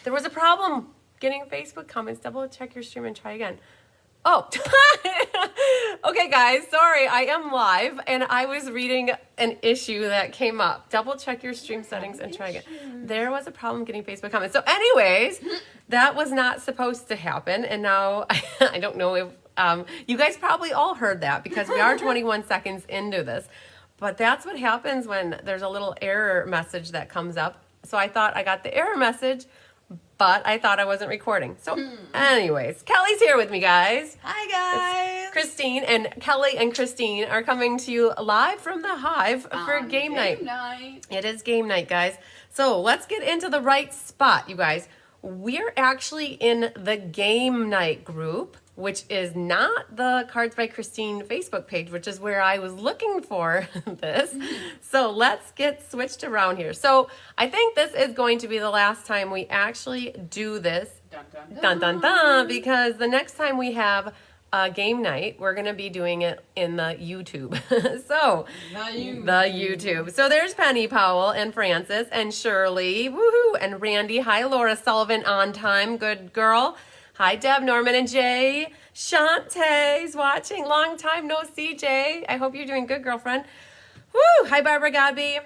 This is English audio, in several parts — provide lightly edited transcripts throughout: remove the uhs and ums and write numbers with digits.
There was a problem getting Facebook comments. Double check your stream and try again. Oh, okay, guys, sorry, I am live, and I was reading an issue that came up. Double check your stream settings and try again. There was a problem getting Facebook comments. So anyways, that was not supposed to happen, and now I don't know if you guys probably all heard that because we are 21 seconds into this, but that's what happens when there's a little error message that comes up. So I thought I got the error message, but I thought I wasn't recording. So anyways, Kelly's here with me, guys. Hi, guys. It's Christine, and Kelly and Christine are coming to you live from the Hive for game night. It is game night, guys. So let's get into the right spot, you guys. We're actually in the game night group, which is not the Cards by Christine Facebook page, which is where I was looking for this. So let's get switched around here. So I think this is going to be the last time we actually do this. Dun, dun, Dun, dun, dun, because the next time we have a game night, we're going to be doing it in the YouTube. So, the YouTube. So there's Penny Powell and Francis and Shirley, woohoo, and Randy. Hi, Laura Sullivan, on time, good girl. Hi, Deb, Norman, and Jay. Shantae's watching. Long time no see, Jay. I hope you're doing good, girlfriend. Woo! Hi, Barbara Godby.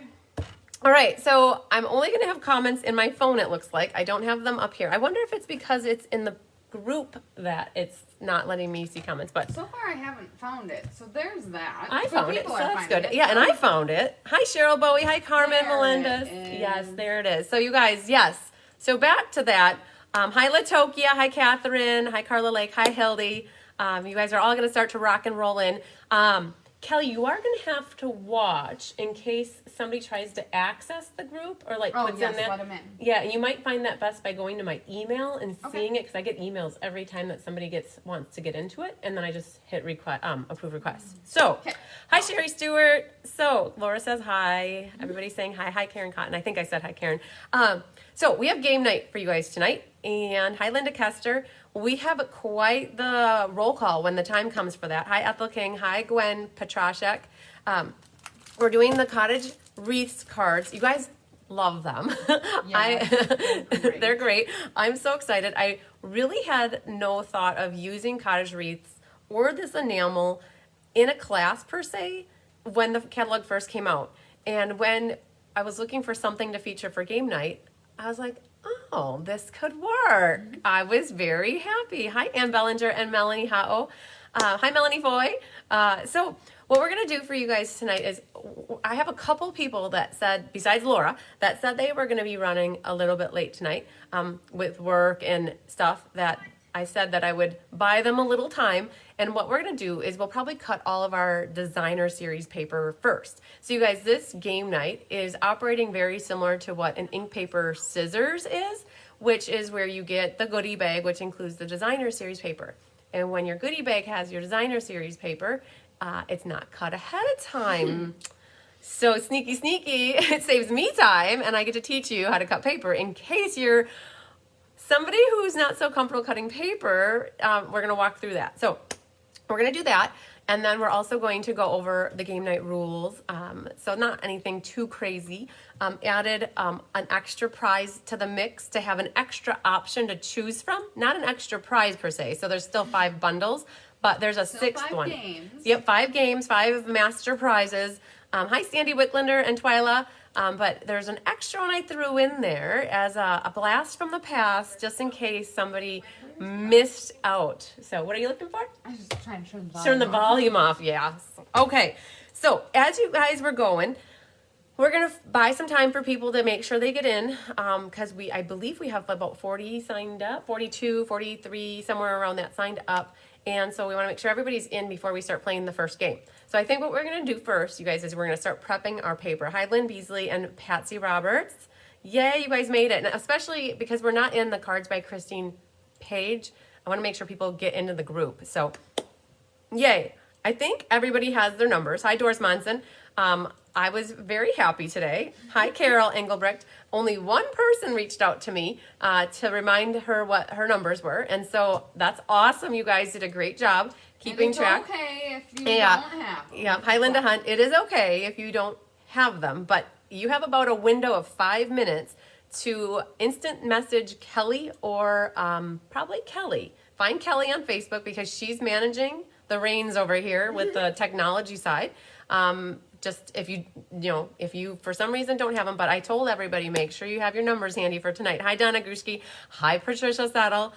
All right, so I'm only going to have comments in my phone, it looks like. I don't have them up here. I wonder if it's because it's in the group that it's not letting me see comments, but so far I haven't found it. So there's that. I So found it, so people are that's finding good. it. Yeah, and I found it. Hi, Cheryl Bowie. Hi, Carmen There Melendez. it is. Yes, there it is. So you guys, yes. So back to that. Hi, Latokia. Hi, Catherine. Hi, Carla Lake. Hi, Hildy. You guys are all going to start to rock and roll in. Kelly, you are going to have to watch in case somebody tries to access the group or like puts in there. let them in. Yeah, you might find that best by going to my email and seeing it, because I get emails every time that somebody wants to get into it, and then I just hit approve request. So, hi Sherry Stewart. So Laura says hi. Everybody's saying hi. Hi Karen Cotton. I think I said hi Karen. So we have game night for you guys tonight, and hi Linda Kester. We have quite the roll call when the time comes for that. Hi Ethel King. Hi Gwen Petrashek. We're doing the Cottage Wreaths cards. You guys love them. They're great. I'm so excited. I really had no thought of using Cottage Wreaths or this enamel in a class per se when the catalog first came out. And when I was looking for something to feature for game night, I was like, oh, this could work. I was very happy. Hi, Ann Bellinger and Melanie Hao. Hi, Melanie Foy. So what we're going to do for you guys tonight is I have a couple people that said, besides Laura, that said they were going to be running a little bit late tonight with work and stuff, that I said that I would buy them a little time. And what we're going to do is we'll probably cut all of our designer series paper first. So you guys, this game night is operating very similar to what an ink paper scissors is, which is where you get the goodie bag, which includes the designer series paper. And when your goodie bag has your designer series paper, it's not cut ahead of time. So sneaky, it saves me time, and I get to teach you how to cut paper in case you're somebody who's not so comfortable cutting paper. We're going to walk through that. So we're going to do that. And then we're also going to go over the game night rules. So not anything too crazy. Added an extra prize to the mix to have an extra option to choose from. Not an extra prize per se. So there's still 5 bundles, but there's a sixth 5 one. Games. Yep, 5 games, 5 master prizes. Hi, Sandy Wicklander and Twyla. But there's an extra one I threw in there as a blast from the past, just in case somebody missed out. So what are you looking for? I was just trying to turn the volume Turn the volume off, yeah. Okay, so as you guys were going, we're going to buy some time for people to make sure they get in, because I believe we have about 40 signed up, 42, 43, somewhere around that signed up. And so we want to make sure everybody's in before we start playing the first game. So I think what we're going to do first, you guys, is we're going to start prepping our paper. Hi, Lynn Beasley and Patsy Roberts. Yay, you guys made it. And especially because we're not in the Cards by Christine page, I want to make sure people get into the group. So, yay. I think everybody has their numbers. Hi, Doris Monson. I was very happy today. Hi, Carol Engelbrecht. Only one person reached out to me to remind her what her numbers were. And so that's awesome. You guys did a great job keeping track. It's okay if you don't have them. Yeah. Hi, Linda Hunt. It is okay if you don't have them, but you have about a window of 5 minutes to instant message Kelly or probably Kelly. Find Kelly on Facebook because she's managing the reins over here with the technology side. Just if you for some reason don't have them, but I told everybody, make sure you have your numbers handy for tonight. Hi, Donna Grushki. Hi, Patricia Settle.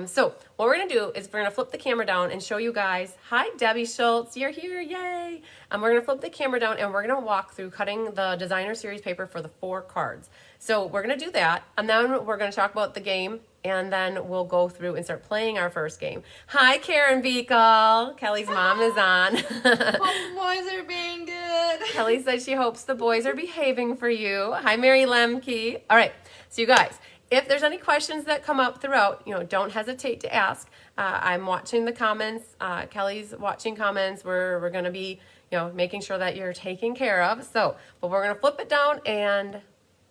So what we're going to do is we're going to flip the camera down and show you guys. Hi, Debbie Schultz. You're here. Yay. We're going to flip the camera down and we're going to walk through cutting the designer series paper for the 4 cards. So we're going to do that. And then we're going to talk about the game. And then we'll go through and start playing our first game. Hi, Karen Beekle. Kelly's mom is on. Hope the boys are being good. Kelly said she hopes the boys are behaving for you. Hi, Mary Lemke. All right. So you guys, if there's any questions that come up throughout, don't hesitate to ask. I'm watching the comments. Kelly's watching comments. We're going to be, making sure that you're taken care of. So, but we're going to flip it down and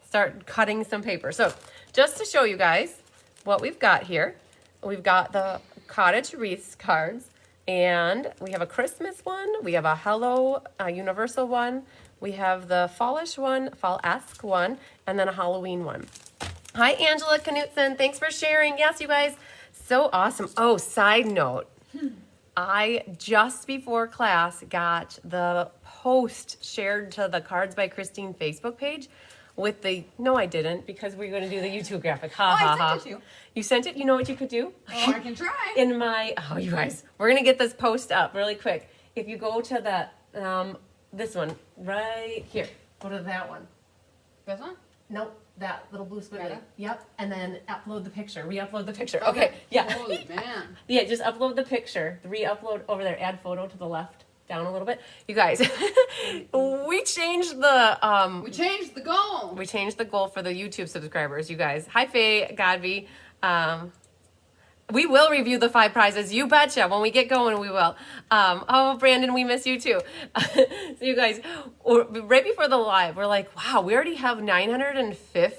start cutting some paper. So just to show you guys what we've got here, we've got the Cottage Wreaths cards, and we have a Christmas one. We have a Hello Universal one. We have the fallish one, fall-esque one, and then a Halloween one. Hi, Angela Knutson. Thanks for sharing. Yes, you guys, so awesome. Oh, side note, I just before class got the post shared to the Cards by Christine Facebook page with the, no, I didn't, because we're going to do the YouTube graphic. Ha, ha, ha. I sent it to you. You sent it? You know what you could do? Oh, I can try. In my, oh, you guys, we're going to get this post up really quick. If you go to the, this one right here, go to that one. This one? Nope, that little blue squiggly. Got it? Yep, and then upload the picture, re-upload the picture. Okay, yeah. Holy man. Yeah, just upload the picture, re-upload over there, add photo to the left, down a little bit. You guys, we changed the, We changed the goal. we changed the goal for the YouTube subscribers, you guys. Hi, Faye Godby. We will review the 5 prizes. You betcha. When we get going, we will. Oh, Brandon, we miss you too. So you guys, right before the live, we're like, wow, we already have 906.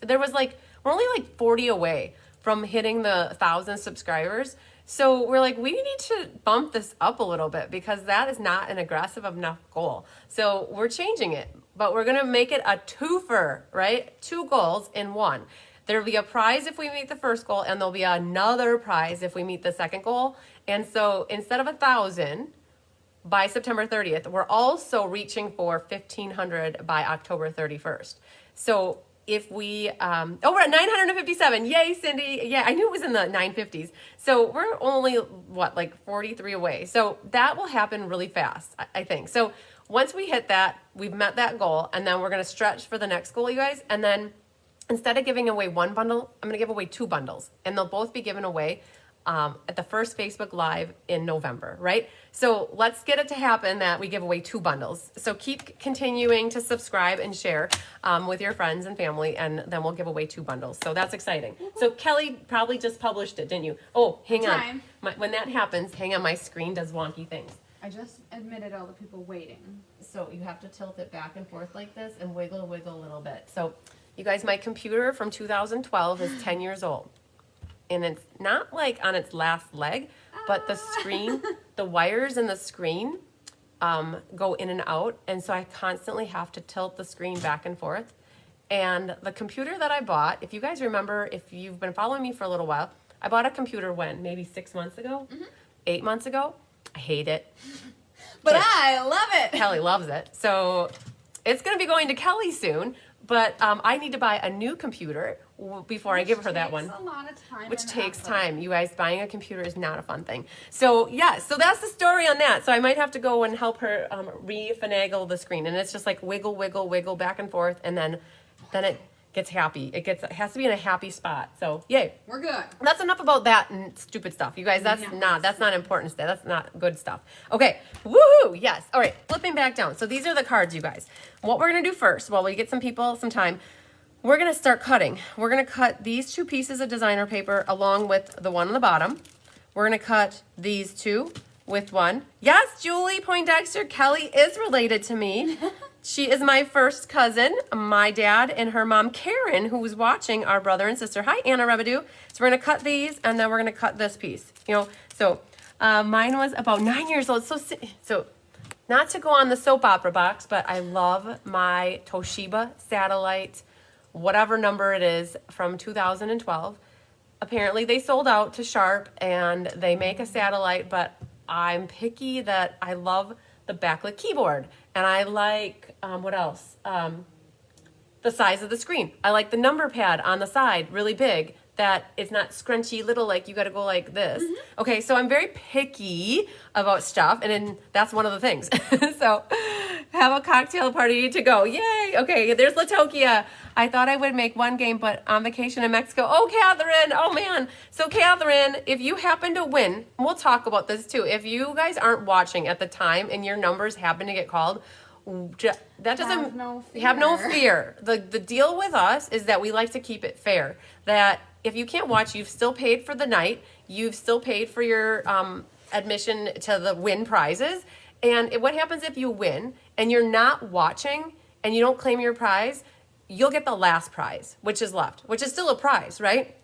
There was we're only 40 away from hitting the 1,000 subscribers. So we're like, we need to bump this up a little bit because that is not an aggressive enough goal. So we're changing it, but we're going to make it a twofer, right? 2 goals in one. There'll be a prize if we meet the first goal, and there'll be another prize if we meet the second goal. And so instead of 1,000 by September 30th, we're also reaching for 1,500 by October 31st. So if we, we're at 957. Yay, Cindy. Yeah, I knew it was in the 950s. So we're only, 43 away. So that will happen really fast, I think. So once we hit that, we've met that goal, and then we're going to stretch for the next goal, you guys. And then instead of giving away 1 bundle, I'm going to give away 2 bundles, and they'll both be given away at the first Facebook Live in November, right? So let's get it to happen that we give away 2 bundles. So keep continuing to subscribe and share with your friends and family, and then we'll give away 2 bundles. So that's exciting. So Kelly probably just published it, didn't you? Oh, hang on. When that happens, hang on, my screen does wonky things. I just admitted all the people waiting. So you have to tilt it back and forth like this and wiggle a little bit. So you guys, my computer from 2012 is 10 years old. And it's not on its last leg, but the screen, the wires in the screen go in and out. And so I constantly have to tilt the screen back and forth. And the computer that I bought, if you guys remember, if you've been following me for a little while, I bought a computer when? Maybe 6 months ago? 8 months ago? I hate it. But I love it. Kelly loves it. So it's going to be going to Kelly soon. But I need to buy a new computer before I give her that one. A lot of time. Which takes time. You guys, buying a computer is not a fun thing. So yeah, so that's the story on that. So I might have to go and help her re-finagle the screen. And it's just wiggle, wiggle, wiggle back and forth. And then it gets happy. It has to be in a happy spot. So yay. We're good. That's enough about that and stupid stuff. You guys, that's not important stuff. That's not good stuff. Okay. Woohoo! Yes. All right. Flipping back down. So these are the cards, you guys. What we're going to do first, while we get some people some time, we're going to start cutting. We're going to cut these 2 pieces of designer paper along with the one on the bottom. We're going to cut these 2 with one. Yes, Julie Poindexter, Kelly is related to me. She is my first cousin. My dad and her mom, Karen, who was watching, our brother and sister. Hi, Anna Rebedu. So we're going to cut these, and then we're going to cut this piece. So mine was about 9 years old. So not to go on the soap opera box, but I love my Toshiba satellite whatever number it is from 2012. Apparently they sold out to Sharp and they make a satellite, but I'm picky that I love the backlit keyboard and I like, what else? The size of the screen. I like the number pad on the side, really big, that it's not scrunchy little, like you gotta go like this. Okay, so I'm very picky about stuff, and then that's one of the things. So have a cocktail party to go. Yay! Okay, there's Latokia. I thought I would make one game, but on vacation in Mexico. Oh, Catherine! Oh, man. So, Catherine, if you happen to win, we'll talk about this too. If you guys aren't watching at the time and your numbers happen to get called, that doesn't have no fear. The deal with us is that we like to keep it fair. That if you can't watch, you've still paid for the night. You've still paid for your admission to the win prizes. And what happens if you win and you're not watching and you don't claim your prize? You'll get the last prize, which is left, which is still a prize, right?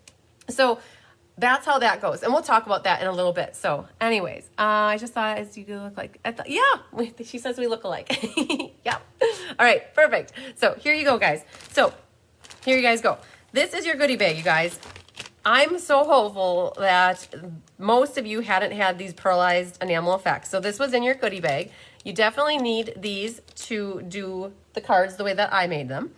So that's how that goes. And we'll talk about that in a little bit. So anyways, I just thought as you look like, she says we look alike. Yeah. All right, perfect. So here you go, guys. So here you guys go. This is your goodie bag, you guys. I'm so hopeful that most of you hadn't had these pearlized enamel effects. So this was in your goodie bag. You definitely need these to do the cards the way that I made them.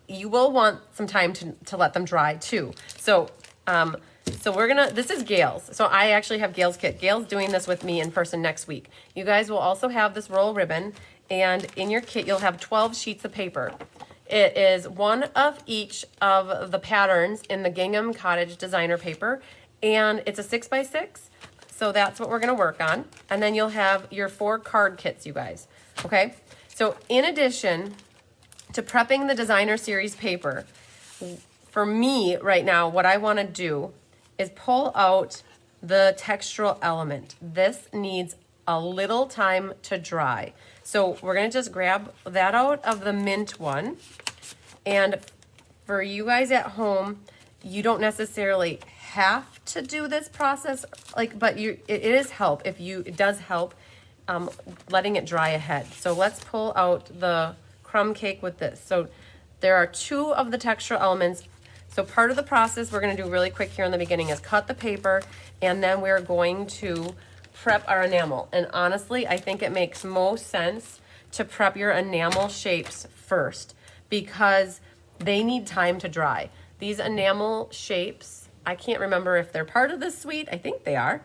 You will want some time to let them dry too. So this is Gail's. So I actually have Gail's kit. Gail's doing this with me in person next week. You guys will also have this roll ribbon, and in your kit you'll have 12 sheets of paper. It is one of each of the patterns in the Gingham Cottage designer paper, and it's a 6x6. So that's what we're gonna work on. And then you'll have your 4 card kits, you guys, okay? So in addition to prepping the designer series paper, for me right now, what I wanna do is pull out the textural element. This needs a little time to dry. So we're gonna just grab that out of the mint one. And for you guys at home, you don't necessarily have to do this process, but it does help letting it dry ahead. So let's pull out the crumb cake with this. So there are 2 of the textural elements. So part of the process we're gonna do really quick here in the beginning is cut the paper, and then we're going to prep our enamel. And honestly, I think it makes most sense to prep your enamel shapes first because they need time to dry. These enamel shapes, I can't remember if they're part of this suite. I think they are.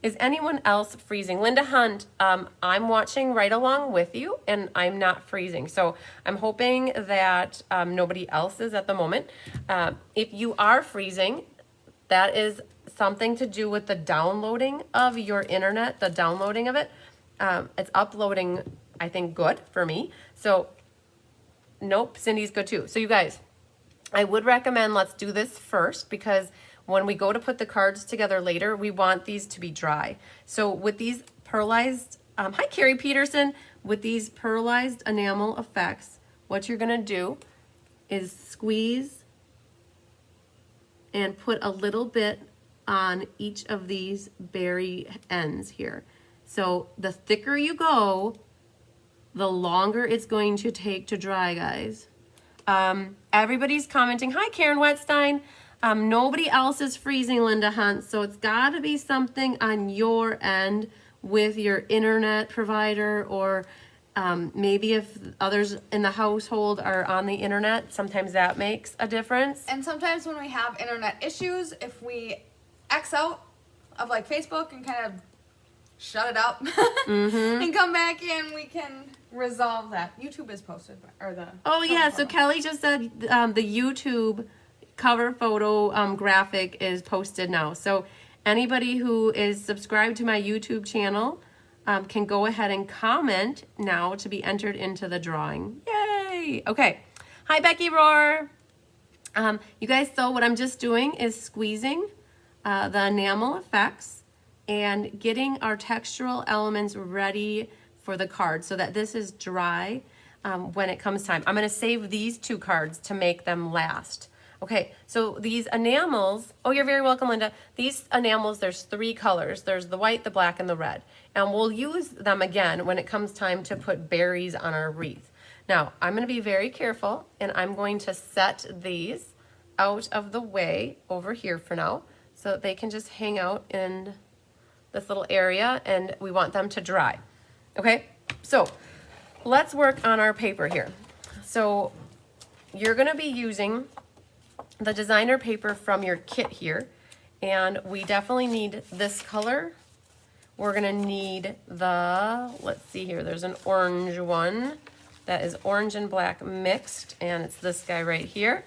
Is anyone else freezing? Linda Hunt, I'm watching right along with you and I'm not freezing. So I'm hoping that nobody else is at the moment. If you are freezing, that is something to do with the downloading of your internet, the downloading of it. It's uploading, I think, good for me. So nope, Cindy's good too. So you guys, I would recommend let's do this first because when we go to put the cards together later, we want these to be dry. So with these pearlized, hi Carrie Peterson, with these pearlized enamel effects, what you're gonna do is squeeze and put a little bit on each of these berry ends here. So the thicker you go, the longer it's going to take to dry, guys. Everybody's commenting. Hi, Karen Wetstein. Nobody else is freezing, Linda Hunt, so it's got to be something on your end with your internet provider, or maybe if others in the household are on the internet, sometimes that makes a difference. And sometimes when we have internet issues, if we X out of like Facebook and kind of shut it up and come back in, we can resolve that. YouTube is posted, or the oh yeah, so Kelly just said the YouTube cover photo graphic is posted now. So anybody who is subscribed to my YouTube channel can go ahead and comment now to be entered into the drawing. Yay! Okay. Hi, Becky Roar. You guys, so what I'm just doing is squeezing the enamel effects and getting our textural elements ready for the card so that this is dry when it comes time. I'm going to save these 2 cards to make them last. Okay, so these enamels, oh, you're very welcome, Linda. These enamels, there's 3 colors. There's the white, the black, and the red. And we'll use them again when it comes time to put berries on our wreath. Now, I'm going to be very careful, and I'm going to set these out of the way over here for now so that they can just hang out in this little area, and we want them to dry. Okay, so let's work on our paper here. So you're going to be using the designer paper from your kit here, and we definitely need this color. We're going to need the, let's see here, there's an orange one that is orange and black mixed, and it's this guy right here.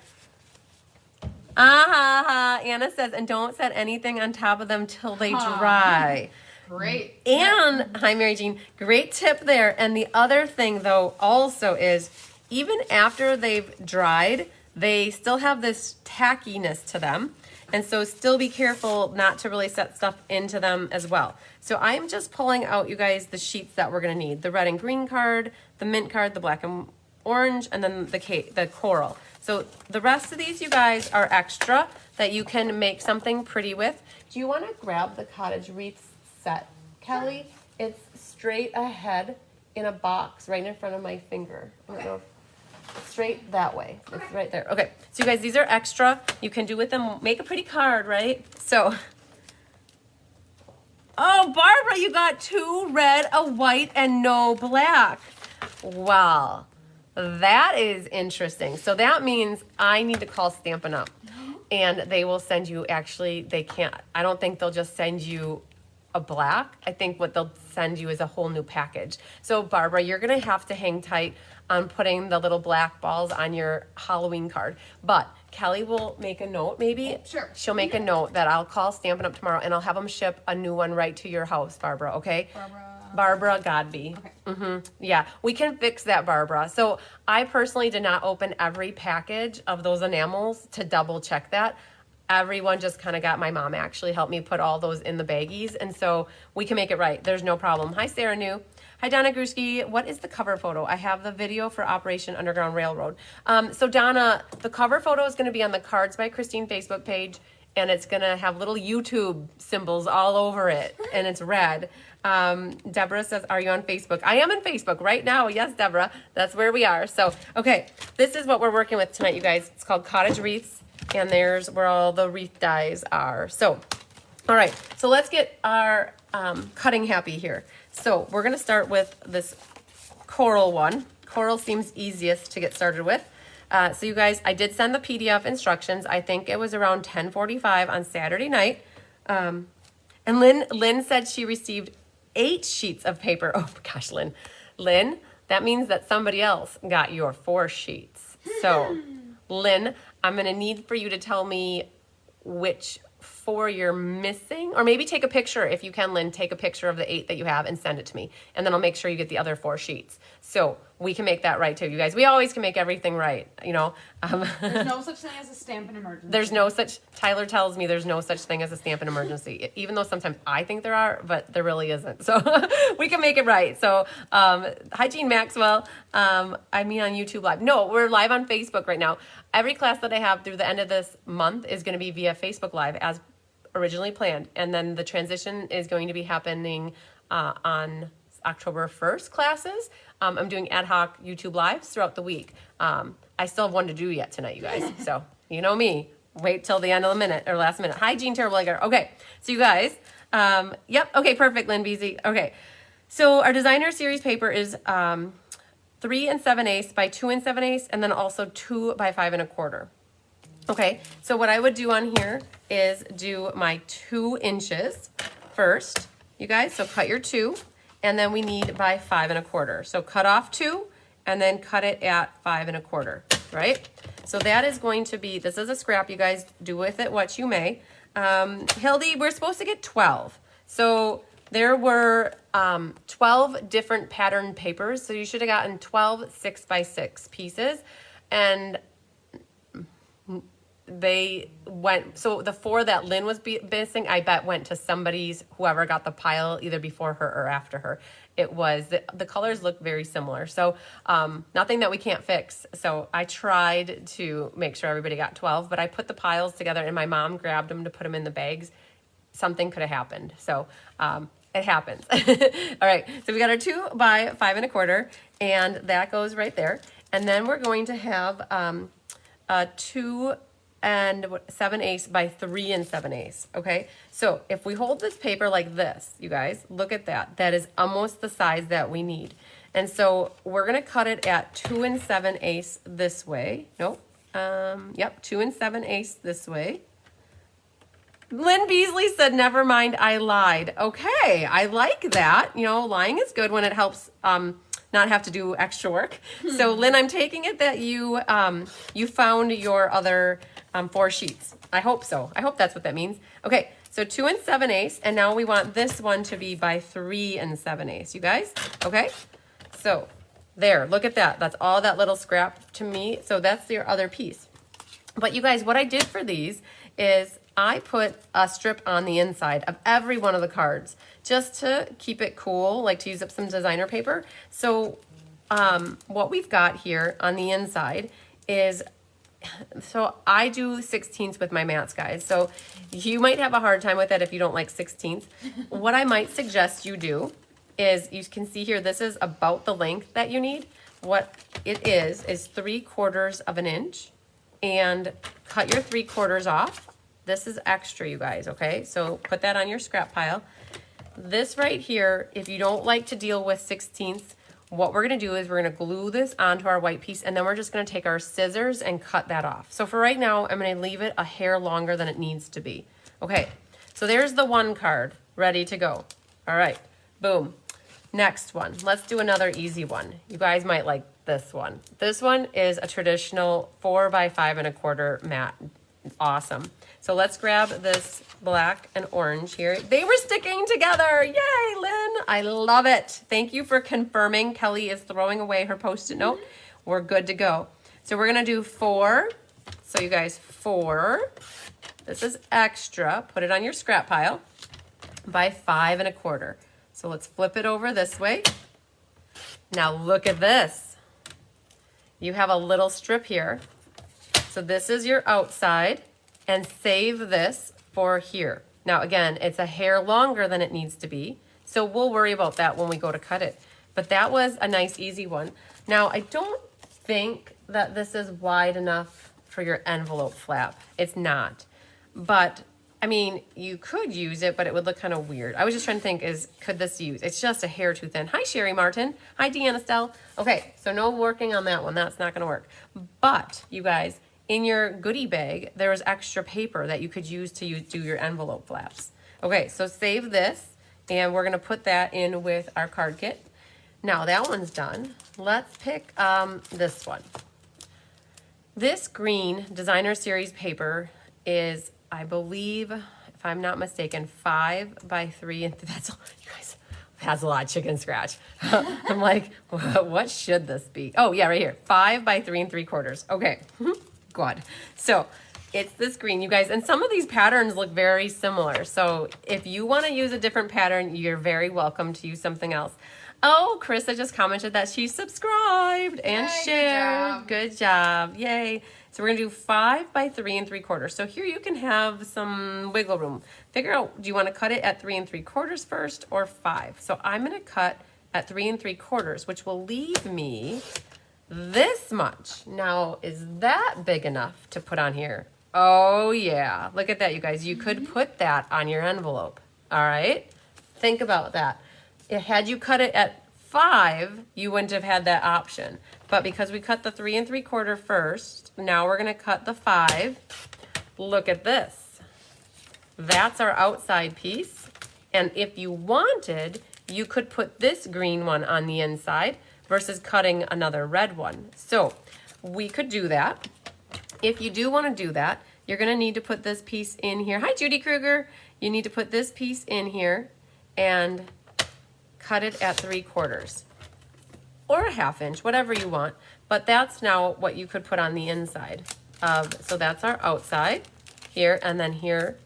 Anna says, and don't set anything on top of them till they dry. Great. And, hi Mary Jean, great tip there. And the other thing though also is, even after they've dried, they still have this tackiness to them. And so still be careful not to really set stuff into them as well. So I'm just pulling out, you guys, the sheets that we're gonna need. The red and green card, the mint card, the black and orange, and then the coral. So the rest of these, you guys, are extra that you can make something pretty with. Do you wanna grab the Cottage Wreaths set, Kelly? It's straight ahead in a box right in front of my finger. I don't know. Straight that way. It's right there. Okay, so you guys, these are extra. You can do with them, make a pretty card, right? So, oh, Barbara, you got 2 red, a white, and no black. Wow, that is interesting. So that means I need to call Stampin' Up, and they will send you, actually, they can't, I don't think they'll just send you a black. I think what they'll send you is a whole new package. So Barbara, you're gonna have to hang tight on putting the little black balls on your Halloween card. But Kelly will make a note, maybe. Sure. She'll make a note that I'll call Stampin' Up tomorrow, and I'll have them ship a new one right to your house, Barbara, okay? Barbara Godby. Okay. Yeah, we can fix that, Barbara. So I personally did not open every package of those enamels to double check that. Everyone just kind of got, my mom actually helped me put all those in the baggies, and so we can make it right. There's no problem. Hi, Sarah New. Hi, Donna Gruski. What is the cover photo? I have the video for Operation Underground Railroad. So Donna, the cover photo is going to be on the Cards by Christine Facebook page, and it's going to have little YouTube symbols all over it, and it's red. Deborah says, are you on Facebook? I am on Facebook right now. Yes, Deborah. That's where we are. So, okay, this is what we're working with tonight, you guys. It's called Cottage Wreaths, and there's where all the wreath dies are. So, all right, so let's get our cutting happy here. So we're going to start with this coral one. Coral seems easiest to get started with. So you guys, I did send the PDF instructions. I think it was around 10:45 on Saturday night. And Lynn said she received 8 sheets of paper. Oh gosh, Lynn, that means that somebody else got your 4 sheets. So Lynn, I'm going to need for you to tell me which 4 you're missing, or maybe take a picture if you can, Lynn. Take a picture of the 8 that you have and send it to me, and then I'll make sure you get the other 4 sheets. So we can make that right too, you guys. We always can make everything right, you know. There's no such thing as a Stampin' Emergency. There's no such. Tyler tells me there's no such thing as a Stampin' Emergency, even though sometimes I think there are, but there really isn't. So we can make it right. So hi, Jean Maxwell. I mean on YouTube Live. No, we're live on Facebook right now. Every class that I have through the end of this month is going to be via Facebook Live as originally planned, and then the transition is going to be happening on October 1st classes. I'm doing ad hoc YouTube Lives throughout the week. I still have one to do yet tonight, you guys. So you know me, wait till the end of the minute or last minute. Hi, Jean Terrible Egger. Okay, so you guys, yep, okay, perfect, Lynn Beasy. Okay, so our designer series paper is 3 7/8 by 2 7/8, and then also 2 by 5 1/4. Okay, so what I would do on here is do my 2 inches first, you guys. So cut your 2, and then we need by 5 1/4. So cut off 2, and then cut it at 5 1/4, right? So that is going to be, this is a scrap, you guys. Do with it what you may. Hildy, we're supposed to get 12. So there were 12 different pattern papers, so you should have gotten 12 6 by 6 pieces, and they went, so the 4 that Lynn was missing, I bet went to somebody's, whoever got the pile either before her or after her. It was, the colors look very similar. So nothing that we can't fix. So I tried to make sure everybody got 12, but I put the piles together and my mom grabbed them to put them in the bags. Something could have happened. So it happens. All right, so we got our 2 by 5 1/4, and that goes right there. And then we're going to have a 2 and 7/8 by 3 and 7/8. Okay, so if we hold this paper like this, you guys, look at that. That is almost the size that we need. And so we're gonna cut it at 2 and 7/8 this way. Nope. Yep, 2 and 7/8 this way. Lynn Beasley said, never mind, I lied. Okay, I like that. You know, lying is good when it helps not have to do extra work. So Lynn, I'm taking it that you found your other 4 sheets. I hope so. I hope that's what that means. Okay, so 2 and 7/8, and now we want this one to be by 3 and 7/8. You guys, okay? So there, look at that. That's all that little scrap to me. So that's your other piece. But you guys, what I did for these is I put a strip on the inside of every one of the cards just to keep it cool, like to use up some designer paper. So what we've got here on the inside is, so I do 16ths with my mats, guys. So you might have a hard time with that if you don't like 16ths. What I might suggest you do is, you can see here, this is about the length that you need. What it is 3/4 of an inch, and cut your 3/4 off. This is extra, you guys, okay? So put that on your scrap pile. This right here, if you don't like to deal with 16ths, what we're gonna do is we're gonna glue this onto our white piece, and then we're just gonna take our scissors and cut that off. So for right now, I'm gonna leave it a hair longer than it needs to be. Okay, so there's the one card ready to go. All right, boom. Next one, let's do another easy one. You guys might like this one. This one is a traditional 4 by 5 1/4 mat. Awesome. So let's grab this black and orange here. They were sticking together. Yay, Lynn. I love it. Thank you for confirming. Kelly is throwing away her Post-it note. We're good to go. So we're going to do 4. So you guys, 4. This is extra. Put it on your scrap pile. By 5 1/4. So let's flip it over this way. Now look at this. You have a little strip here. So this is your outside, and save this for here. Now again, it's a hair longer than it needs to be, so we'll worry about that when we go to cut it. But that was a nice, easy one. Now I don't think that this is wide enough for your envelope flap. It's not. But I mean, you could use it, but it would look kind of weird. I was just trying to think, could this use? It's just a hair too thin. Hi, Sherry Martin. Hi, Deanna Stell. Okay, so no working on that one. That's not going to work. But, you guys, in your goodie bag, there's extra paper that you could use to do your envelope flaps. Okay, so save this, and we're going to put that in with our card kit. Now, that one's done. Let's pick this one. This green Designer Series paper is, I believe, if I'm not mistaken, 5 by 3, and that's, you guys, that's a lot of chicken scratch. I'm like, what should this be? Oh yeah, right here, 5 by 3 3/4. Okay, good. So it's this green, you guys, and some of these patterns look very similar. So if you want to use a different pattern, you're very welcome to use something else. Oh, Krista just commented that she subscribed and shared. Good job. Yay. So we're going to do 5 by 3 3/4. So here you can have some wiggle room. Figure out, do you want to cut it at 3 3/4 first or 5? So I'm going to cut at 3 3/4, which will leave me this much. Now, is that big enough to put on here? Oh, yeah. Look at that, you guys. You could put that on your envelope. All right? Think about that. Had you cut it at 5, you wouldn't have had that option. But because we cut the 3 3/4 first, now we're going to cut the 5. Look at this. That's our outside piece. And if you wanted, you could put this green one on the inside versus cutting another red one. So we could do that. If you do want to do that, you're going to need to put this piece in here. Hi, Judy Kruger. You need to put this piece in here and cut it at 3/4 or a 1/2 inch, whatever you want. But that's now what you could put on the inside. So that's our outside here, and then here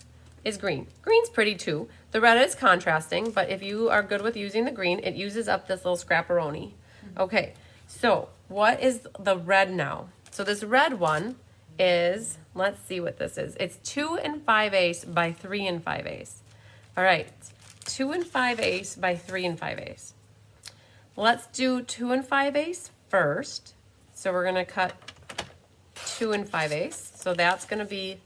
is green. Green's pretty too. The red is contrasting, but if you are good with using the green, it uses up this little scrapperoni. Okay, so what is the red now? So this red one is, let's see what this is. It's 2 5/8 by 3 5/8. All right, 2 5/8 by 3 5/8. Let's do 2 5/8 first. So we're gonna cut 2 5/8. So that's gonna be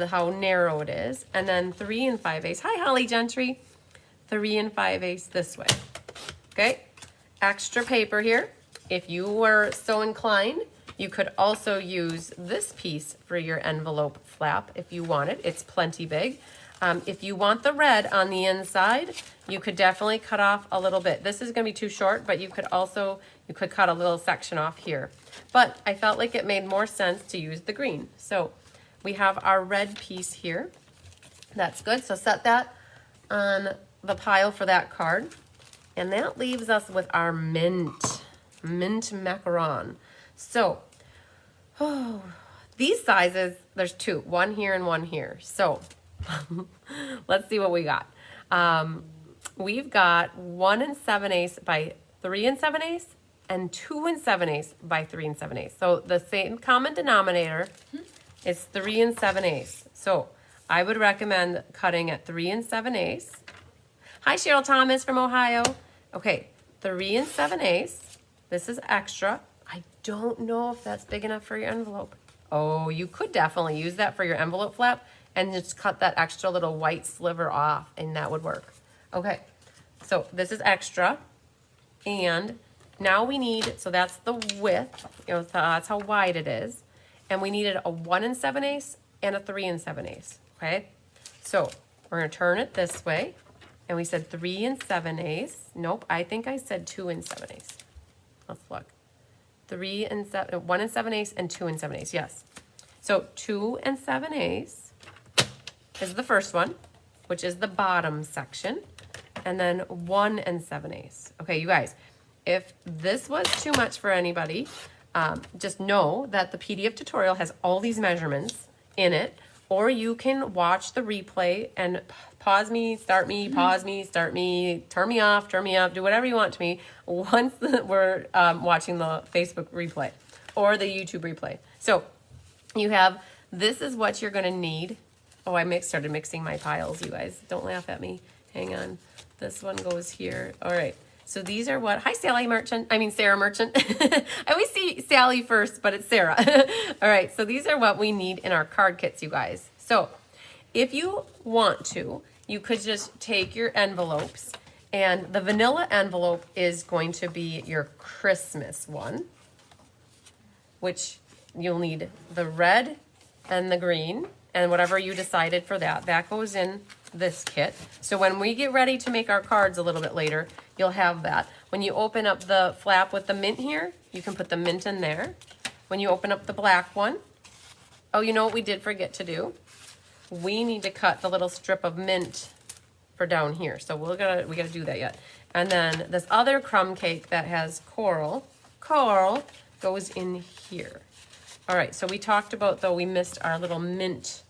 how narrow it is. And then 3 5/8. Hi, Holly Gentry. 3 5/8 this way. Okay, extra paper here. If you were so inclined, you could also use this piece for your envelope flap if you wanted. It's plenty big. If you want the red on the inside, you could definitely cut off a little bit. This is gonna be too short, but you could cut a little section off here. But I felt like it made more sense to use the green. So we have our red piece here. That's good, so set that on the pile for that card. And that leaves us with our mint macaron. So, these sizes, there's 2, one here and one here. So, let's see what we got. We've got 1 7/8 by 3 7/8 and 2 7/8 by 3 7/8. So the same common denominator is 3 7/8. So I would recommend cutting at 3 7/8. Hi, Cheryl Thomas from Ohio. Okay, 3 7/8. This is extra. I don't know if that's big enough for your envelope. Oh, you could definitely use that for your envelope flap and just cut that extra little white sliver off, and that would work. Okay, so this is extra. And now we need, so that's the width, that's how wide it is. And we needed a 1 7/8 and a 3 7/8, okay? So we're gonna turn it this way. And we said 3 7/8. Nope, I think I said 2 7/8. Let's look. 1 7/8 and 2 7/8, yes. So 2 7/8 is the first one, which is the bottom section. And then 1 7/8. Okay, you guys, if this was too much for anybody, just know that the PDF tutorial has all these measurements in it, or you can watch the replay and pause me, start me, pause me, start me, turn me off, do whatever you want to me once we're watching the Facebook replay or the YouTube replay. So you have, this is what you're gonna need. Oh, I started mixing my piles, you guys. Don't laugh at me. Hang on. This one goes here. All right. So these are what, hi Sarah Merchant. I always see Sally first, but it's Sarah. All right, so these are what we need in our card kits, you guys. So if you want to, you could just take your envelopes, and the vanilla envelope is going to be your Christmas one, which you'll need the red and the green, and whatever you decided for that. That goes in this kit. So when we get ready to make our cards a little bit later, you'll have that. When you open up the flap with the mint here, you can put the mint in there. When you open up the black one, oh, you know what we did forget to do? We need to cut the little strip of mint for down here. So we gotta do that yet. And then this other crumb cake that has coral goes in here. All right, so we talked about, though, we missed our little mint.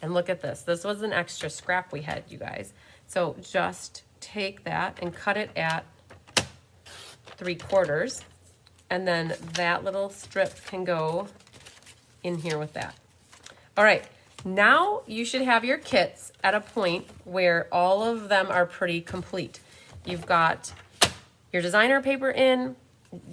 And look at this. This was an extra scrap we had, you guys. So just take that and cut it at 3/4. And then that little strip can go in here with that. All right. Now you should have your kits at a point where all of them are pretty complete. You've got your designer paper in.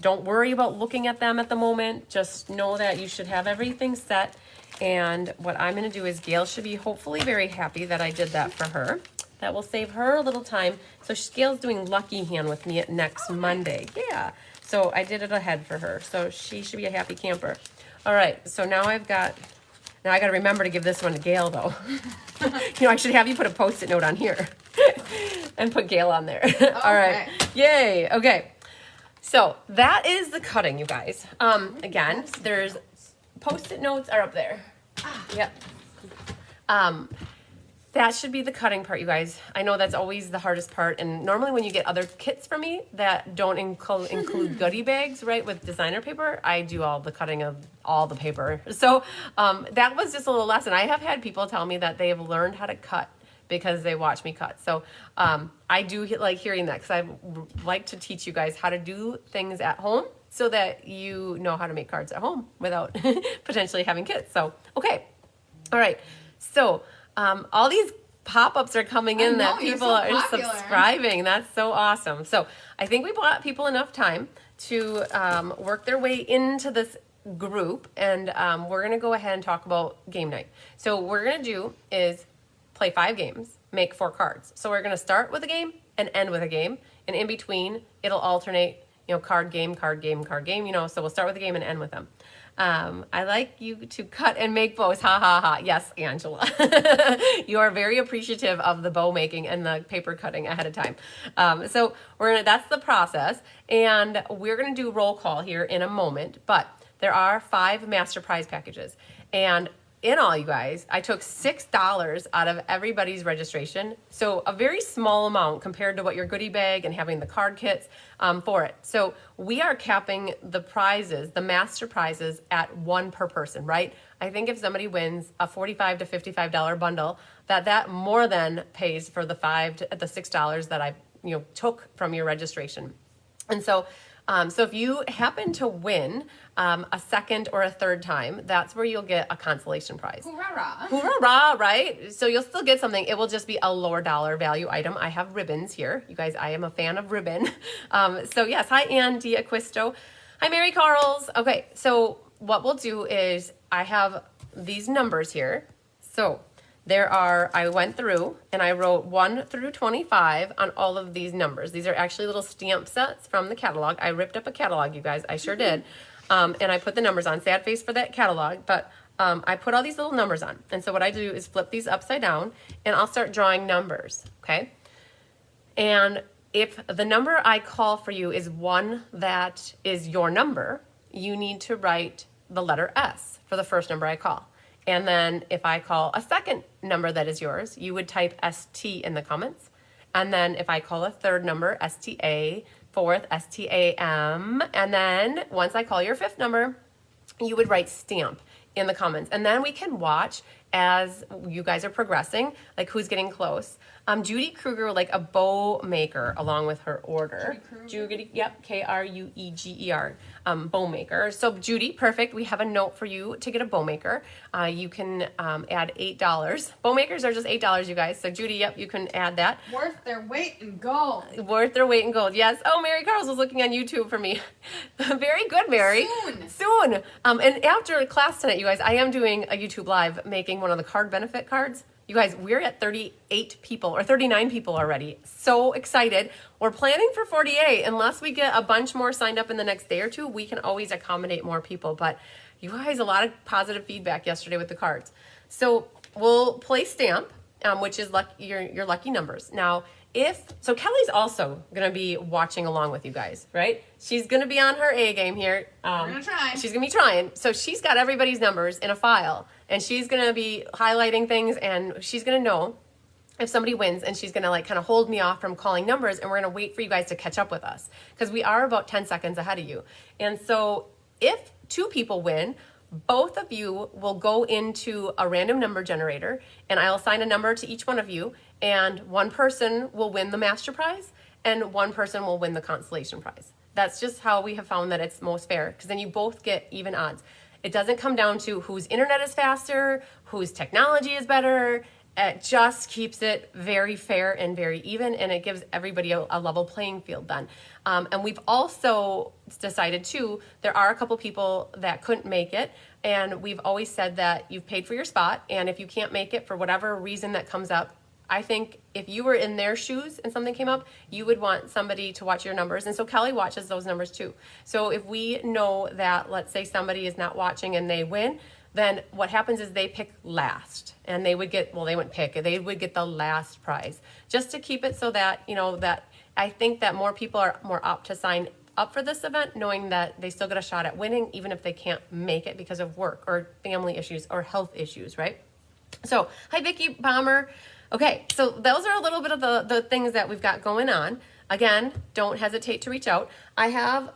Don't worry about looking at them at the moment. Just know that you should have everything set. And what I'm going to do is Gail should be hopefully very happy that I did that for her. That will save her a little time. So Gail's doing Lucky Hand with me next Monday. Yeah. So I did it ahead for her. So she should be a happy camper. All right. So now I got to remember to give this one to Gail, though. I should have you put a Post-it note on here and put Gail on there. All right. Yay. Okay. So that is the cutting, you guys. Again, there's Post-it notes are up there. Yep. That should be the cutting part, you guys. I know that's always the hardest part. And normally when you get other kits from me that don't include goodie bags, right, with designer paper, I do all the cutting of all the paper. So that was just a little lesson. I have had people tell me that they have learned how to cut because they watch me cut. So I do like hearing that because I like to teach you guys how to do things at home so that you know how to make cards at home without potentially having kits. So, okay. All right. So all these pop-ups are coming in that people are subscribing. That's so awesome. So I think we bought people enough time to work their way into this group, and we're going to go ahead and talk about game night. So what we're going to do is play 5 games, make 4 cards. So we're going to start with a game and end with a game, and in between it'll alternate, card game, card game, card game, so we'll start with a game and end with them. I like you to cut and make bows. Ha ha ha. Yes, Angela. You are very appreciative of the bow making and the paper cutting ahead of time. So that's the process. And we're going to do roll call here in a moment, but there are 5 master prize packages. And in all, you guys, I took $6 out of everybody's registration. So a very small amount compared to what your goodie bag and having the card kits for it. So we are capping the prizes, the master prizes, at 1 per person, right? I think if somebody wins a $45 to $55 bundle, that more than pays for the $6 that I took from your registration. And so if you happen to win a second or a third time, that's where you'll get a consolation prize. Hoorah! Hoorah, right? So you'll still get something. It will just be a lower dollar value item. I have ribbons here. You guys, I am a fan of ribbon. So yes, hi Andy Acquisto. Hi Mary Carls. Okay, so what we'll do is I have these numbers here. So I went through and I wrote 1 through 25 on all of these numbers. These are actually little stamp sets from the catalog. I ripped up a catalog, you guys. I sure did. And I put the numbers on. Sad face for that catalog, but I put all these little numbers on. And so what I do is flip these upside down and I'll start drawing numbers, okay? And if the number I call for you is one that is your number, you need to write the letter S for the first number I call. And then if I call a second number that is yours, you would type ST in the comments. And then if I call a third number, STA, fourth, STAM. And then once I call your fifth number, you would write stamp in the comments. And then we can watch as you guys are progressing, like who's getting close. Judy Kruger, like a bow maker, along with her order. Judy, yep, Krueger, bow maker. So Judy, perfect. We have a note for you to get a bow maker. You can add $8. Bow makers are just $8, you guys. So Judy, yep, you can add that. Worth their weight in gold. Worth their weight in gold. Yes. Oh, Mary Carls was looking on YouTube for me. Very good, Mary. Soon. And after class tonight, you guys, I am doing a YouTube live making one of the card benefit cards. You guys, we're at 38 people or 39 people already. So excited. We're planning for 48. Unless we get a bunch more signed up in the next day or two, we can always accommodate more people. But you guys, a lot of positive feedback yesterday with the cards. So we'll play stamp, which is your lucky numbers. Now, so Kelly's also going to be watching along with you guys, right? She's going to be on her A game here. We're going to try. She's going to be trying. So she's got everybody's numbers in a file. And she's going to be highlighting things, and she's going to know if somebody wins, and she's going to kind of hold me off from calling numbers, and we're going to wait for you guys to catch up with us because we are about 10 seconds ahead of you. And so if 2 people win, both of you will go into a random number generator, and I'll assign a number to each one of you, and one person will win the master prize, and one person will win the consolation prize. That's just how we have found that it's most fair, because then you both get even odds. It doesn't come down to whose internet is faster, whose technology is better. It just keeps it very fair and very even, and it gives everybody a level playing field then. And we've also decided too, there are a couple people that couldn't make it, and we've always said that you've paid for your spot, and if you can't make it for whatever reason that comes up, I think if you were in their shoes and something came up, you would want somebody to watch your numbers. And so Kelly watches those numbers too. So if we know that, let's say somebody is not watching and they win, then what happens is they pick last, and they would get, they wouldn't pick, they would get the last prize, just to keep it so that, that I think that more people are more apt to sign up for this event, knowing that they still get a shot at winning, even if they can't make it because of work or family issues or health issues, right? So, hi Vicki Bomber. Okay, so those are a little bit of the things that we've got going on. Again, don't hesitate to reach out. I have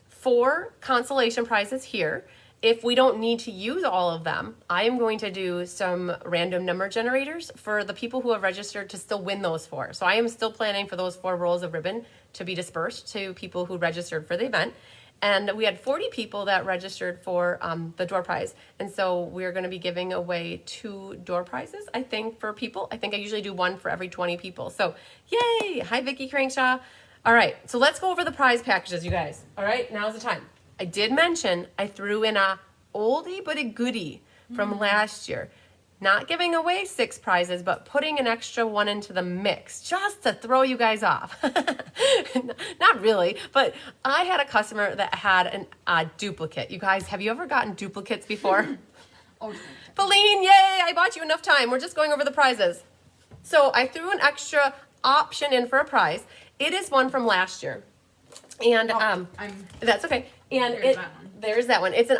4 consolation prizes here. If we don't need to use all of them, I am going to do some random number generators for the people who have registered to still win those 4. So I am still planning for those 4 rolls of ribbon to be dispersed to people who registered for the event. And we had 40 people that registered for the door prize. And so we're going to be giving away 2 door prizes, I think, for people. I think I usually do 1 for every 20 people. So yay! Hi, Vicki Crankshaw. All right, so let's go over the prize packages, you guys. All right, now's the time. I did mention I threw in a oldie but a goodie from last year. Not giving away 6 prizes, but putting an extra one into the mix just to throw you guys off. Not really, but I had a customer that had a duplicate. You guys, have you ever gotten duplicates before? Oh, Feline, yay, I bought you enough time. We're just going over the prizes. So I threw an extra option in for a prize. It is one from last year. And that's okay. And there's that one. It's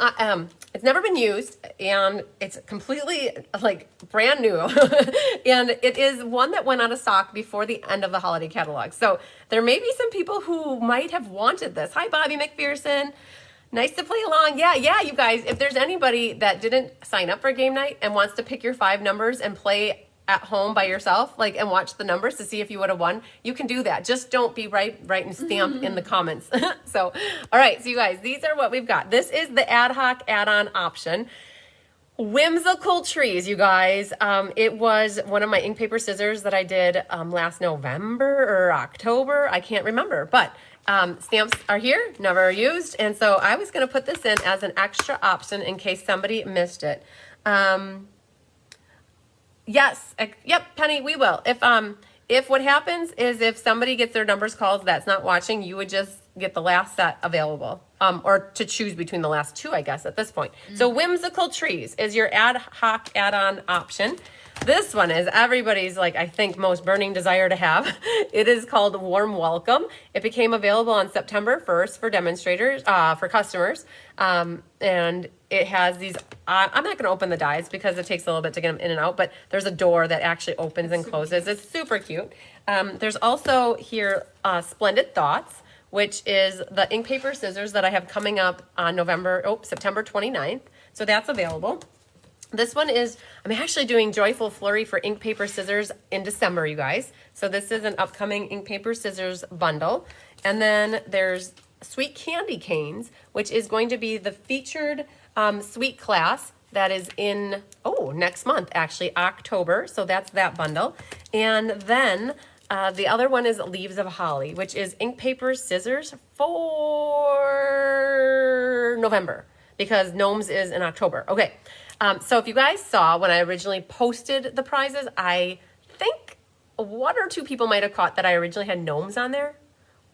it's never been used, and it's completely like brand new. And it is one that went out of stock before the end of the holiday catalog. So there may be some people who might have wanted this. Hi, Bobby McPherson. Nice to play along. Yeah, you guys. If there's anybody that didn't sign up for game night and wants to pick your 5 numbers and play at home by yourself, and watch the numbers to see if you would have won, you can do that. Just don't be writing stamp in the comments. So, all right, so you guys, these are what we've got. This is the ad hoc add-on option. Whimsical trees, you guys. It was one of my ink, paper, scissors that I did last November or October. I can't remember, but stamps are here, never used. And so I was going to put this in as an extra option in case somebody missed it. Yes. Yep, Penny, we will. If what happens is if somebody gets their numbers called that's not watching, you would just get the last set available. Or to choose between the last 2, I guess, at this point. So Whimsical Trees is your ad hoc add-on option. This one is everybody's, I think, most burning desire to have. It is called Warm Welcome. It became available on September 1st for demonstrators, for customers. And it has these, I'm not going to open the dies because it takes a little bit to get them in and out, but there's a door that actually opens and closes. It's super cute. There's also here Splendid Thoughts, which is the ink, paper, scissors that I have coming up on September 29th. So that's available. This one is, I'm actually doing Joyful Flurry for ink, paper, scissors in December, you guys. So this is an upcoming ink, paper, scissors bundle. And then there's Sweet Candy Canes, which is going to be the featured sweet class that is in, next month, actually, October. So that's that bundle. And then the other one is Leaves of Holly, which is ink, paper, scissors for November because Gnomes is in October. Okay. So if you guys saw when I originally posted the prizes, I think 1 or 2 people might have caught that I originally had Gnomes on there.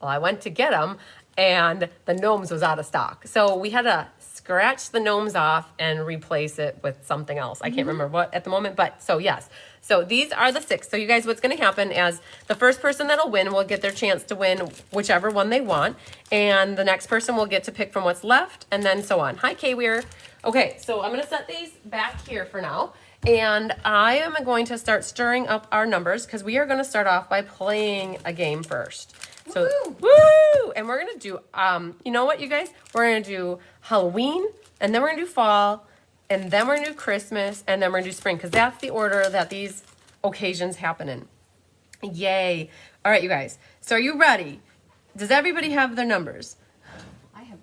Well, I went to get them and the Gnomes was out of stock. So we had to scratch the Gnomes off and replace it with something else. I can't remember what at the moment, but so yes. So these are the 6. So you guys, what's going to happen is the first person that'll win will get their chance to win whichever one they want. And the next person will get to pick from what's left and then so on. Hi, Kay Weir. Okay, so I'm going to set these back here for now. And I am going to start stirring up our numbers because we are going to start off by playing a game first. So, woo! And we're going to do, you know what, you guys? We're going to do Halloween, and then we're going to do fall, and then we're going to do Christmas, and then we're going to do spring because that's the order that these occasions happen in. Yay. All right, you guys. So are you ready? Does everybody have their numbers?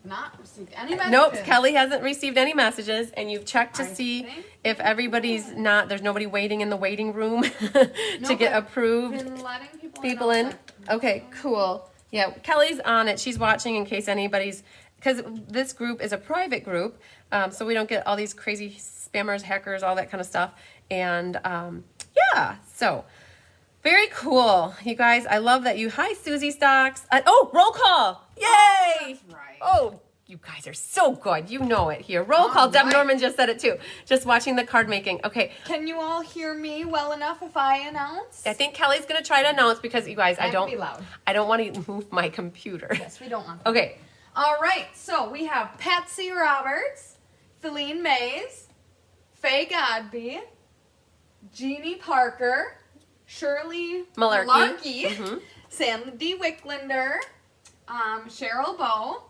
Not received any messages. Nope, Kelly hasn't received any messages, and you've checked to see if everybody's there's nobody waiting in the waiting room to get approved. Been letting people in. Okay, cool. Yeah, Kelly's on it. She's watching in case anybody's, because this group is a private group, so we don't get all these crazy spammers, hackers, all that kind of stuff. And yeah, so very cool. You guys, I love that you, hi, Susie Stocks. Roll call. Yay. That's right. Oh, you guys are so good. You know it here. Roll call. Deb Norman just said it too. Just watching the card making. Okay. Can you all hear me well enough if I announce? I think Kelly's going to try to announce because you guys, I don't be loud. I don't want to move my computer. Yes, we don't want that. Okay. All right. So we have Patsy Roberts, Feline Mays, Faye Godby, Jeannie Parker, Shirley Malarkey. Sandy Wicklander, Cheryl Bowe,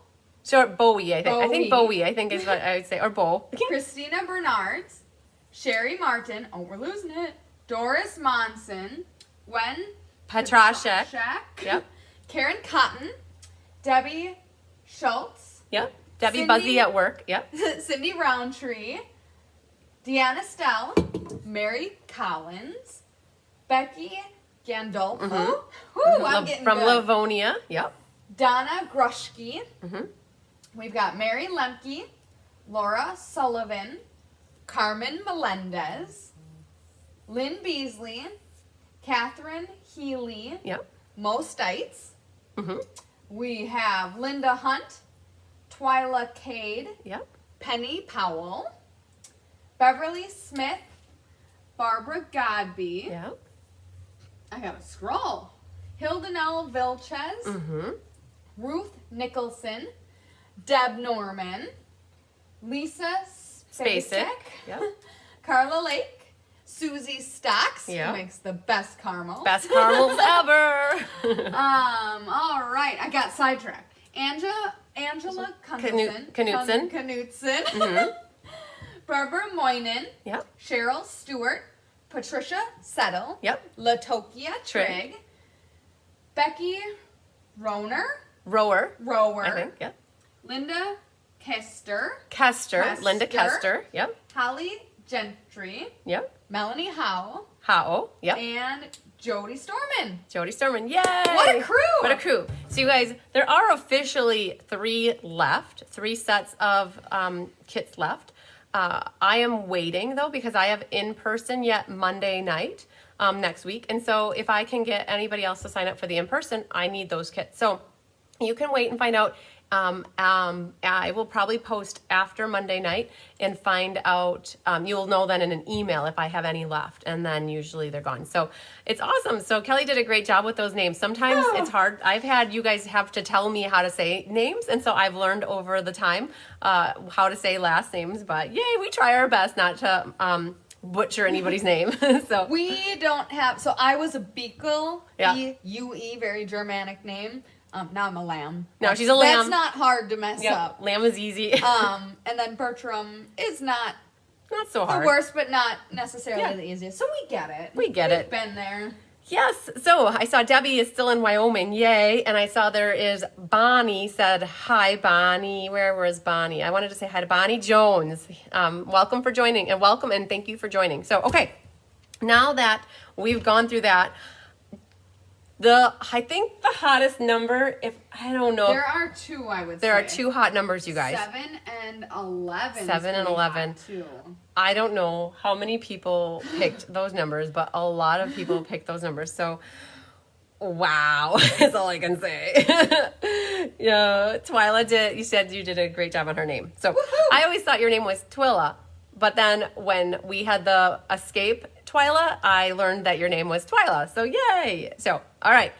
Bowie, I think. I think Bowie, I think is what I would say. Or Bo. Christina Bernards, Sherry Martin, we're losing it, Doris Monson, Gwen Petrashek. Yep. Karen Cotton, Debbie Schultz. Yep. Debbie Buzzy at work. Yep. Cindy Roundtree, Deanna Stell, Mary Collins, Becky Gandolfo. From good. Livonia. Yep. Donna Grushke, We've got Mary Lemke, Laura Sullivan, Carmen Melendez, Lynn Beasley, Catherine Healy, Yep. Mo Stites. Mm-hmm. We have Linda Hunt, Twyla Cade, Yep. Penny Powell, Beverly Smith, Barbara Godby. Yep. I gotta scroll. Hildenelle Vilches, Mm-hmm. Ruth Nicholson, Deb Norman, Lisa Spacek, Yep. Carla Lake, Susie Stocks, Yep. who makes the best caramels. Best caramels ever. All right, I got sidetracked. Angela Knudsen. Knudsen. Knudsen. Mm-hmm. Barbara Moynin. Yep. Cheryl Stewart. Patricia Settle. Yep. Latokia Trigg. Trigg. Becky Rower. Rower. Rower. I think. Yep. Linda Kester. Kester. Linda Kester. Yep. Holly Gentry. Yep. Melanie Howe. How? Yep. And Jody Storman. Jody Sturman. Yay! What a crew! What a crew. So you guys, there are officially 3 left, 3 sets of kits left. I am waiting though because I have in person yet Monday night next week. And so if I can get anybody else to sign up for the in person, I need those kits. So you can wait and find out. I will probably post after Monday night and find out, you'll know then in an email if I have any left, and then usually they're gone. So it's awesome. So Kelly did a great job with those names. Sometimes it's hard. I've had you guys have to tell me how to say names, and so I've learned over the time how to say last names, but yay, we try our best not to butcher anybody's name. So We don't have, so I was a Beagle, Yeah. B-U-E, very Germanic name. Now I'm a Lamb. No, she's a lamb. That's not hard to mess Yep, up. lamb is easy. And then Bertram is not Not so the hard. worst, but not necessarily Yeah. the easiest. So we get it. We get it. We've been there. Yes. So I saw Debbie is still in Wyoming. Yay. And I saw there is Bonnie said, hi, Bonnie. Where was Bonnie? I wanted to say hi to Bonnie Jones. Welcome for joining and welcome and thank you for joining. So, okay. Now that we've gone through that, I think the hottest number, I don't know. There are 2, I would say. There are 2 hot numbers, you guys. 7 and 11. 7 and 11. Too. I don't know how many people picked those numbers, but a lot of people picked those numbers. So, wow, is all I can say. Yeah, Twyla you said you did a great job on her name. So, Woohoo! I always thought your name was Twila, but then when we had the escape Twyla, I learned that your name was Twyla. So, yay. So, all right.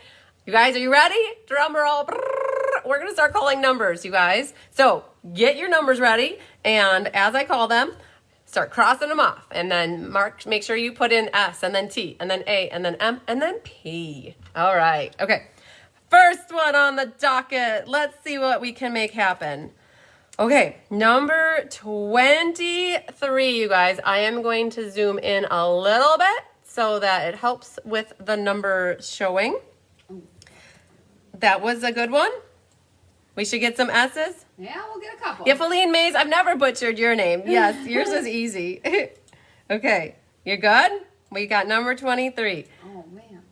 You guys, are you ready? Drum roll. We're going to start calling numbers, you guys. So, get your numbers ready. And as I call them, start crossing them off. And then make sure you put in S and then T and then A and then M and then P. All right. Okay. First one on the docket. Let's see what we can make happen. Okay, number 23, you guys. I am going to zoom in a little bit so that it helps with the number showing. That was a good one. We should get some S's. Yeah, we'll get a couple. Yeah, Feline Mays, I've never butchered your name. Yes, yours is easy. Okay, you're good? We got number 23. Oh, man.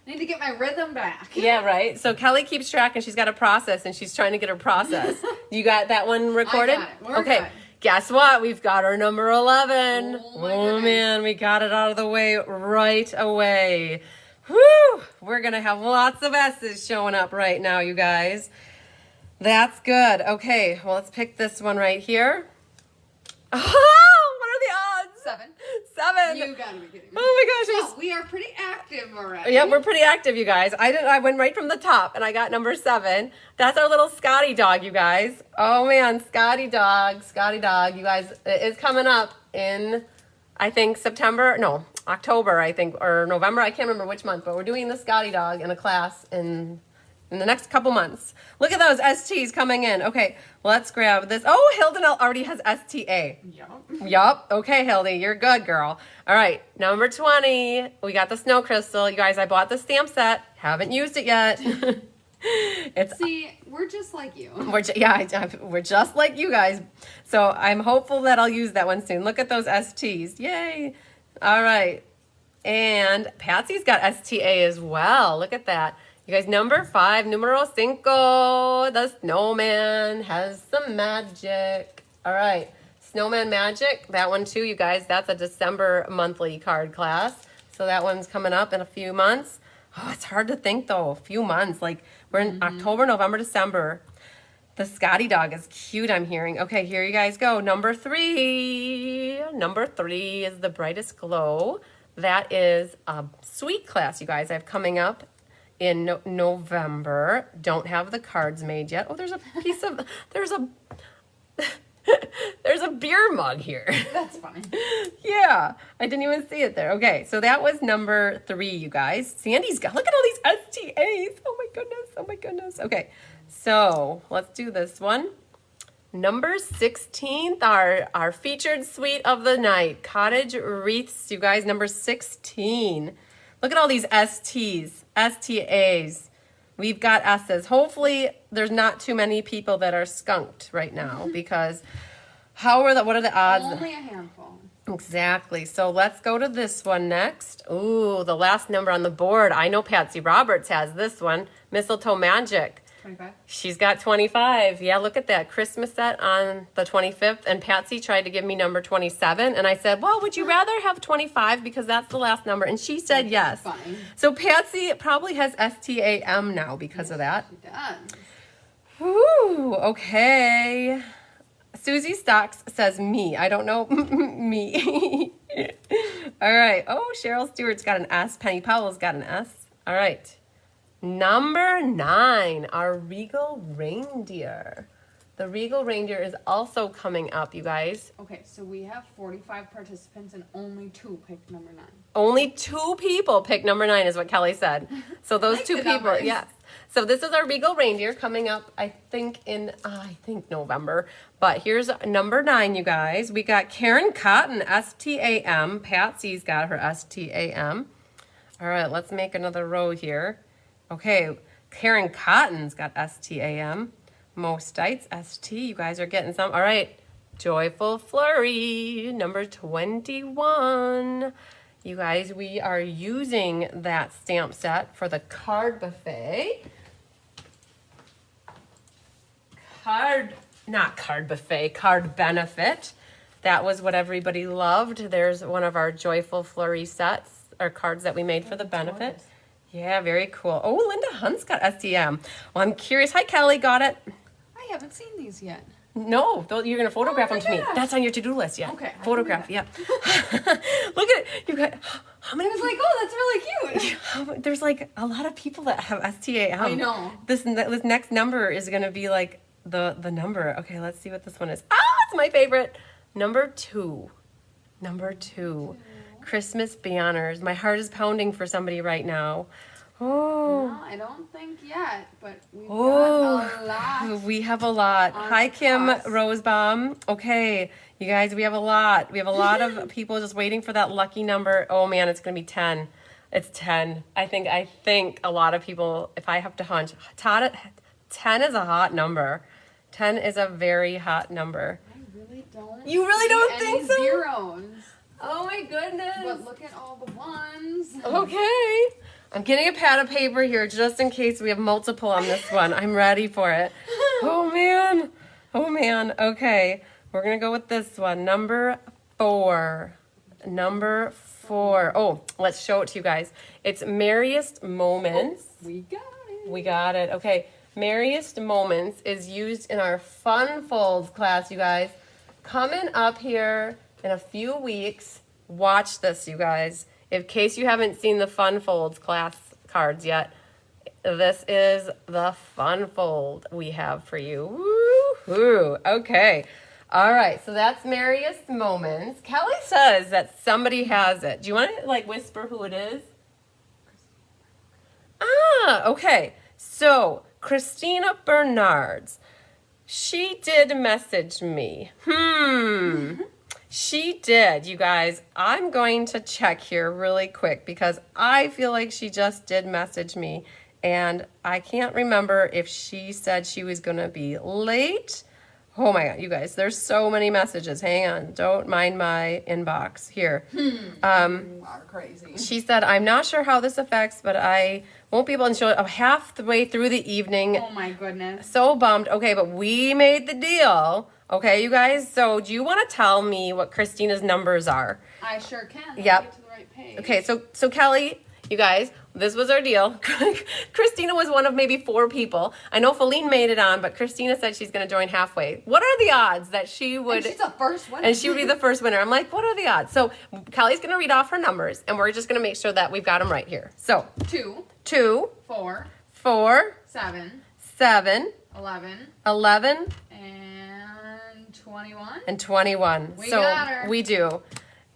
I need to get my rhythm back. Yeah, right. So Kelly keeps track and she's got a process and she's trying to get her process. You got that one recorded? I got it. We're okay. good. Guess what? We've got our number 11. Oh, my goodness. Man, we got it out of the way right away. Whew! We're going to have lots of S's showing up right now, you guys. That's good. Okay, well, let's pick this one right here. Oh, what are the odds? 7. 7. You gotta be kidding me. Oh my gosh. So, we are pretty active already. Yeah, we're pretty active, you guys. I went right from the top, and I got number 7. That's our little Scotty dog, you guys. Oh, man, Scotty dog, you guys. It is coming up in, I think, October, I think, or November. I can't remember which month, but we're doing the Scotty dog in a class in the next couple months. Look at those STs coming in. Okay, let's grab this. Oh, Hilden already has STA. Yup. Okay, Hildy, you're good, girl. All right, number 20. We got the snow crystal. You guys, I bought the stamp set. Haven't used it yet. See, we're just like you. We're just like you guys. So I'm hopeful that I'll use that one soon. Look at those STs. Yay. All right. And Patsy's got STA as well. Look at that. You guys, number 5, numero cinco, the snowman has some magic. All right, snowman magic, that one too, you guys. That's a December monthly card class. So that one's coming up in a few months. Oh, it's hard to think though, a few months. Like we're in October, November, December. The Scotty dog is cute, I'm hearing. Okay, here you guys go. Number 3. Number 3 is the brightest glow. That is a sweet class, you guys. I have coming up in November. Don't have the cards made yet. Oh, there's a piece of, there's a beer mug here. That's funny. Yeah, I didn't even see it there. Okay, so that was number 3, you guys. Sandy's got, look at all these STAs. Oh my goodness, oh my goodness. Okay, so let's do this one. Number 16th, our featured suite of the night, Cottage Wreaths, you guys, number 16. Look at all these STs, STAs. We've got S's. Hopefully there's not too many people that are skunked right now because what are the odds? Only a handful. Exactly. So let's go to this one next. Ooh, the last number on the board. I know Patsy Roberts has this one, Mistletoe Magic. 25. She's got 25. Yeah, look at that. Christmas set on the 25th. And Patsy tried to give me number 27. And I said, well, would you rather have 25 because that's the last number? And she said yes. Funny. So Patsy probably has STAM now because of that. She does. Ooh, okay. Susie Stocks says me. I don't know me. All right. Oh, Cheryl Stewart's got an S. Penny Powell's got an S. All right. Number 9, our Regal Reindeer. The Regal Reindeer is also coming up, you guys. Okay, so we have 45 participants and only 2 picked number 9. Only 2 people picked number 9 is what Kelly said. So those Like 2 the people, numbers. yes. So this is our Regal Reindeer coming up, I think November. But here's number 9, you guys. We got Karen Cotton, STAM. Patsy's got her STAM. All right, let's make another row here. Okay, Karen Cotton's got STAM. Mo Stites, ST. You guys are getting some. All right, Joyful Flurry, number 21. You guys, we are using that stamp set for the card buffet. Card benefit. That was what everybody loved. There's one of our Joyful Flurry sets, or cards that we made for the benefit. Yeah, very cool. Oh, Linda Hunt's got STM. Well, I'm curious. Hi, Kelly. Got it? I haven't seen these yet. No, you're going to photograph them to me. gosh. That's on your to-do list, yeah. Okay, I Photograph, can yeah. Look at it. You got, how many I was like, oh, that's really cute. there's like a lot of people that have STAM. I know. This next number is going to be like the number. Okay, let's see what this one is. Ah, it's my favorite. Number 2. Christmas banners. My heart is pounding for somebody right now. Oh. No, I don't think yet, but we've Oh, got a lot. we have a lot. on Hi, Kim us. Rosebaum. Okay, you guys, we have a lot. We have a lot of people just waiting for that lucky number. Oh man, it's gonna be 10. It's 10. I think a lot of people, if I have to hunch, 10 is a hot number. 10 is a very hot number. I really don't. You really see don't any think so? Zeros. Oh my goodness. But look at all the ones. Okay. I'm getting a pad of paper here just in case we have multiple on this one. I'm ready for it. Oh man. Okay. We're going to go with this one. Number 4. Oh, let's show it to you guys. It's Merriest Moments. We got it. We got it. Okay. Merriest Moments is used in our Fun Folds class, you guys. Coming up here in a few weeks. Watch this, you guys. In case you haven't seen the Fun Folds class cards yet, this is the Fun Fold we have for you. Woo-hoo. Okay. All right. So that's Merriest Moments. Kelly says that somebody has it. Do you want to whisper who it is? Ah, okay. So Christina Bernards. She did message me. She did, you guys. I'm going to check here really quick because I feel like she just did message me. And I can't remember if she said she was going to be late Oh my God, you guys, there's so many messages. Hang on, don't mind my inbox here. You are crazy. She said, I'm not sure how this affects, but I won't be able to show it halfway through the evening. Oh my goodness. So bummed. Okay, but we made the deal. Okay, you guys. So do you want to tell me what Christina's numbers are? I sure can. Let me Yep. get to the right page. Okay, so Kelly, you guys, this was our deal. Christina was one of maybe 4 people. I know Feline made it on, but Christina said she's going to join halfway. What are the odds that she would... And she's the first winner. And she would be the first winner. I'm like, what are the odds? So Kelly's going to read off her numbers, and we're just going to make sure that we've got them right here. So 2, 4, 7, 7, 11, 11, and 21. and 21. We so got her. we do.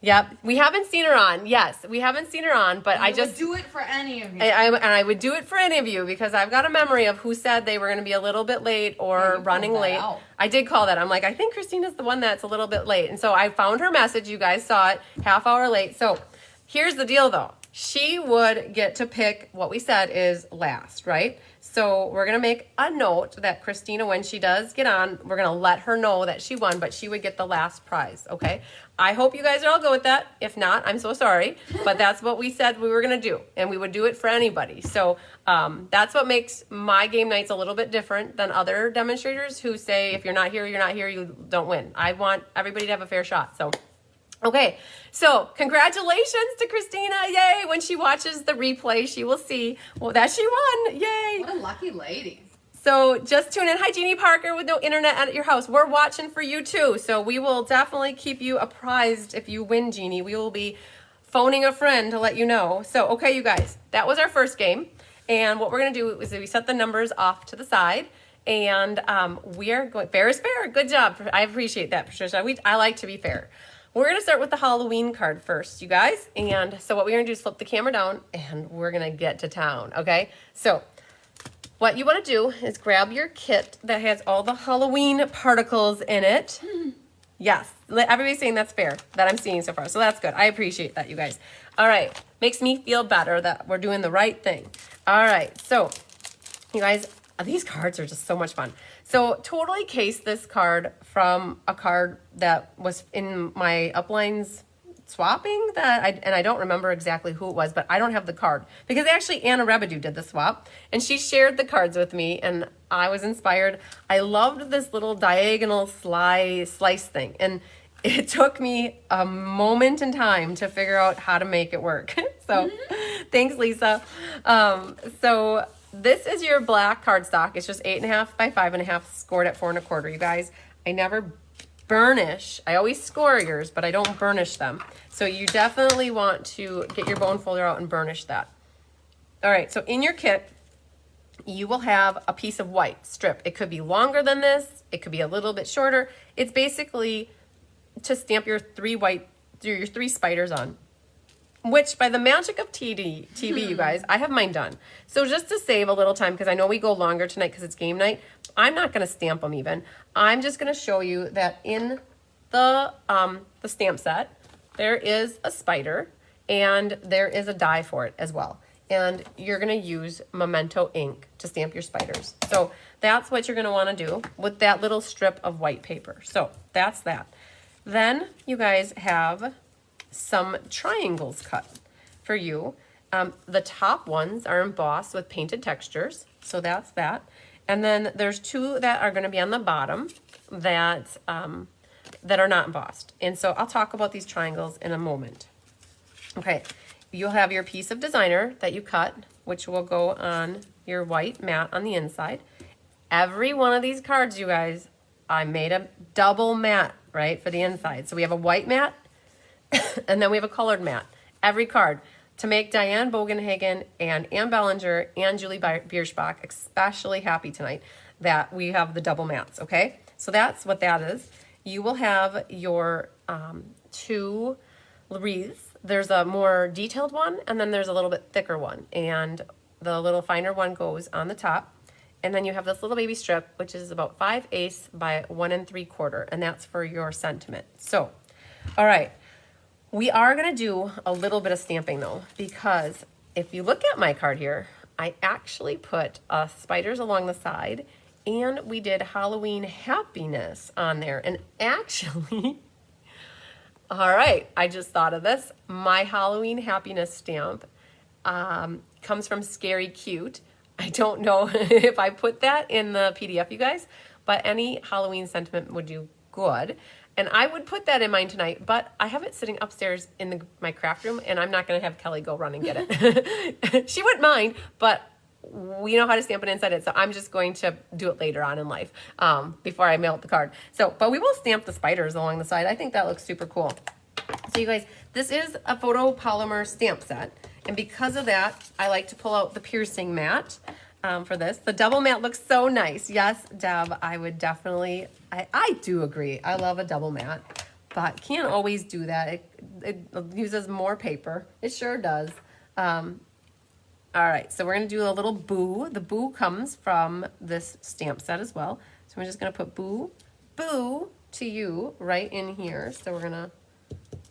Yep. We haven't seen her on. Yes, we haven't seen her on, but I would just... do it for any of you. And I would do it for any of you because I've got a memory of who said they were going to be a little bit late Yeah, or you running called that late. out. I did call that. I'm like, I think Christina's the one that's a little bit late. And so I found her message. You guys saw it, half hour late. So here's the deal though. She would get to pick what we said is last, right? So we're going to make a note that Christina, when she does get on, we're going to let her know that she won, but she would get the last prize, okay? I hope you guys are all good with that. If not, I'm so sorry, but that's what we said we were going to do, and we would do it for anybody. So that's what makes my game nights a little bit different than other demonstrators who say, if you're not here, you don't win. I want everybody to have a fair shot, so... Okay, so congratulations to Christina. Yay. When she watches the replay, she will see that she won. Yay. What a lucky lady. So just tune in. Hi, Jeannie Parker with no internet at your house. We're watching for you too. So we will definitely keep you apprised if you win, Jeannie. We will be phoning a friend to let you know. So, okay, you guys, that was our first game. And what we're going to do is we set the numbers off to the side. And we are going, fair is fair. Good job. I appreciate that, Patricia. I like to be fair. We're going to start with the Halloween card first, you guys. And so what we're going to do is flip the camera down and we're going to get to town, okay? So what you want to do is grab your kit that has all the Halloween particles in it. Yes, everybody's saying that's fair, that I'm seeing so far. So that's good. I appreciate that, you guys. All right, makes me feel better that we're doing the right thing. All right, so you guys, these cards are just so much fun. So totally case this card from a card that was in my uplines swapping and I don't remember exactly who it was, but I don't have the card because actually Anna Rebedu did the swap and she shared the cards with me and I was inspired. I loved this little diagonal slice thing and it took me a moment in time to figure out how to make it work. So thanks, Lisa. So this is your black cardstock. It's just 8.5 by 5.5, scored at 4 1/4. You guys, I never burnish. I always score yours, but I don't burnish them. So you definitely want to get your bone folder out and burnish that. All right, so in your kit, you will have a piece of white strip. It could be longer than this. It could be a little bit shorter. It's basically to stamp your 3 spiders on. Which, by the magic of TV, you guys, I have mine done. So just to save a little time, because I know we go longer tonight because it's game night, I'm not going to stamp them even. I'm just going to show you that in the stamp set, there is a spider, and there is a die for it as well. And you're going to use Memento ink to stamp your spiders. So that's what you're going to want to do with that little strip of white paper. So that's that. Then you guys have some triangles cut for you. The top ones are embossed with painted textures, so that's that. And then there's 2 that are going to be on the bottom that are not embossed. And so I'll talk about these triangles in a moment. Okay, you'll have your piece of designer that you cut, which will go on your white mat on the inside. Every one of these cards, you guys, I made a double mat, right, for the inside. So we have a white mat, and then we have a colored mat. Every card. To make Diane Bogenhagen and Ann Bellinger and Julie Bierschbach especially happy tonight that we have the double mats, okay? So that's what that is. You will have your 2 wreaths. There's a more detailed one, and then there's a little bit thicker one. And the little finer one goes on the top. And then you have this little baby strip, which is about 5/8 by 1 3/4, and that's for your sentiment. So, all right. We are going to do a little bit of stamping though, because if you look at my card here, I actually put spiders along the side And we did Halloween happiness on there. And actually, all right, I just thought of this. My Halloween happiness stamp comes from Scary Cute. I don't know if I put that in the PDF, you guys, but any Halloween sentiment would do good. And I would put that in mine tonight, but I have it sitting upstairs in my craft room, and I'm not going to have Kelly go run and get it. She wouldn't mind, but we know how to stamp it inside it, so I'm just going to do it later on in life before I mail out the card. So, but we will stamp the spiders along the side. I think that looks super cool. So you guys, this is a photopolymer stamp set, and because of that, I like to pull out the piercing mat for this. The double mat looks so nice. Yes, Deb, I would definitely, I do agree. I love a double mat, but can't always do that. It uses more paper. It sure does. All right, so we're going to do a little boo. The boo comes from this stamp set as well. So we're just going to put boo to you right in here. So we're going to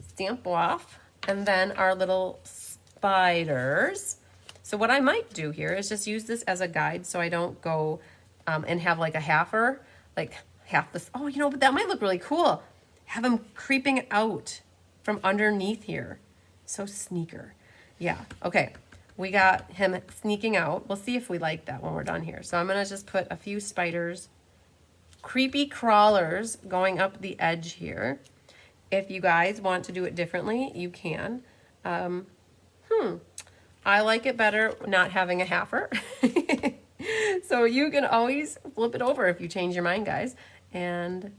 stamp off. And then our little spiders. So what I might do here is just use this as a guide so I don't go and have like a halfer, like half this. Oh, you know, but that might look really cool. Have him creeping out from underneath here. So sneaker. Yeah, okay. We got him sneaking out. We'll see if we like that when we're done here. So I'm going to just put a few spiders, creepy crawlers going up the edge here. If you guys want to do it differently, you can. I like it better not having a halfer. So you can always flip it over if you change your mind, guys, and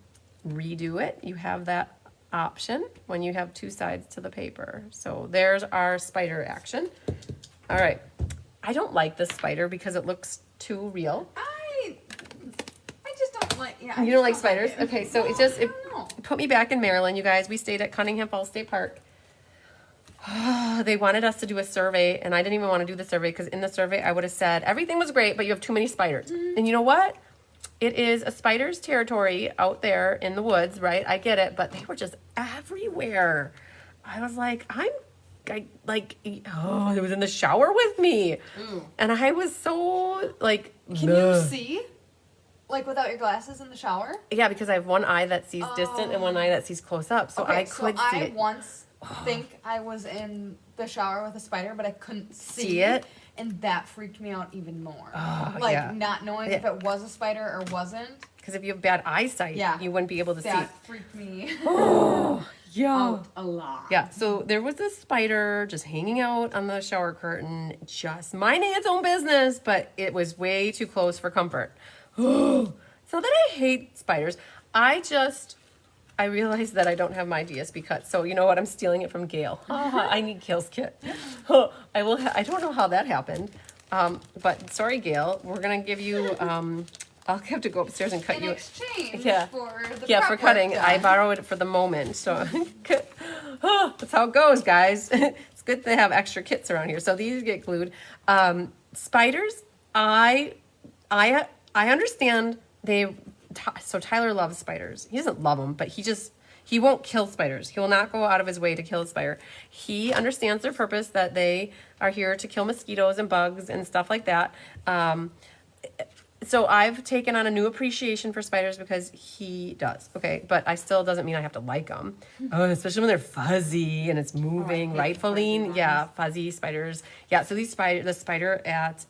redo it. You have that option when you have two sides to the paper. So there's our spider action. All right, I don't like this spider because it looks too real. I just don't like. Yeah. You don't like spiders? Like it. Okay, so No, it no. put me back in Maryland, you guys. We stayed at Cunningham Falls State Park. They wanted us to do a survey, and I didn't even want to do the survey because in the survey I would have said everything was great, but you have too many spiders. And you know what? It is a spider's territory out there in the woods, right? I get it, but they were just everywhere. I was like, it was in the shower with me. Ooh. And I was so like, Can you see? Like without your glasses in the shower? Yeah, because I have one eye that sees distant and one eye that sees close up. So I could see I it. once think I was in the shower with a spider, but I couldn't see it. And that freaked me out even more. yeah. Not knowing if it was a spider or wasn't. Because if you have bad eyesight, you wouldn't be able to see. That freaked me Yeah. out a lot. Yeah, so there was this spider just hanging out on the shower curtain, just minding its own business, but it was way too close for comfort. So then I hate spiders. I realized that I don't have my DSB cut, so you know what? I'm stealing it from Gail. I need Gail's kit. I don't know how that happened, but sorry, Gail. We're gonna give you. I'll have to go upstairs and cut In you. exchange for the Yeah, prep for cutting. work I done. borrowed it for the moment, so that's how it goes, guys. It's good to have extra kits around here. So these get glued. Spiders, I understand so Tyler loves spiders. He doesn't love them, but he won't kill spiders. He will not go out of his way to kill a spider. He understands their purpose, that they are here to kill mosquitoes and bugs and stuff like that. So I've taken on a new appreciation for spiders because he does, okay? But I still doesn't mean I have to like them. Especially when they're fuzzy and it's moving, right, Feline? Yeah, fuzzy spiders. Yeah, so the spider at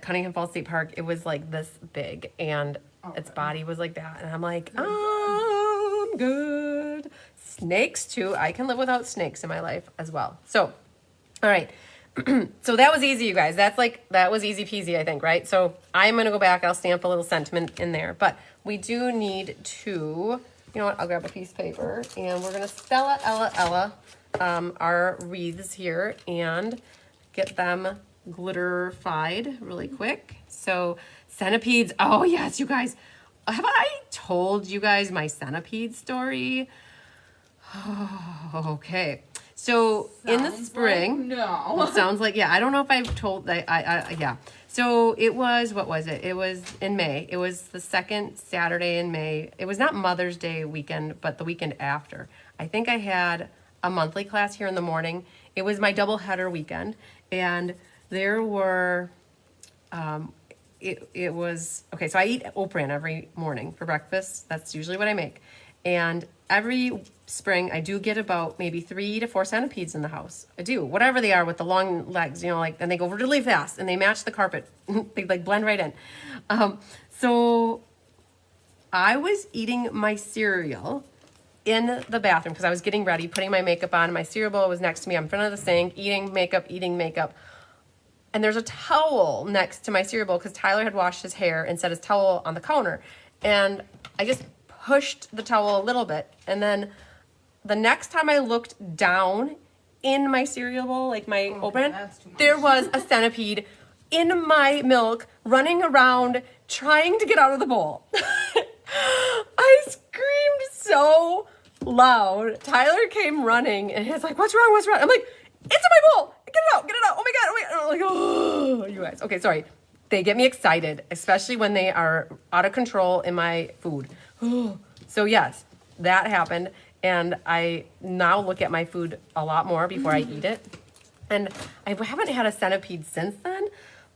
Cunningham Falls State Park, it was like this big, and its body was like that. And I'm like, I'm good. Snakes, too. I can live without snakes in my life as well. So, all right. So that was easy, you guys. That was easy peasy, I think, right? So I'm going to go back. I'll stamp a little sentiment in there. But we do need to, you know what? I'll grab a piece of paper, and we're going to spell it Ella, our wreaths here, and get them glitterified really quick. So centipedes. Oh, yes, you guys. Have I told you guys my centipede story? Oh, okay. So in the spring, no. It sounds like, yeah, I don't know if I've told that. Yeah. So it was, what was it? It was in May. It was the second Saturday in May. It was not Mother's Day weekend, but the weekend after. I think I had a monthly class here in the morning. It was my double header weekend. And there were, it was, okay, so I eat oat bran every morning for breakfast. That's usually what I make. And every spring I do get about maybe 3 to 4 centipedes in the house. I do, whatever they are with the long legs, like, and they go really fast and they match the carpet. They like blend right in. So I was eating my cereal in the bathroom because I was getting ready, putting my makeup on. My cereal bowl was next to me. I'm in front of the sink, eating makeup. And there's a towel next to my cereal bowl because Tyler had washed his hair and set his towel on the counter. And I just pushed the towel a little bit. And then the next time I looked down in my cereal bowl, like my open, there was a centipede in my milk running around trying to get out of the bowl. I screamed so loud. Tyler came running and he's like, what's wrong? I'm like, it's in my bowl. Get it out. Oh my God. And I'm like, oh, you guys. Okay, sorry. They get me excited, especially when they are out of control in my food. So yes, that happened. And I now look at my food a lot more before I eat it. And I haven't had a centipede since then,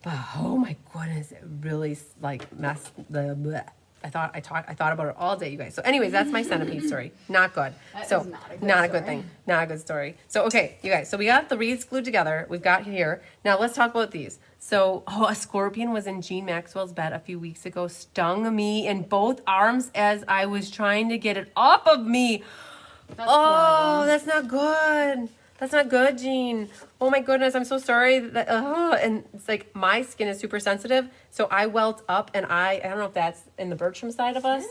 but oh my goodness, it really like messed the bleh. I thought about it all day, you guys. So anyways, that's my centipede story. Not good. That so is not a good not a story. good thing. Not a good story. So okay, you guys. So we got the wreaths glued together. We've got here. Now let's talk about these. So a scorpion was in Jean Maxwell's bed a few weeks ago, stung me in both arms as I was trying to get it off of me. That's Oh, horrible. that's not good. That's not good, Jean. Oh my goodness, I'm so sorry. That, and it's like my skin is super sensitive, so I welt up, and I don't know if that's in the Bertram side of us,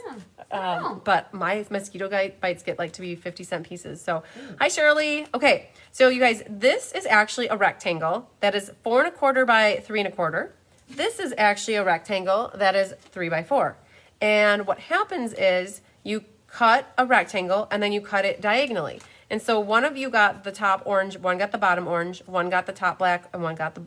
Yeah. but my mosquito bites get like to be 50-cent pieces. So, hi Shirley. Okay, so you guys, this is actually a rectangle that is 4 1/4 by 3 1/4. This is actually a rectangle that is 3 by 4. And what happens is you cut a rectangle and then you cut it diagonally. And so one of you got the top orange, one got the bottom orange, one got the top black, and one got the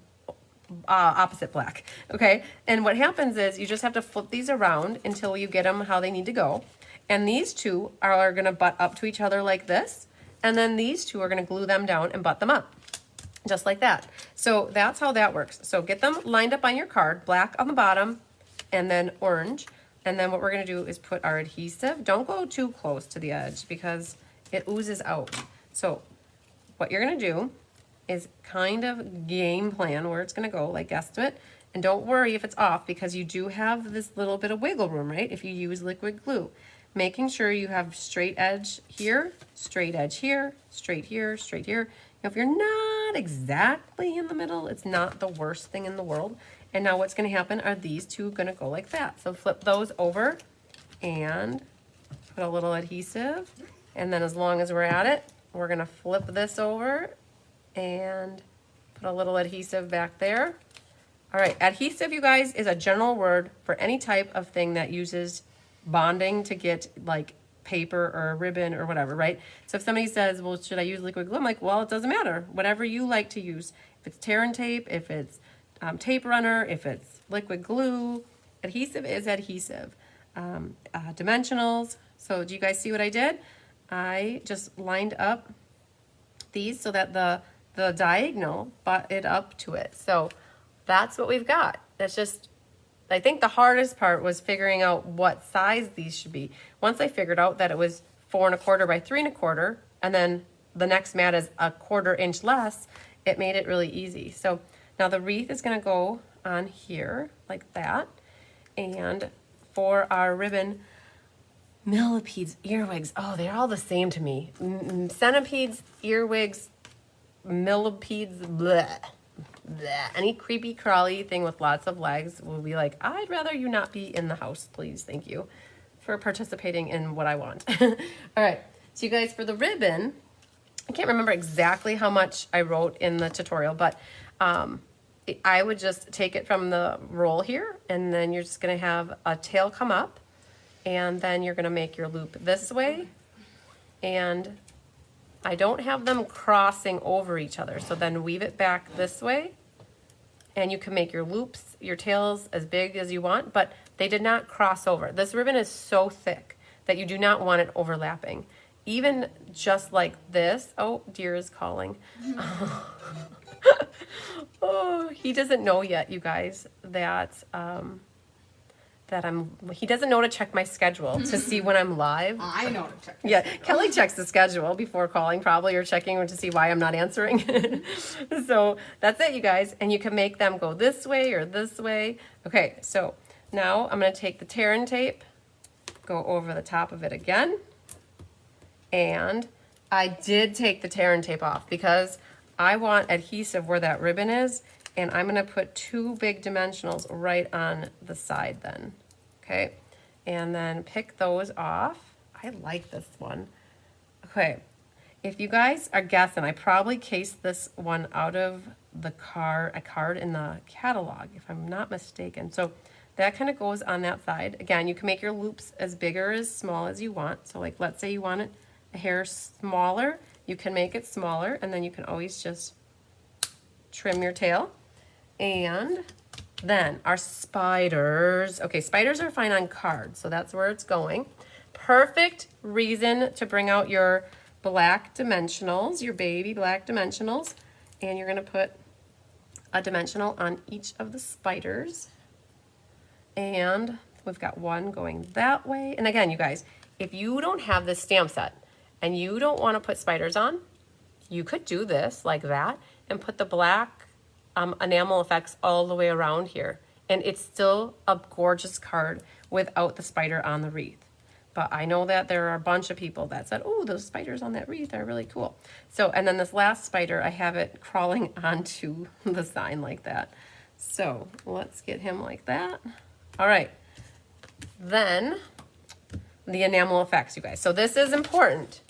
opposite black. Okay? And what happens is you just have to flip these around until you get them how they need to go. And these two are going to butt up to each other like this. And then these two are going to glue them down and butt them up. Just like that. So that's how that works. So get them lined up on your card, black on the bottom, and then orange. And then what we're going to do is put our adhesive. Don't go too close to the edge because it oozes out. So what you're going to do is kind of game plan where it's going to go, like guesstimate. And don't worry if it's off because you do have this little bit of wiggle room, right? If you use liquid glue. Making sure you have straight edge here, straight edge here, straight here, straight here. Now, if you're not exactly in the middle, it's not the worst thing in the world. And now what's going to happen are these two going to go like that. So flip those over and put a little adhesive. And then as long as we're at it, we're going to flip this over and put a little adhesive back there. All right, adhesive, you guys, is a general word for any type of thing that uses bonding to get like paper or a ribbon or whatever, right? So if somebody says, well, should I use liquid glue? I'm like, well, it doesn't matter. Whatever you like to use. If it's tear and tape, if it's tape runner, if it's liquid glue, adhesive is adhesive. Dimensionals. So do you guys see what I did? I just lined up these so that the diagonal butted up to it. So that's what we've got. That's just, I think the hardest part was figuring out what size these should be. Once I figured out that it was 4 1/4 by 3 1/4, and then the next mat is a 1/4 inch less, it made it really easy. So now the wreath is going to go on here like that. And for our ribbon, millipedes, earwigs, oh, they're all the same to me. Centipedes, earwigs, millipedes, bleh. Bleh. Any creepy crawly thing with lots of legs will be like, I'd rather you not be in the house, please. Thank you for participating in what I want. All right, so you guys, for the ribbon, I can't remember exactly how much I wrote in the tutorial, but I would just take it from the roll here, and then you're just gonna have a tail come up, and then you're gonna make your loop this way, and I don't have them crossing over each other, so then weave it back this way, and you can make your loops, your tails as big as you want, but they did not cross over. This ribbon is so thick that you do not want it overlapping. even just like this. Oh, deer is calling. Oh, he doesn't know yet, you guys, that he doesn't know to check my schedule to see when I'm live. I know to check. Yeah, Kelly checks the schedule before calling probably, or checking to see why I'm not answering. So that's it, you guys. And you can make them go this way or this way. Okay, so now I'm going to take the tear-in tape, go over the top of it again. And I did take the tear-in tape off because I want adhesive where that ribbon is. And I'm going to put 2 big dimensionals right on the side then. Okay, and then pick those off. I like this one. Okay, if you guys are guessing, I probably cased this one out of a card in the catalog, if I'm not mistaken. So that kind of goes on that side. Again, you can make your loops as big or as small as you want. So like, let's say you want it a hair smaller, you can make it smaller, and then you can always just trim your tail. And then our spiders. Okay, spiders are fine on cards, so that's where it's going. Perfect reason to bring out your black dimensionals, your baby black dimensionals, and you're going to put a dimensional on each of the spiders. And we've got one going that way. And again, you guys, if you don't have this stamp set and you don't want to put spiders on, you could do this like that and put the black enamel effects all the way around here. And it's still a gorgeous card without the spider on the wreath. But I know that there are a bunch of people that said, oh, those spiders on that wreath are really cool. So, and then this last spider, I have it crawling onto the sign like that. So let's get him like that. All right. Then the enamel effects, you guys. So this is important.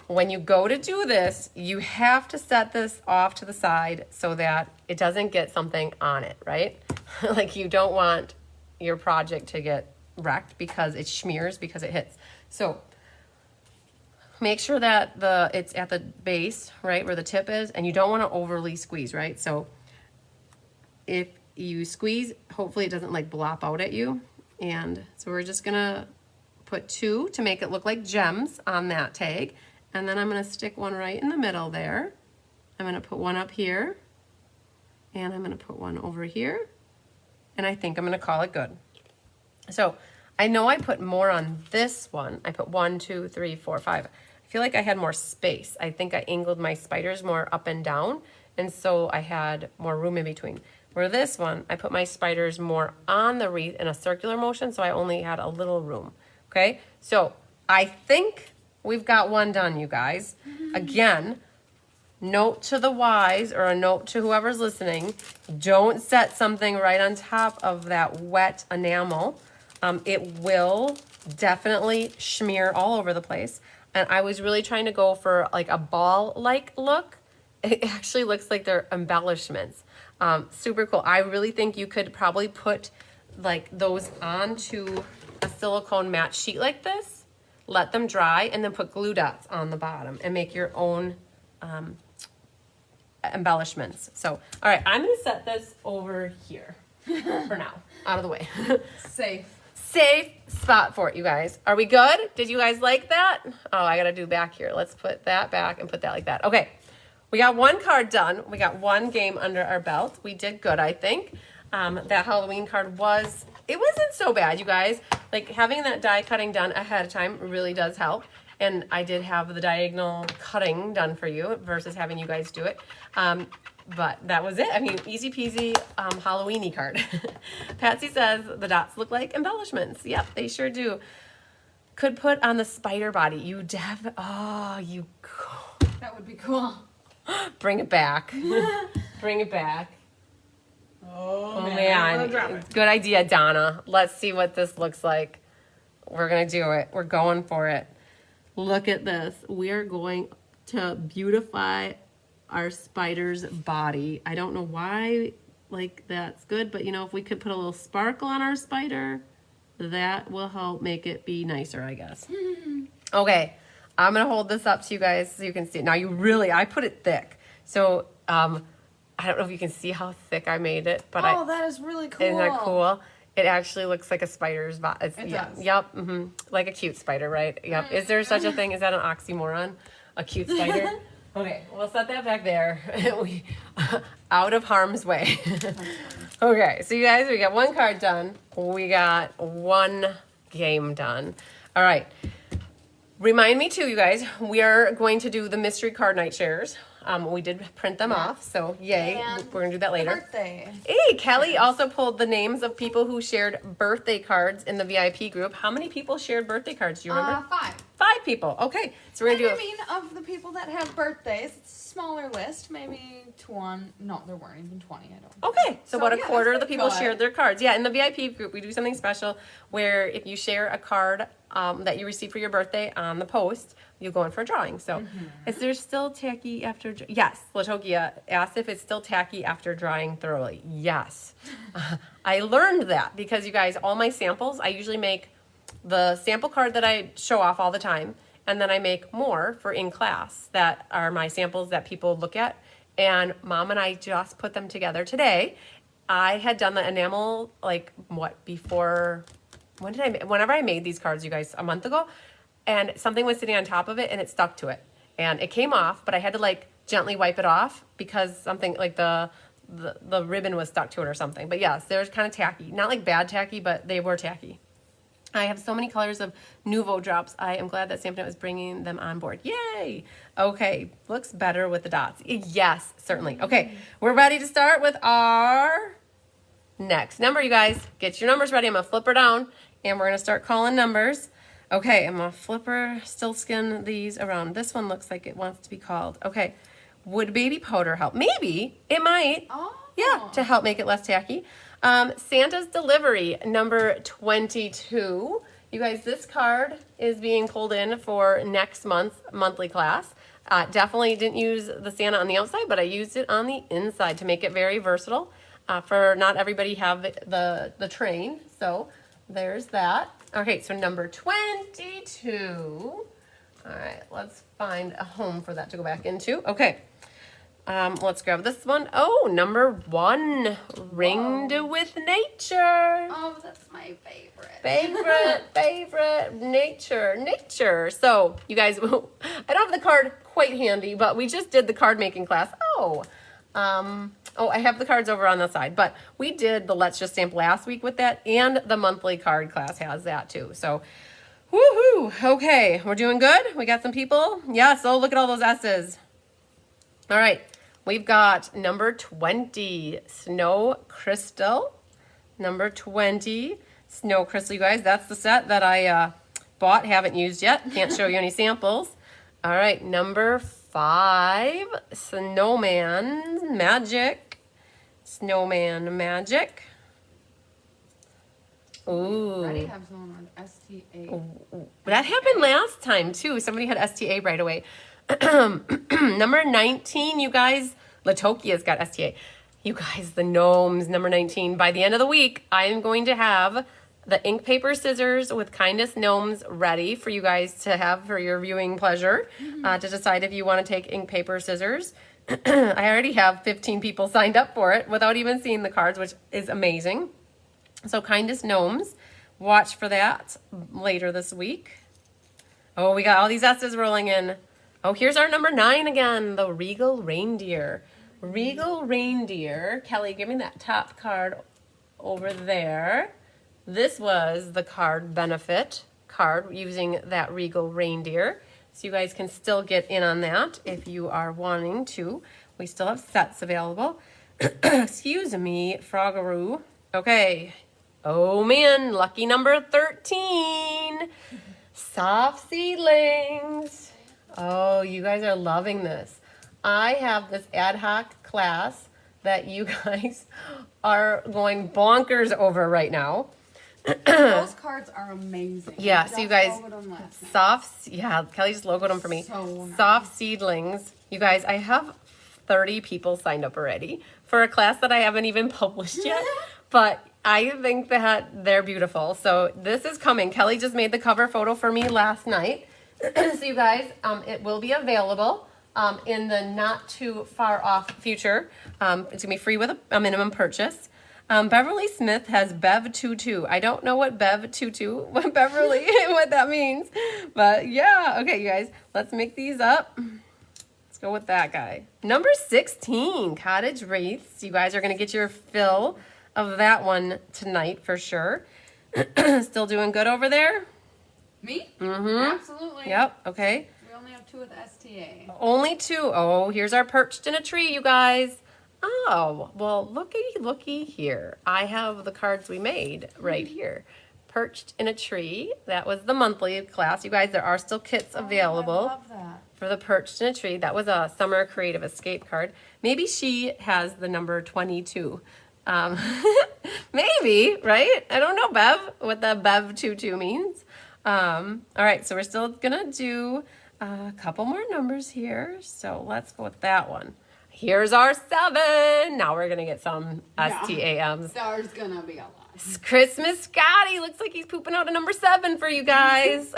When you go to do this, you have to set this off to the side so that it doesn't get something on it, right? Like you don't want your project to get wrecked because it smears, because it hits. So make sure that it's at the base, right, where the tip is, and you don't want to overly squeeze, right? So if you squeeze, hopefully it doesn't like blop out at you. And so we're just gonna put 2 to make it look like gems on that tag. And then I'm going to stick one right in the middle there. I'm going to put one up here. And I'm going to put one over here. And I think I'm going to call it good. So I know I put more on this one. I put 1, 2, 3, 4, 5. I feel like I had more space. I think I angled my spiders more up and down. And so I had more room in between. Where this one, I put my spiders more on the wreath in a circular motion. So I only had a little room. Okay. So I think we've got one done, you guys. Again, note to the wise, or a note to whoever's listening, don't set something right on top of that wet enamel. It will definitely smear all over the place. And I was really trying to go for like a ball-like look. It actually looks like they're embellishments. Super cool. I really think you could probably put like those onto a silicone matte sheet like this. Let them dry, and then put glue dots on the bottom and make your own embellishments. So, all right, I'm going to set this over here for now, out of the way. Safe spot for it, you guys. Are we good? Did you guys like that? Oh, I got to do back here. Let's put that back and put that like that. Okay, we got one card done. We got one game under our belt. We did good, I think. That Halloween card it wasn't so bad, you guys. Like having that die cutting done ahead of time really does help. And I did have the diagonal cutting done for you versus having you guys do it. But that was it. I mean, easy peasy Halloween-y card. Patsy says the dots look like embellishments. Yep, they sure do. Could put on the spider body. That would be cool. Bring it back. Bring it back. Oh man. Good idea, Donna. Let's see what this looks like. We're going to do it. We're going for it. Look at this. We are going to beautify our spider's body. I don't know why that's good, but if we could put a little sparkle on our spider, that will help make it be nicer, I guess. Okay. I'm going to hold this up to you guys so you can see. Now I put it thick. So, I don't know if you can see how thick I made it, but that is really cool. Isn't that cool? It actually looks like a spider's body. It does. Yep. Like a cute spider, right? Yep. Is there such a thing? Is that an oxymoron? A cute spider? Okay, we'll set that back there. We out of harm's way. Okay, so you guys, we got one card done. We got one game done. All right. Remind me too, you guys, we are going to do the mystery card night shares. We did print them off, so yay. And we're going to do that later. Birthday. Hey, Kelly also pulled the names of people who shared birthday cards in the VIP group. How many people shared birthday cards? Do you remember? 5. 5 people. Okay, so we're going to do of the people that have birthdays, it's a smaller list, maybe 20. No, there weren't even 20. I don't. Okay, so about a quarter of the people good. shared their cards. Yeah, in the VIP group, we do something special where if you share a card that you received for your birthday on the post, you go in for a drawing. So, is there still tacky after? Yes, Latokia asked if it's still tacky after drying thoroughly. Yes, I learned that because you guys, all my samples, I usually make the sample card that I show off all the time, and then I make more for in class that are my samples that people look at. And Mom and I just put them together today. I had done the enamel whenever I made these cards, you guys, a month ago, and something was sitting on top of it and it stuck to it. And it came off, but I had to gently wipe it off because something the ribbon was stuck to it or something. But yes, they're kind of tacky. Not like bad tacky, but they were tacky. I have so many colors of Nuvo drops. I am glad that Stampin' Up! Is bringing them on board. Yay! Okay, looks better with the dots. Yes, certainly. Okay, we're ready to start with our next number, you guys. Get your numbers ready. I'm going to flip her down, and we're going to start calling numbers. Okay, I'm going to flip her, still skin these around. This one looks like it wants to be called. Okay, would baby powder help? Maybe. It might. Oh. Yeah, to help make it less tacky. Santa's Delivery, number 22. You guys, this card is being pulled in for next month's monthly class. Definitely didn't use the Santa on the outside, but I used it on the inside to make it very versatile. For not everybody have the train, so there's that. Okay, so number 22. All right, let's find a home for that to go back into. Okay. Let's grab this one. Oh, number 1, Ringed with Nature. Oh, that's my favorite. Favorite, nature. So, you guys, I don't have the card quite handy, but we just did the card making class. I have the cards over on the side, but we did the Let's Just Stamp last week with that, and the monthly card class has that too. So, woohoo! Okay, we're doing good. We got some people. Yes. Oh, look at all those S's. All right. We've got number 20, Snow Crystal. Number 20, Snow Crystal, you guys. That's the set that I bought, haven't used yet. Can't show you any samples. All right, number 5, Snowman Magic. Snowman Magic. Ooh. Already have someone on STA. That happened last time, too. Somebody had STA right away. Number 19, you guys, Latokia's got STA. You guys, the gnomes, number 19. By the end of the week, I am going to have the ink, paper, scissors with Kindness Gnomes ready for you guys to have for your viewing pleasure, to decide if you want to take ink, paper, scissors. I already have 15 people signed up for it without even seeing the cards, which is amazing. So Kindness Gnomes, watch for that later this week. Oh, we got all these S's rolling in. Oh, here's our number 9 again, the Regal Reindeer. Regal Reindeer. Kelly, give me that top card over there. This was the card benefit card using that Regal Reindeer. So you guys can still get in on that if you are wanting to. We still have sets available. Excuse me, Froggeroo. Okay. Oh, man. Lucky number 13. Soft Seedlings. Oh, you guys are loving this. I have this ad hoc class that you guys are going bonkers over right now. Those cards are amazing. Yeah, so you guys, Kelly just logoed them for me. So nice. Soft Seedlings. You guys, I have 30 people signed up already for a class that I haven't even published yet, but I think that they're beautiful. So this is coming. Kelly just made the cover photo for me last night. So you guys, it will be available in the not too far off future. It's gonna be free with a minimum purchase. Beverly Smith has Bev Tutu. I don't know what Bev Tutu, what Beverly, what that means. But yeah, okay, you guys, let's make these up. Let's go with that guy. Number 16, Cottage Wreaths. You guys are going to get your fill of that one tonight for sure. Still doing good over there? Me? Mm-hmm. Absolutely. Yep, okay. We only have 2 with STA. Only 2. Oh, here's our perched in a tree, you guys. Oh, well, looky here. I have the cards we made right here. Perched in a tree. That was the monthly class. You guys, there are still kits available. I love that. For the Perched in a Tree. That was a Summer Creative Escape card. Maybe she has the number 22. Maybe, right? I don't know, Bev, what the Bev 22 means. All right, so we're still gonna do a couple more numbers here. So let's go with that one. Here's our 7. Now we're gonna get some STAMs. There's gonna be a lot. Christmas Scotty looks like he's pooping out a number 7 for you guys.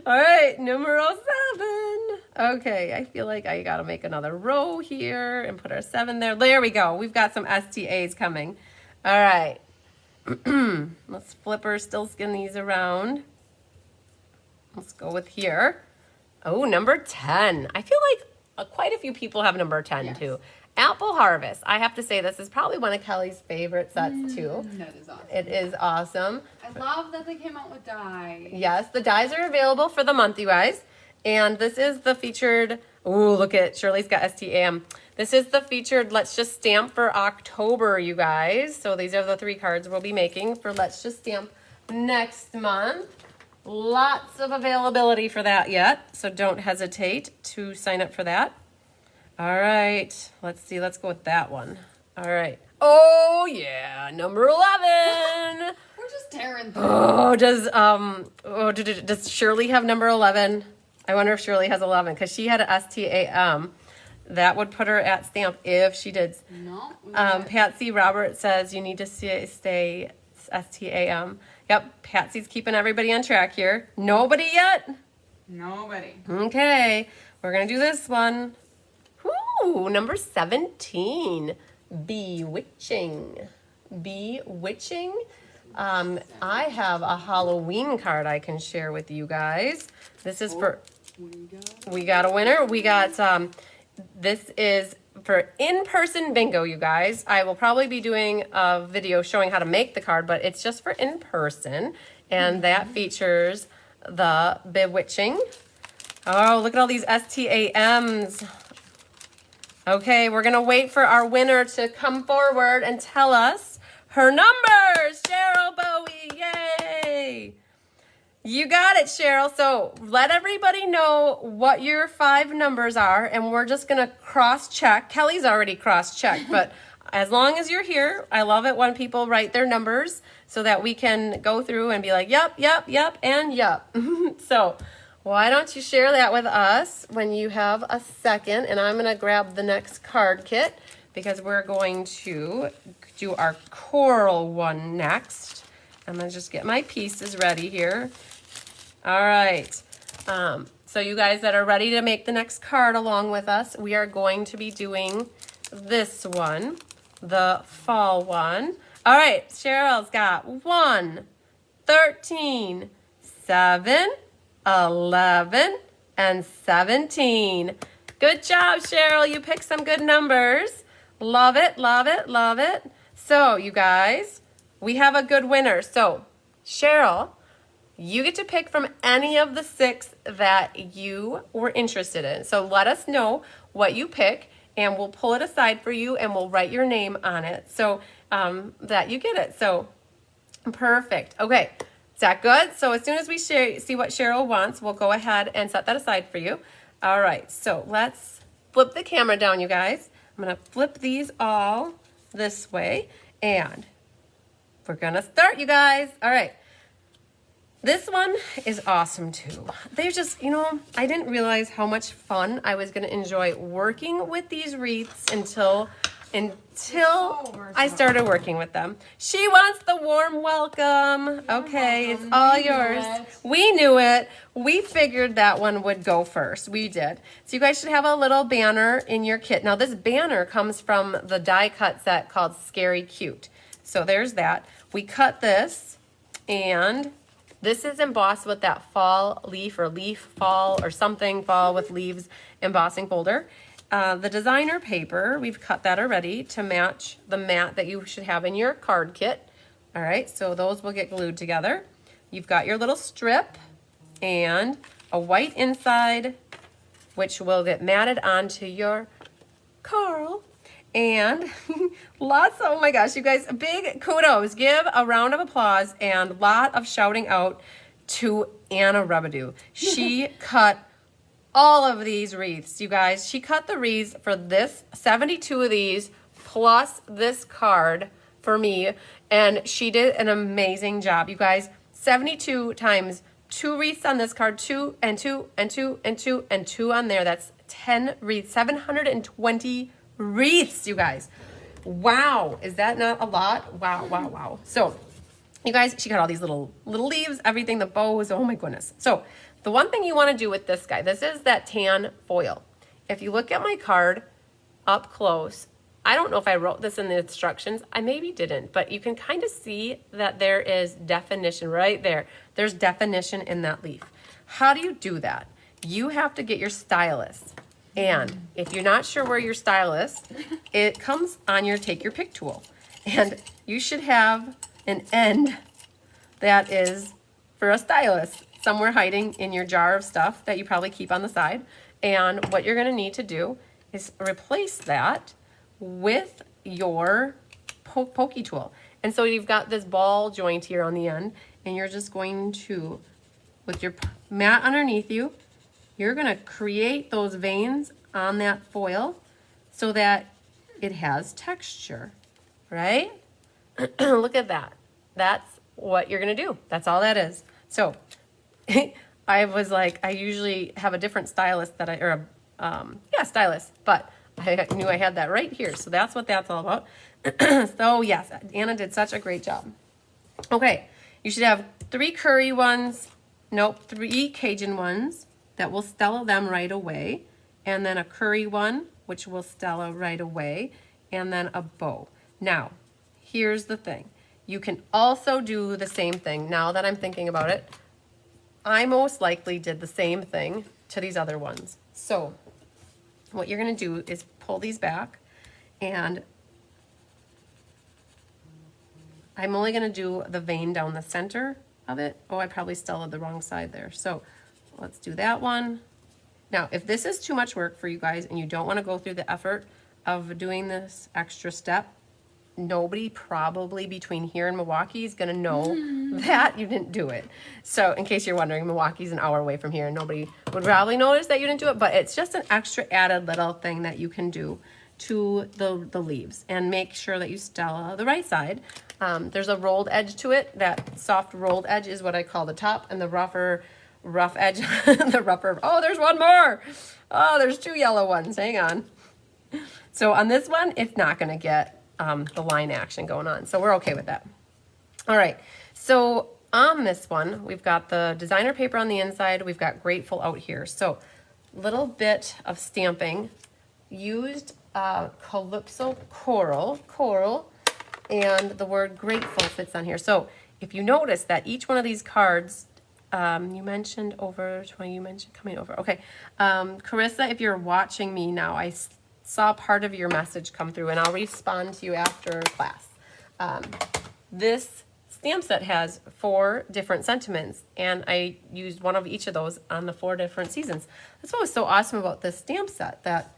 All right, number 7. Okay, I feel like I gotta make another row here and put our 7 there. There we go. We've got some STAs coming. All right. Let's flip her, still skin these around. Let's go with here. Oh, number 10. I feel like quite a few people have number 10 too. Apple Harvest. I have to say this is probably one of Kelly's favorite sets too. That is awesome. It is awesome. I love that they came out with dies. Yes, the dies are available for the month, you guys. And this is the featured, ooh, look at, Shirley's got STAM. This is the featured Let's Just Stamp for October, you guys. So these are the 3 cards we'll be making for Let's Just Stamp next month. Lots of availability for that yet, so don't hesitate to sign up for that. All right, let's see, let's go with that one. All right. Oh yeah, number 11. We're just tearing through. Oh, does Shirley have number 11? I wonder if Shirley has 11 because she had an STAM. That would put her at stamp if she did. No. Patsy Robert says you need to stay STAM. Yep, Patsy's keeping everybody on track here. Nobody yet? Nobody. Okay, we're going to do this one. Ooh, number 17. Bewitching. Bewitching. I have a Halloween card I can share with you guys. This is for, we got a winner. We got, this is for in-person bingo, you guys. I will probably be doing a video showing how to make the card, but it's just for in-person. And that features the Bewitching. Oh, look at all these STAMs. Okay, we're going to wait for our winner to come forward and tell us her numbers. Cheryl Bowie, yay! You got it, Cheryl. So let everybody know what your 5 numbers are, and we're just going to cross-check. Kelly's already cross-checked, but as long as you're here, I love it when people write their numbers so that we can go through and be like, yep, yep, yep, and yep. So why don't you share that with us when you have a second, and I'm going to grab the next card kit because we're going to do our coral one next. I'm going to just get my pieces ready here. All right. So you guys that are ready to make the next card along with us, we are going to be doing this one, the fall one. All right, Cheryl's got 1, 13, 7, 11, and 17. Good job, Cheryl. You picked some good numbers. Love it, love it, love it. So, you guys, we have a good winner. So, Cheryl, you get to pick from any of the 6 that you were interested in. So, let us know what you pick, and we'll pull it aside for you, and we'll write your name on it so that you get it. So, perfect. Okay. Is that good? So as soon as we see what Cheryl wants, we'll go ahead and set that aside for you. All right, so let's flip the camera down, you guys. I'm going to flip these all this way, and we're going to start, you guys. All right. This one is awesome, too. They're just, you know, I didn't realize how much fun I was going to enjoy working with these wreaths until until So I started working with them. She wants the warm welcome. Okay, it's all yours. We knew it. We figured that one would go first. We did. So you guys should have a little banner in your kit. Now this banner comes from the die cut set called Scary Cute. So there's that. We cut this, and this is embossed with that fall leaf or leaf fall or something fall with leaves embossing folder. The designer paper, we've cut that already to match the mat that you should have in your card kit. All right, so those will get glued together. You've got your little strip and a white inside, which will get matted onto your Carl. And lots, oh my gosh, you guys, big kudos. Give a round of applause and lot of shouting out to Anna Rebedu. She cut all of these wreaths, you guys. She cut the wreaths for this, 72 of these, plus this card for me, and she did an amazing job, you guys. 72 times 2 wreaths on this card, 2 and 2 and 2 and 2 and 2 on there. That's 10 wreaths, 720 wreaths, you guys. Wow, is that not a lot? Wow, wow, wow. So, you guys, she got all these little leaves, everything, the bows, oh my goodness. So, the one thing you want to do with this guy, this is that tan foil. If you look at my card up close, I don't know if I wrote this in the instructions. I maybe didn't, but you can kind of see that there is definition right there. There's definition in that leaf. How do you do that? You have to get your stylus. And if you're not sure where your stylus, it comes on your take your pick tool. And you should have an end that is for a stylus somewhere hiding in your jar of stuff that you probably keep on the side. And what you're gonna need to do is replace that with your pokey tool. And so you've got this ball joint here on the end, and you're just going to, with your mat underneath you, you're gonna create those veins on that foil so that it has texture, right? Look at that. That's what you're gonna do. That's all that is. So I was like, I usually have a different stylus that stylus, but I knew I had that right here. So that's what that's all about. So yes, Anna did such a great job. Okay, you should have 3 curry ones, 3 Cajun ones that will Stella them right away, and then a curry one, which will Stella right away, and then a bow. Now, here's the thing. You can also do the same thing. Now that I'm thinking about it, I most likely did the same thing to these other ones. So what you're gonna do is pull these back, and I'm only gonna do the vein down the center of it. Oh, I probably Stellaed the wrong side there. So let's do that one. Now, if this is too much work for you guys and you don't wanna go through the effort of doing this extra step, nobody probably between here and Milwaukee is gonna know that you didn't do it. So in case you're wondering, Milwaukee's an hour away from here and nobody would probably notice that you didn't do it, but it's just an extra added little thing that you can do to the leaves, and make sure that you Stella the right side. There's a rolled edge to it. That soft rolled edge is what I call the top, and the rough edge, the rougher, oh, there's one more. Oh, there's 2 yellow ones, hang on. So on this one, it's not gonna get the line action going on. So we're okay with that. All right, so on this one, we've got the designer paper on the inside, we've got Grateful out here. So little bit of stamping, used Calypso coral, and the word grateful fits on here. So if you notice that each one of these cards, you mentioned coming over. Okay, Carissa, if you're watching me now, I saw part of your message come through, and I'll respond to you after class. This stamp set has 4 different sentiments, and I used one of each of those on the 4 different seasons. That's what was so awesome about this stamp set, that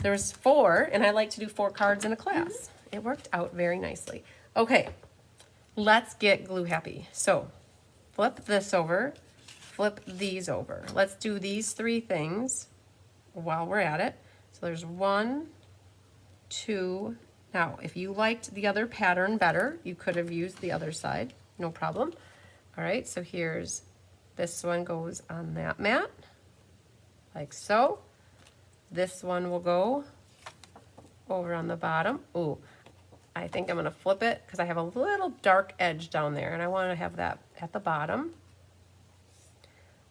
there's 4, and I like to do 4 cards in a class. It worked out very nicely. Okay, let's get glue happy. So flip this over, flip these over. Let's do these 3 things while we're at it. So there's 1, 2. Now, if you liked the other pattern better, you could have used the other side, no problem. All right, so here's, this one goes on that mat, like so. This one will go over on the bottom. Ooh, I think I'm gonna flip it because I have a little dark edge down there and I wanna have that at the bottom.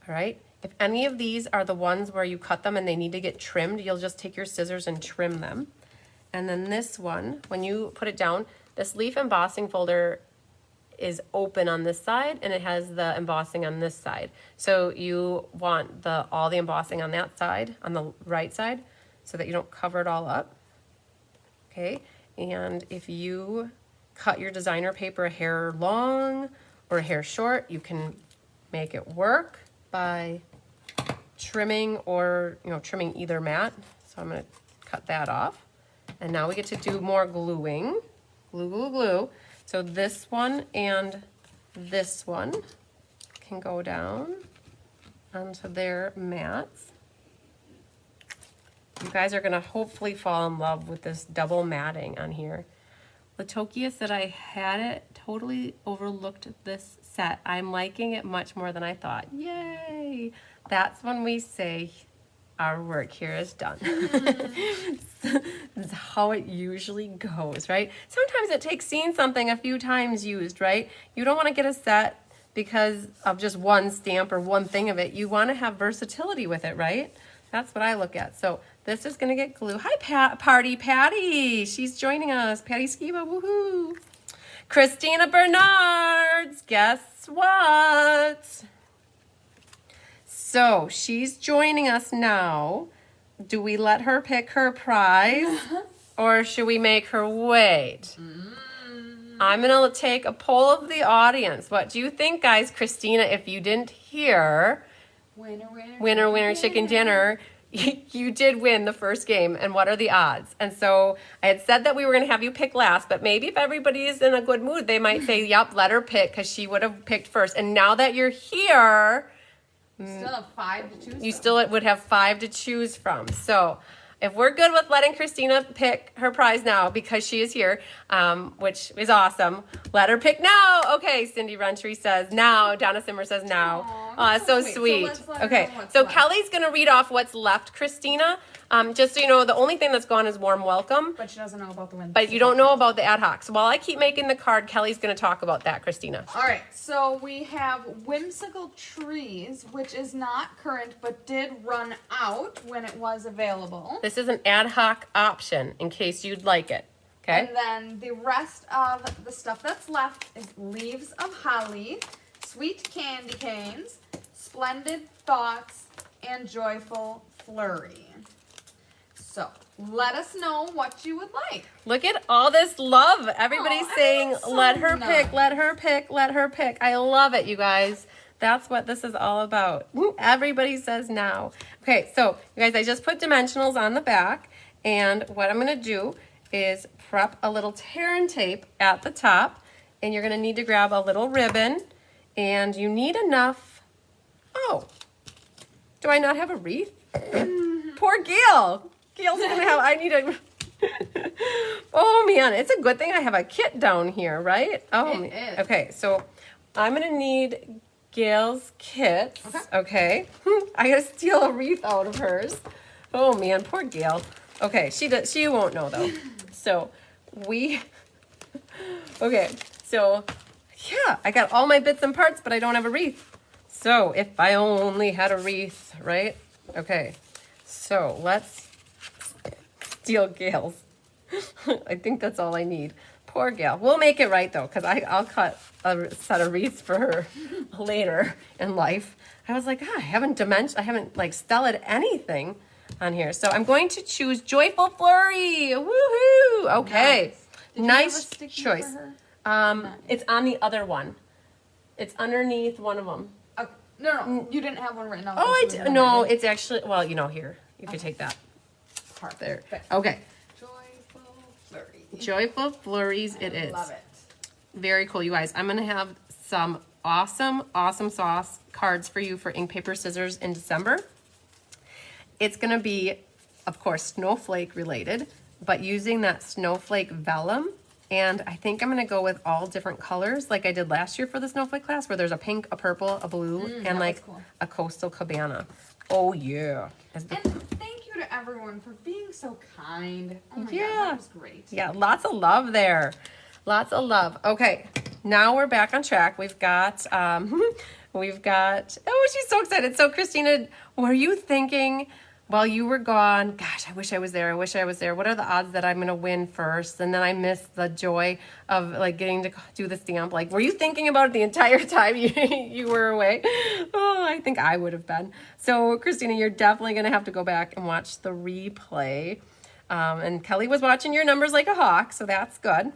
All right, if any of these are the ones where you cut them and they need to get trimmed, you'll just take your scissors and trim them. And then this one, when you put it down, this leaf embossing folder is open on this side and it has the embossing on this side. So you want all the embossing on that side, on the right side, so that you don't cover it all up. Okay, and if you cut your designer paper a hair long or a hair short, you can make it work by trimming or, trimming either mat. So I'm gonna cut that off. And now we get to do more gluing. Glue, glue, glue. So this one and this one can go down onto their mats. You guys are gonna hopefully fall in love with this double matting on here. Latokia said I had it, totally overlooked this set. I'm liking it much more than I thought. Yay! That's when we say our work here is done. That's how it usually goes, right? Sometimes it takes seeing something a few times used, right? You don't want to get a set because of just one stamp or one thing of it. You want to have versatility with it, right? That's what I look at. So this is going to get glue. Hi, Party Patty. She's joining us. Patty Skiba, woohoo. Christina Bernards, guess what? So she's joining us now. Do we let her pick her prize or should we make her wait? I'm going to take a poll of the audience. What do you think, guys? Christina, if you didn't hear, winner, chicken dinner, you did win the first game. And what are the odds? And so I had said that we were going to have you pick last, but maybe if everybody is in a good mood, they might say, yep, let her pick because she would have picked first. And now that you're here, you still have 5 to choose from. You still would have 5 to choose from. So if we're good with letting Christina pick her prize now because she is here, which is awesome, let her pick now. Okay, Cindy Runtree says now. Donna Simmer says now. So sweet. Okay, so Kelly's going to read off what's left, Christina. Just so you know, the only thing that's gone is warm welcome. But she doesn't know about the win. But you don't know about the ad hoc. So while I keep making the card, Kelly's going to talk about that, Christina. All right, so we have Whimsical Trees, which is not current, but did run out when it was available. This is an ad hoc option in case you'd like it. Okay. And then the rest of the stuff that's left is Leaves of Holly, Sweet Candy Canes, Splendid Thoughts, and Joyful Flurry. So let us know what you would like. Look at all this love. Everybody's saying, so let her nice. pick, let her pick, let her pick. I love it, you guys. That's what this is all about. Everybody says now. Okay, so you guys, I just put dimensionals on the back. And what I'm going to do is prep a little tear and tape at the top. And you're going to need to grab a little ribbon. And you need enough. Oh, do I not have a wreath? Poor Gail. Gail's gonna have, I need a, oh man, it's a good thing I have a kit down here, right? Oh, it is. Okay, so I'm gonna need Gail's kit. Okay. I gotta steal a wreath out of hers. Oh man, poor Gail. Okay, she won't know though. So okay, so yeah, I got all my bits and parts, but I don't have a wreath. So if I only had a wreath, right? Okay, so let's steal Gail's. I think that's all I need. Poor Gail. We'll make it right though, because I'll cut a set of wreaths for her later in life. I was like, I haven't like stellaed anything on here. So I'm going to choose Joyful Flurry. Woohoo! Okay. Nice choice. It's on the other one. It's underneath one of them. Okay. No, you didn't have one written out. Oh, no, it's actually, well, here, you can take that. Part There. Okay. Joyful Flurry. Joyful Flurries it is. Love it. Very cool, you guys. I'm going to have some awesome sauce cards for you for ink, paper, scissors in December. It's going to be, of course, snowflake related, but using that snowflake vellum. And I think I'm going to go with all different colors like I did last year for the snowflake class where there's a pink, a purple, a blue, and like cool. a coastal cabana. Oh, yeah. And thank you to everyone for being so kind. Oh my God, Yeah. that was great. Yeah, lots of love there. Lots of love. Okay, now we're back on track. We've got, oh, she's so excited. So Christina, were you thinking while you were gone, gosh, I wish I was there. I wish I was there. What are the odds that I'm going to win first? And then I missed the joy of like getting to do the stamp. Like, were you thinking about it the entire time you were away? Oh, I think I would have been. So Christina, you're definitely going to have to go back and watch the replay. And Kelly was watching your numbers like a hawk, so that's good.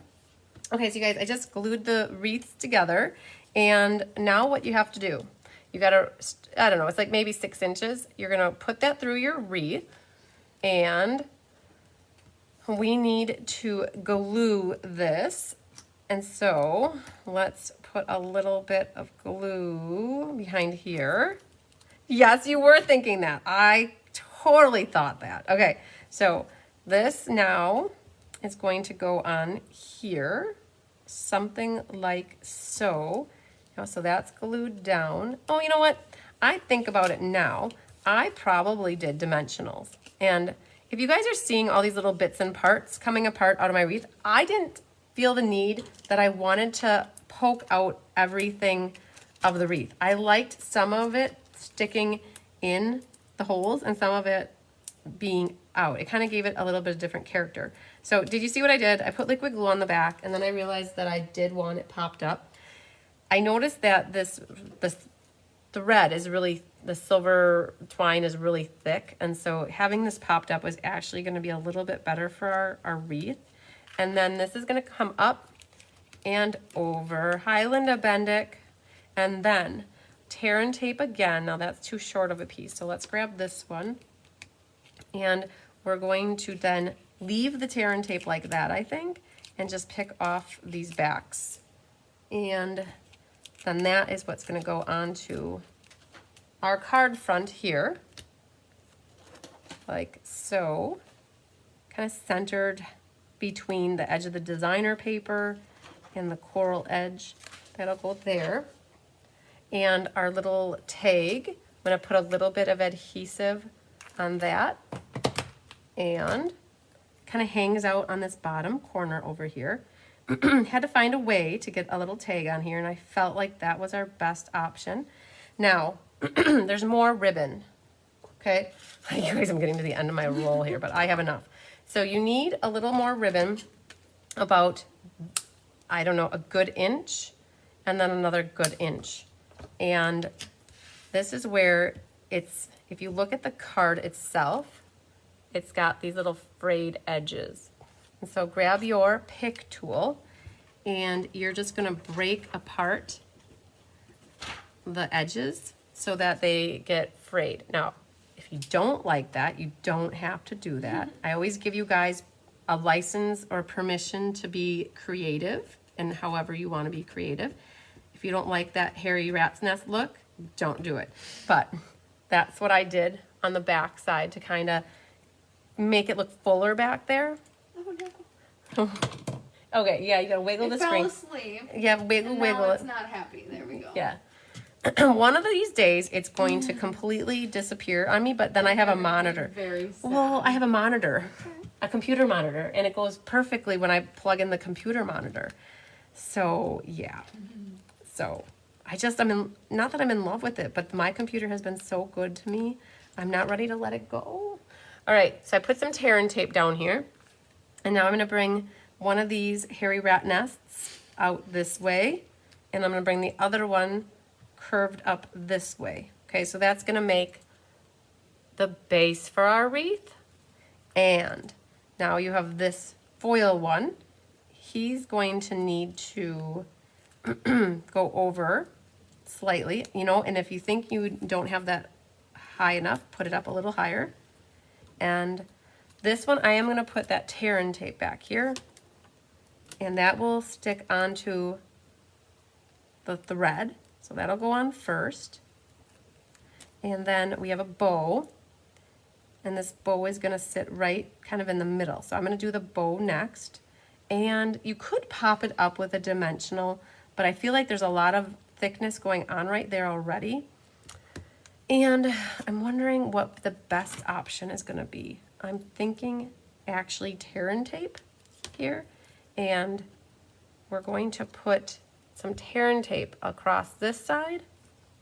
Okay, so you guys, I just glued the wreaths together, and now what you have to do, you gotta, I don't know, it's like maybe 6 inches. You're gonna put that through your wreath, and we need to glue this. And so let's put a little bit of glue behind here. Yes, you were thinking that. I totally thought that. Okay, so this now is going to go on here, something like so. So that's glued down. Oh, you know what? I think about it now. I probably did dimensionals. And if you guys are seeing all these little bits and parts coming apart out of my wreath, I didn't feel the need that I wanted to poke out everything of the wreath. I liked some of it sticking in the holes and some of it being out. It kind of gave it a little bit of different character. So did you see what I did? I put liquid glue on the back, and then I realized that I did want it popped up. I noticed that this thread is really, the silver twine is really thick, and so having this popped up was actually going to be a little bit better for our wreath. And then this is going to come up and over. Hi, Linda Bendick. And then tear and tape again. Now that's too short of a piece, so let's grab this one. And we're going to then leave the tear and tape like that, I think, and just pick off these backs. And then that is what's going to go onto our card front here, like so, kind of centered between the edge of the designer paper and the coral edge. That'll go there. And our little tag, I'm going to put a little bit of adhesive on that, and kind of hangs out on this bottom corner over here. Had to find a way to get a little tag on here, and I felt like that was our best option. Now, there's more ribbon, okay? You guys, I'm getting to the end of my roll here, but I have enough. So you need a little more ribbon, about, I don't know, a good inch, and then another good inch. And this is where it's, if you look at the card itself, it's got these little frayed edges. And so grab your pick tool, and you're just gonna break apart the edges so that they get frayed. Now, if you don't like that, you don't have to do that. I always give you guys a license or permission to be creative, and however you wanna be creative. If you don't like that hairy rat's nest look, don't do it. But that's what I did on the back side to kind of make it look fuller back there. Oh, no. Okay, yeah, you gotta wiggle the string. It fell asleep. Yeah, wiggle, And wiggle now it. it's not happy. There we go. Yeah. One of these days, it's going to completely disappear on me, but then I have a monitor. Very sad. Well, I have a monitor, a computer monitor, and it goes perfectly when I plug in the computer monitor. So, yeah. So, I'm in, not that I'm in love with it, but my computer has been so good to me. I'm not ready to let it go. All right, so I put some tear and tape down here. And now I'm gonna bring one of these hairy rat nests out this way, and I'm gonna bring the other one curved up this way. Okay, so that's gonna make the base for our wreath. And now you have this foil one. He's going to need to go over slightly, you know, and if you think you don't have that high enough, put it up a little higher. And this one, I am going to put that tear and tape back here, and that will stick onto the thread. So that'll go on first. And then we have a bow, and this bow is going to sit right kind of in the middle. So I'm going to do the bow next. And you could pop it up with a dimensional, but I feel like there's a lot of thickness going on right there already. And I'm wondering what the best option is going to be. I'm thinking actually tear and tape here. And we're going to put some tear and tape across this side.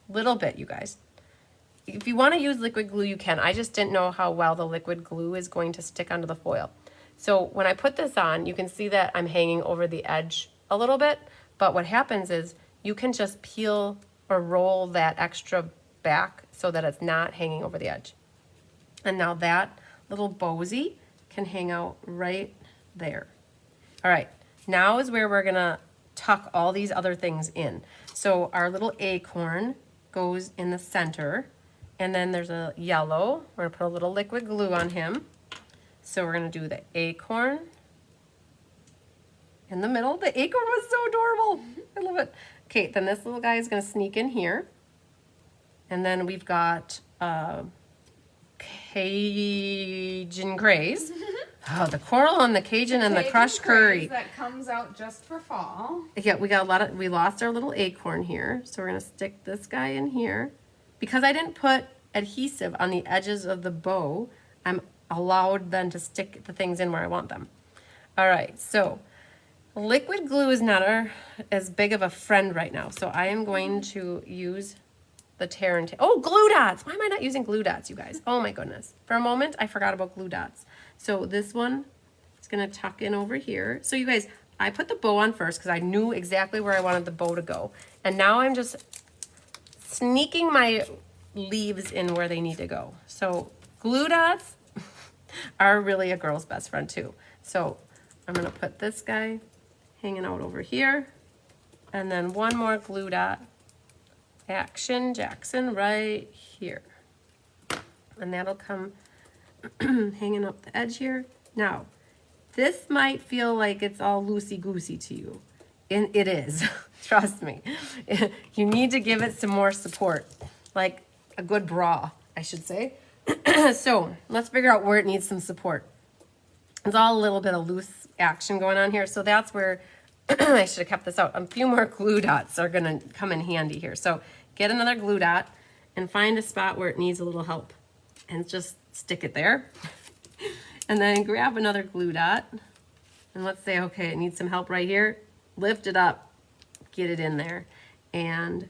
Little bit, you guys. If you want to use liquid glue, you can. I just didn't know how well the liquid glue is going to stick onto the foil. So when I put this on, you can see that I'm hanging over the edge a little bit. But what happens is you can just peel or roll that extra back so that it's not hanging over the edge. And now that little bowsy can hang out right there. All right, now is where we're gonna tuck all these other things in. So our little acorn goes in the center, and then there's a yellow. We're gonna put a little liquid glue on him. So we're gonna do the acorn in the middle. The acorn was so adorable. I love it. Okay, then this little guy is gonna sneak in here. And then we've got Cajun craze. Oh, the coral and the Cajun and the crushed curry. That comes out just for fall. Yeah, we lost our little acorn here. So we're gonna stick this guy in here. Because I didn't put adhesive on the edges of the bow, I'm allowed then to stick the things in where I want them. All right, so liquid glue is not as big of a friend right now. So I am going to use the tear and tape. Oh, glue dots. Why am I not using glue dots, you guys? Oh my goodness. For a moment, I forgot about glue dots. So this one is gonna tuck in over here. So you guys, I put the bow on first because I knew exactly where I wanted the bow to go. And now I'm just sneaking my leaves in where they need to go. So glue dots are really a girl's best friend too. So I'm gonna put this guy hanging out over here. And then one more glue dot. Action Jackson right here. And that'll come hanging up the edge here. Now, this might feel like it's all loosey-goosey to you. And it is, trust me. You need to give it some more support, like a good bra, I should say. So let's figure out where it needs some support. There's all a little bit of loose action going on here, so that's where I should have kept this out. A few more glue dots are gonna come in handy here. So get another glue dot and find a spot where it needs a little help and just stick it there. And then grab another glue dot and let's say, okay, it needs some help right here. Lift it up, get it in there. And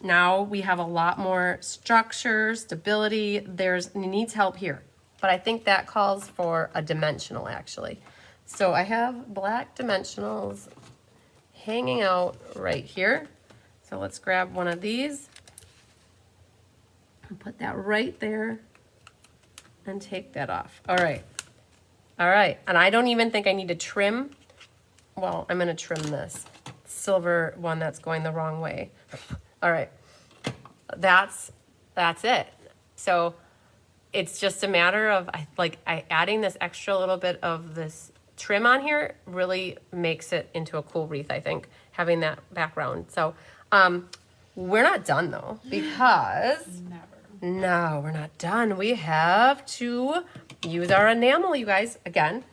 now we have a lot more structure, stability. It needs help here. But I think that calls for a dimensional actually. So I have black dimensionals hanging out right here. So let's grab one of these and put that right there and take that off. All right. All right. And I don't even think I need to trim. Well, I'm going to trim this silver one that's going the wrong way. All right. That's it. So it's just a matter of adding this extra little bit of this trim on here really makes it into a cool wreath, I think, having that background. So we're not done though, because no, we're not done. We have to use our enamel, you guys. Again,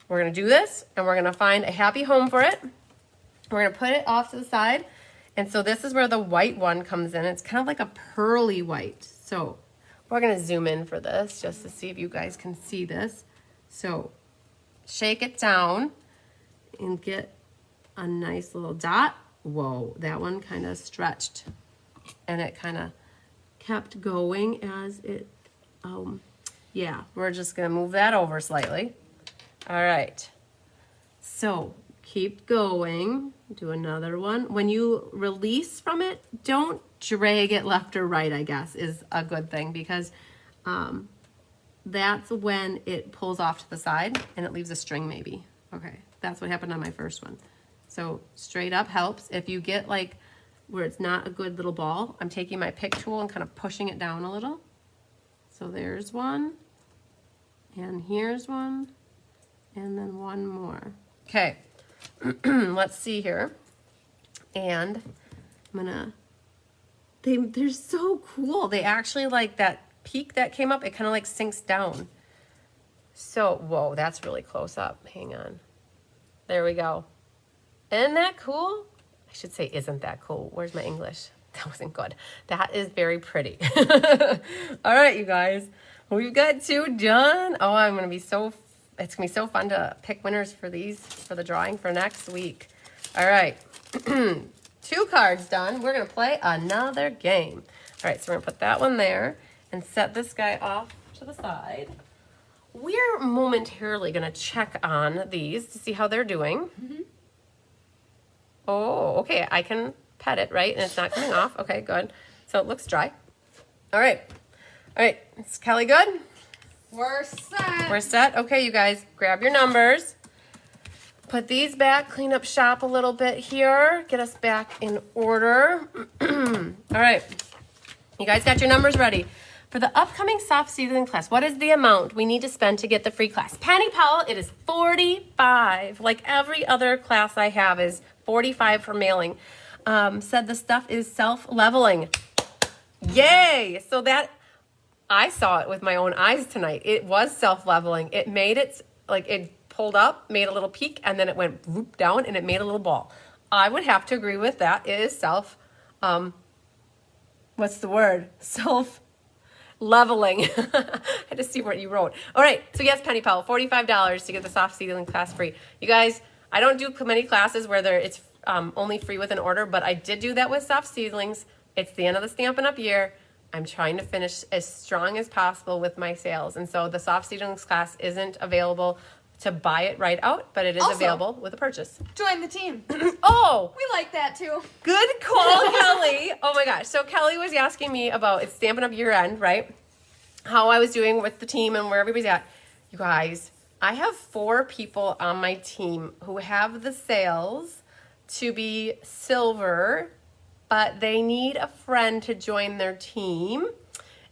we're gonna do this and we're gonna find a happy home for it. We're gonna put it off to the side. And so this is where the white one comes in. It's kind of like a pearly white. So we're gonna zoom in for this just to see if you guys can see this. So shake it down and get a nice little dot. Whoa, that one kind of stretched and it kind of kept going as it, yeah, we're just gonna move that over slightly. All right, so keep going, do another one. When you release from it, don't drag it left or right, I guess, is a good thing, because that's when it pulls off to the side and it leaves a string maybe. Okay, that's what happened on my first one. So straight up helps. If you get like where it's not a good little ball, I'm taking my pick tool and kind of pushing it down a little. So there's one, and here's one, and then one more. Okay, let's see here. And I'm gonna, they're so cool. They actually, like that peak that came up, it kind of like sinks down. So, whoa, that's really close up. Hang on. There we go. Isn't that cool? I should say, isn't that cool? Where's my English? That wasn't good. That is very pretty. All right, you guys. We've got 2 done. Oh, it's gonna be so fun to pick winners for these, for the drawing for next week. All right, 2 cards done. We're gonna play another game. All right, so we're gonna put that one there and set this guy off to the side. We're momentarily gonna check on these to see how they're doing. Oh, okay, I can pet it, right? And it's not coming off. Okay, good. So it looks dry. All right. Is Kelly good? We're set. We're set. Okay, you guys, grab your numbers. Put these back, clean up shop a little bit here. Get us back in order. All right. You guys got your numbers ready. For the upcoming soft seedling class, what is the amount we need to spend to get the free class? Penny Powell, it is $45. Like every other class I have is $45 for mailing. Said the stuff is self-leveling. Yay! So that, I saw it with my own eyes tonight. It was self-leveling. It made it, like it pulled up, made a little peak, and then it went whoop down and it made a little ball. I would have to agree with that. It is what's the word? Self-leveling. I had to see what you wrote. All right, so yes, Penny Powell, $45 to get the soft seedling class free. You guys, I don't do many classes where it's only free with an order, but I did do that with soft seedlings. It's the end of the Stampin' Up! Year. I'm trying to finish as strong as possible with my sales. And so the soft seedlings class isn't available to buy it right out, but it is Also, available with a purchase. Join the team. Oh! We like that too. Good call, Kelly. Oh my gosh. So Kelly was asking me about, it's Stampin' Up! Year end, right? How I was doing with the team and where everybody's at. You guys, I have 4 people on my team who have the sales to be silver, but they need a friend to join their team.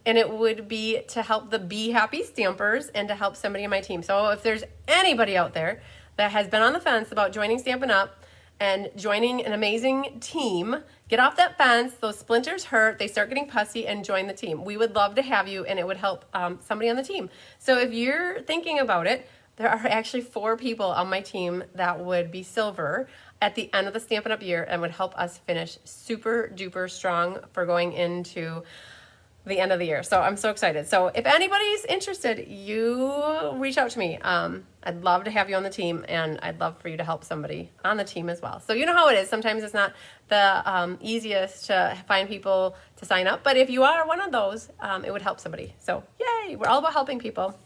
And it would be to help the Be Happy Stampers and to help somebody in my team. So if there's anybody out there that has been on the fence about joining Stampin' Up! And joining an amazing team, get off that fence. Those splinters hurt. They start getting pussy and join the team. We would love to have you, and it would help somebody on the team. So if you're thinking about it, there are actually 4 people on my team that would be silver at the end of the Stampin' Up! Year and would help us finish super duper strong for going into the end of the year. So I'm so excited. So if anybody's interested, you reach out to me. I'd love to have you on the team, and I'd love for you to help somebody on the team as well. So you know how it is. Sometimes it's not the easiest to find people to sign up, but if you are one of those, it would help somebody. So yay, we're all about helping people.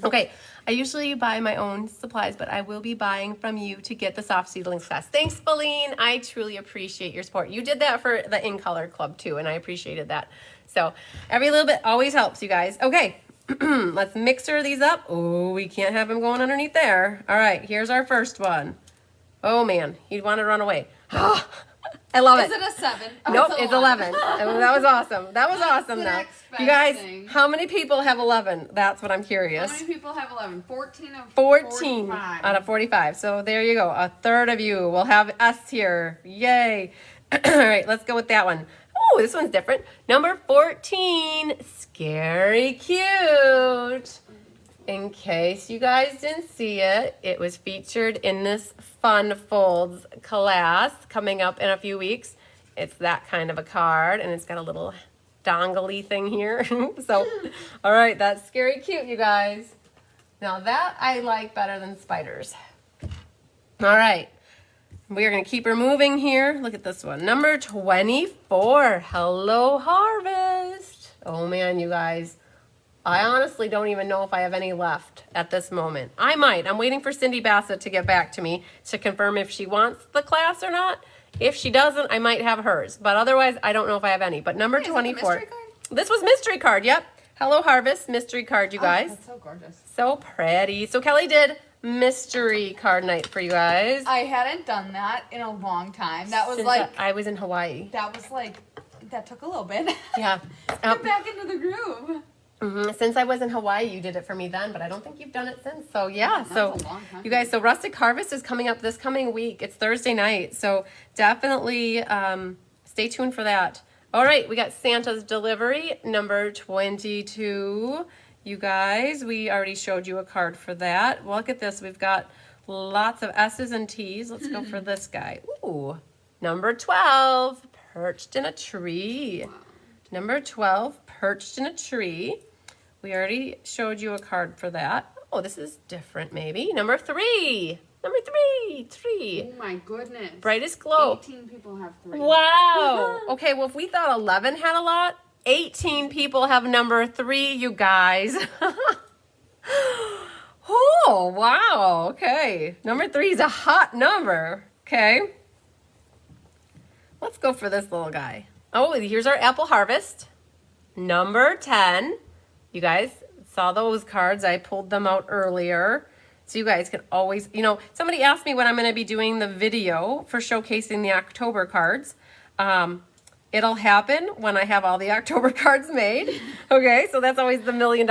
Okay, I usually buy my own supplies, but I will be buying from you to get the soft seedlings class. Thanks, Feline. I truly appreciate your support. You did that for the In Color Club too, and I appreciated that. So every little bit always helps, you guys. Okay, let's mixer these up. Oh, we can't have him going underneath there. All right, here's our first one. Oh man, he'd want to run away. I love it. Is it a 7? Nope, it's 11. That was awesome. That was awesome, though. You guys, how many people have 11? That's what I'm curious. How many people have 11? 14 of 14 45. out of 45. So there you go. A third of you will have S here. Yay. All right, let's go with that one. Oh, this one's different. Number 14, Scary Cute. In case you guys didn't see it, it was featured in this Fun Folds class coming up in a few weeks. It's that kind of a card, and it's got a little dongle-y thing here. So, all right, that's Scary Cute, you guys. Now that I like better than spiders. All right, we are going to keep her moving here. Look at this one. Number 24, Hello Harvest. Oh, man, you guys. I honestly don't even know if I have any left at this moment. I might. I'm waiting for Cindy Bassett to get back to me to confirm if she wants the class or not. If she doesn't, I might have hers. But otherwise, I don't know if I have any. But number 24. This was mystery card. Yep. Hello Harvest mystery card, you guys. That's so gorgeous. So pretty. So Kelly did mystery card night for you guys. I hadn't done that in a long time. That was Since like I was in Hawaii. that took a little bit. Yeah. Get back into the groove. Since I was in Hawaii, you did it for me then, but I don't think you've done it since. So yeah, so was a long time. you guys, so Rustic Harvest is coming up this coming week. It's Thursday night, so definitely stay tuned for that. All right, we got Santa's Delivery, number 22. You guys, we already showed you a card for that. Well, look at this. We've got lots of S's and T's. Let's go for this guy. Ooh, number 12, Perched in a Tree. Wow. Number 12, Perched in a Tree. We already showed you a card for that. Oh, this is different maybe. Number 3. Number 3. Oh my goodness. Brightest glow. 18 people have 3. Wow. Okay, well, if we thought 11 had a lot, 18 people have number 3, you guys. Oh, wow. Okay. Number 3 is a hot number. Okay. Let's go for this little guy. Oh, here's our apple harvest. Number 10. You guys saw those cards. I pulled them out earlier. So you guys can always, somebody asked me when I'm going to be doing the video for showcasing the October cards. It'll happen when I have all the October cards made. Okay, so that's always the $1 million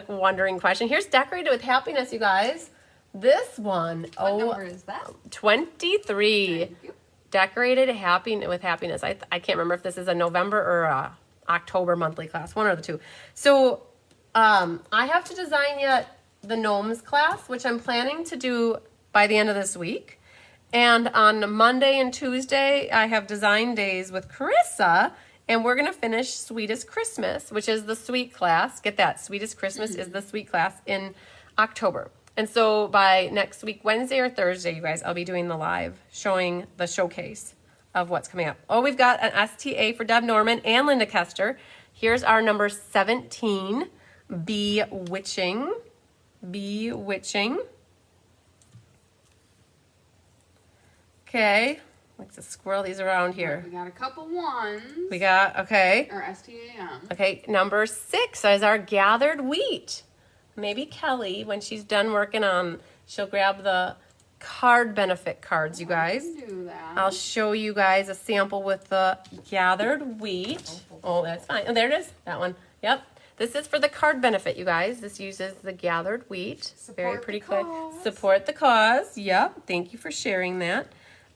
wondering question. Here's Decorated with Happiness, you guys. This one, What number is that? 23. Thank you. Decorated with Happiness. I can't remember if this is a November or a October monthly class, one or the two. So I have to design yet the Gnomes class, which I'm planning to do by the end of this week. And on Monday and Tuesday, I have design days with Carissa, and we're going to finish Sweetest Christmas, which is the sweet class. Get that, Sweetest Christmas is the sweet class in October. And so by next week, Wednesday or Thursday, you guys, I'll be doing the live, showing the showcase of what's coming up. Oh, we've got an STA for Deb Norman and Linda Kester. Here's our number 17, Bewitching. Bewitching. Okay, let's just swirl these around here. We got a couple ones. We got, okay. Or STAM. Okay, number 6 is our Gathered Wheat. Maybe Kelly, when she's done working on, she'll grab the card benefit cards, you guys. I can do that. I'll show you guys a sample with the Gathered Wheat. Oh, that's fine. Oh, there it is, that one. Yep. This is for the card benefit, you guys. This uses the Gathered Wheat. Very pretty cool. Support the cause. Yep. Thank you for sharing that.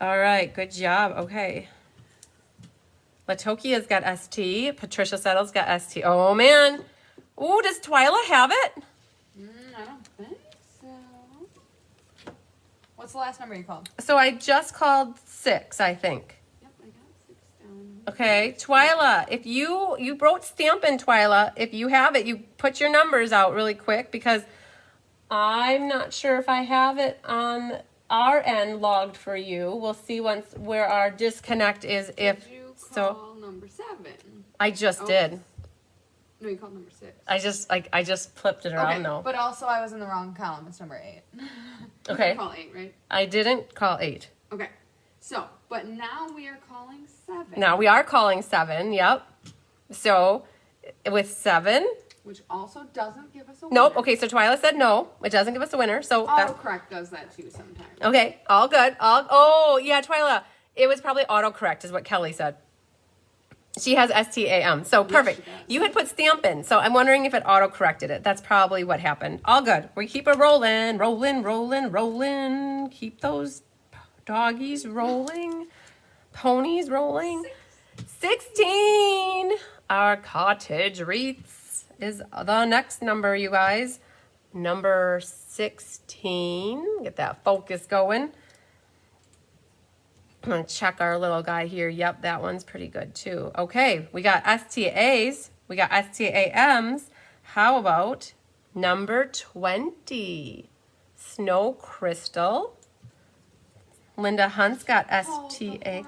All right, good job. Okay. Latokia's got ST. Patricia Settle's got ST. Oh, man. Ooh, does Twyla have it? I don't think so. What's the last number you called? So I just called 6, I think. Yep, I got 6 down. Okay, Twyla, if you wrote Stampin', Twyla, if you have it, you put your numbers out really quick because I'm not sure if I have it on our end logged for you. We'll see once where our disconnect is. If Did you so, call number 7? I just did. No, you called number 6. I just flipped it around Okay, though. but also I was in the wrong column. It's number 8. Okay. You call 8, right? I didn't call 8. Okay. So, but now we are calling 7. Now we are calling 7. Yep. So with 7. Which also doesn't give us a winner. Nope. Okay, so Twyla said no. It doesn't give us a winner. So Autocorrect does that too sometimes. okay, all good. Oh, yeah, Twyla. It was probably autocorrect is what Kelly said. She has STAM. So perfect. she does. You had put Stampin'. So I'm wondering if it autocorrected it. That's probably what happened. All good. We keep it rolling. Keep those doggies rolling. Ponies rolling. 16. Our Cottage Wreaths is the next number, you guys. Number 16. Get that focus going. I'm going to check our little guy here. Yep, that one's pretty good too. Okay, we got STAs. We got STAMs. How about number 20? Snow Crystal. Linda Hunt's got STA.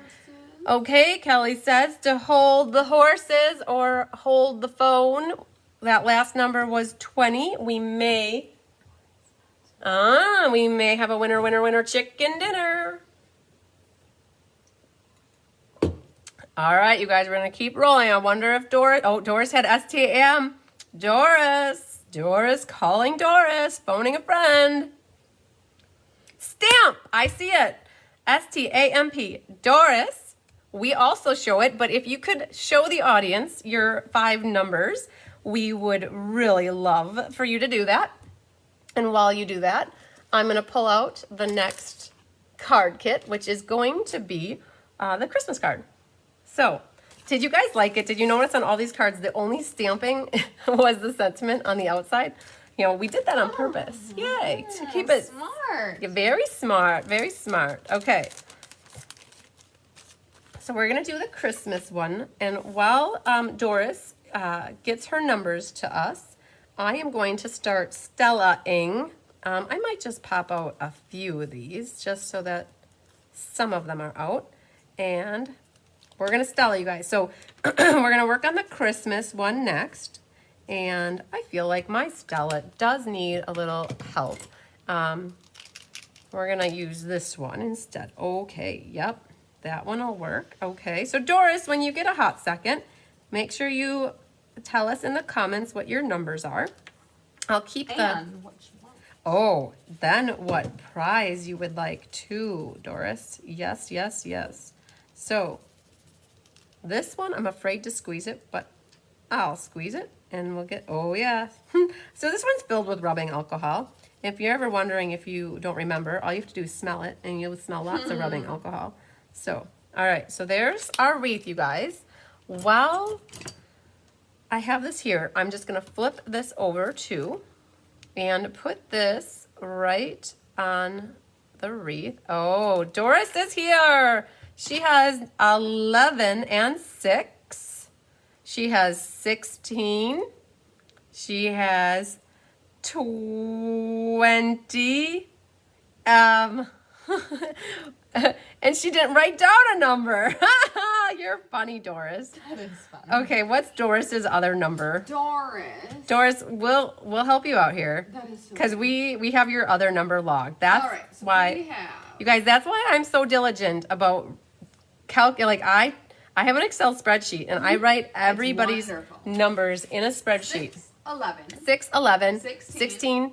Okay, Kelly says to hold the horses or hold the phone. That last number was 20. We may have a winner chicken dinner. All right, you guys, we're going to keep rolling. I wonder if Doris had STAM. Doris calling Doris, phoning a friend. Stamp, I see it. STAMP. Doris, we also show it, but if you could show the audience your 5 numbers, we would really love for you to do that. And while you do that, I'm going to pull out the next card kit, which is going to be the Christmas card. So, did you guys like it? Did you notice on all these cards, the only stamping was the sentiment on the outside? You know, we did that on purpose. Yay, to keep it smart. Very smart, very smart. Okay. So we're going to do the Christmas one. And while Doris gets her numbers to us, I am going to start Stella-ing. I might just pop out a few of these just so that some of them are out. And we're going to Stella, you guys. So we're going to work on the Christmas one next. And I feel like my Stella does need a little help. We're going to use this one instead. Okay, yep, that one will work. Okay, so Doris, when you get a hot second, make sure you tell us in the comments what your numbers are. I'll keep the... And what you want. Oh, then what prize you would like too, Doris. Yes, yes, yes. So this one, I'm afraid to squeeze it, but I'll squeeze it and we'll get, oh yeah. So this one's filled with rubbing alcohol. If you're ever wondering, if you don't remember, all you have to do is smell it and you'll smell lots of rubbing alcohol. So, all right, so there's our wreath, you guys. While I have this here, I'm just gonna flip this over too and put this right on the wreath. Oh, Doris is here. She has 11 and 6. She has 16. She has 20. And she didn't write down a number. You're funny, Doris. That is fun. Okay, what's Doris's other number? Doris, we'll help you out here. that is so Because we have your other number logged. That's All right, so why, we have. you guys, that's why I'm so diligent about calculating. I have an Excel spreadsheet and I write everybody's wonderful. numbers in a spreadsheet. 6, 11, 6, 11, 16,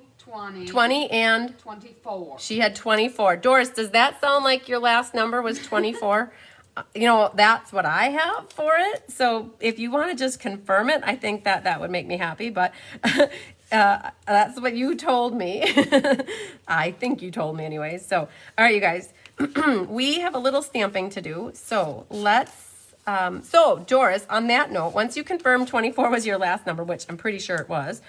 20, and 24. she had 24. Doris, does that sound like your last number was 24? You know, that's what I have for it. So if you want to just confirm it, I think that would make me happy. But that's what you told me. I think you told me anyways. So, all right, you guys, we have a little stamping to do. So let's, so Doris, on that note, once you confirm 24 was your last number, which I'm pretty sure it was,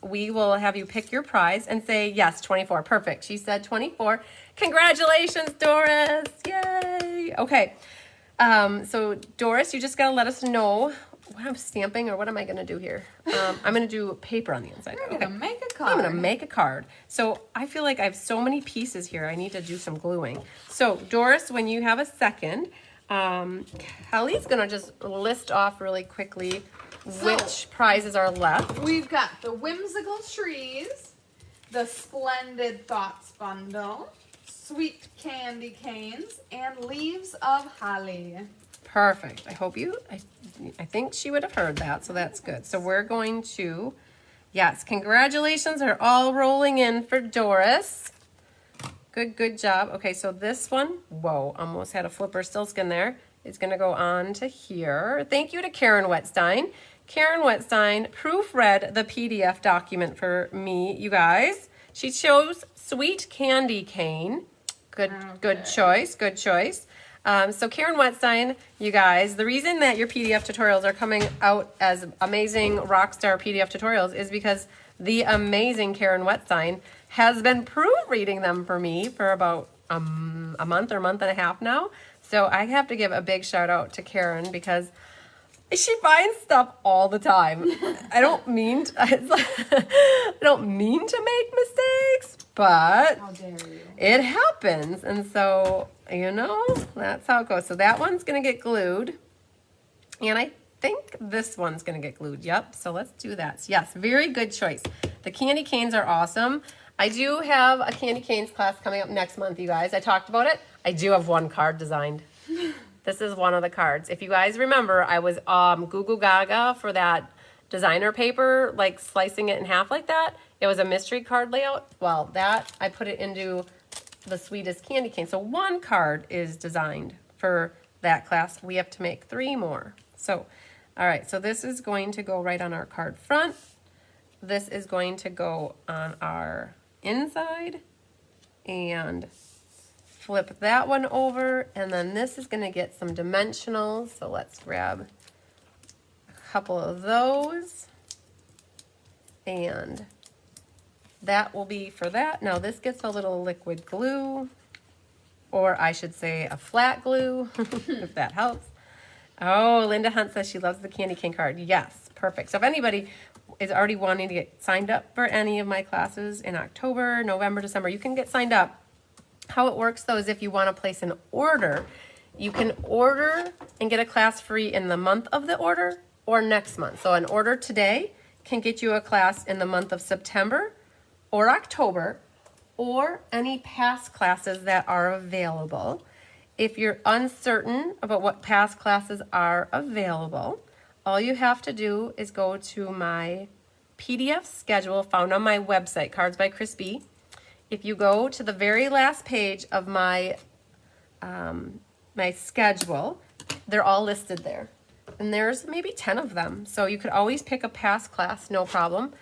we will have you pick your prize and say, yes, 24. Perfect. She said 24. Congratulations, Doris. Yay. Okay. So Doris, you just got to let us know what I'm stamping, or what am I going to do here? I'm going to do paper on the inside. We're gonna make a card. I'm going to make a card. So I feel like I have so many pieces here. I need to do some gluing. So Doris, when you have a second, Kelly's going to just list off really quickly which prizes are left. We've got the Whimsical Trees, the Splendid Thoughts Bundle, Sweet Candy Canes, and Leaves of Holly. Perfect. I hope you, I think she would have heard that, so that's good. So we're going to, yes, congratulations are all rolling in for Doris. Good job. Okay, so this one, whoa, almost had a flipper silkskin there. It's going to go on to here. Thank you to Karen Wetstein. Karen Wetstein proofread the PDF document for me, you guys. She chose Sweet Candy Cane. Good choice, good choice. So Karen Wetstein, you guys, the reason that your PDF tutorials are coming out as amazing rockstar PDF tutorials is because the amazing Karen Wetstein has been proofreading them for me for about a month or month and a half now. So I have to give a big shout out to Karen because she finds stuff all the time. I don't mean to, I don't mean to make mistakes, but How dare you? it happens. And so, you know, that's how it goes. So that one's going to get glued. And I think this one's going to get glued. Yep. So let's do that. Yes, very good choice. The candy canes are awesome. I do have a candy canes class coming up next month, you guys. I talked about it. I do have one card designed. This is one of the cards. If you guys remember, I was goo goo gaga for that designer paper, like slicing it in half like that. It was a mystery card layout. Well, that, I put it into the sweetest candy cane. So one card is designed for that class. We have to make 3 more. So, all right, so this is going to go right on our card front. This is going to go on our inside, and flip that one over, and then this is going to get some dimensionals. So let's grab a couple of those, and that will be for that. Now this gets a little liquid glue, or I should say a flat glue, if that helps. Oh, Linda Hunt says she loves the candy cane card. Yes, perfect. So if anybody, is already wanting to get signed up for any of my classes in October, November, December, you can get signed up. How it works though is if you want to place an order, you can order and get a class free in the month of the order or next month. So an order today can get you a class in the month of September or October, or any past classes that are available. If you're uncertain about what past classes are available, all you have to do is go to my PDF schedule found on my website, Cards by Crispy. If you go to the very last page of my my schedule, they're all listed there. And there's maybe 10 of them. So you could always pick a past class, no problem.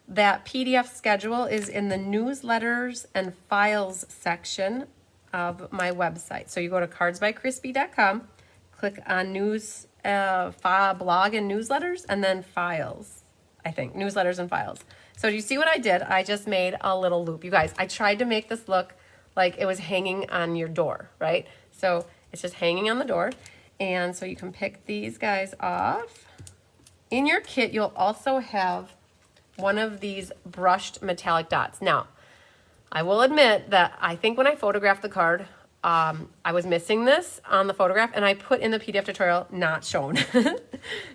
That PDF schedule is in the newsletters and files section of my website. So you go to cardsbycrispy.com, click on news, blog and newsletters, and then files, I think, newsletters and files. So do you see what I did? I just made a little loop. You guys, I tried to make this look like it was hanging on your door, right? So it's just hanging on the door. And so you can pick these guys off. In your kit, you'll also have one of these brushed metallic dots. Now, I will admit that I think when I photographed the card, I was missing this on the photograph, and I put in the PDF tutorial not shown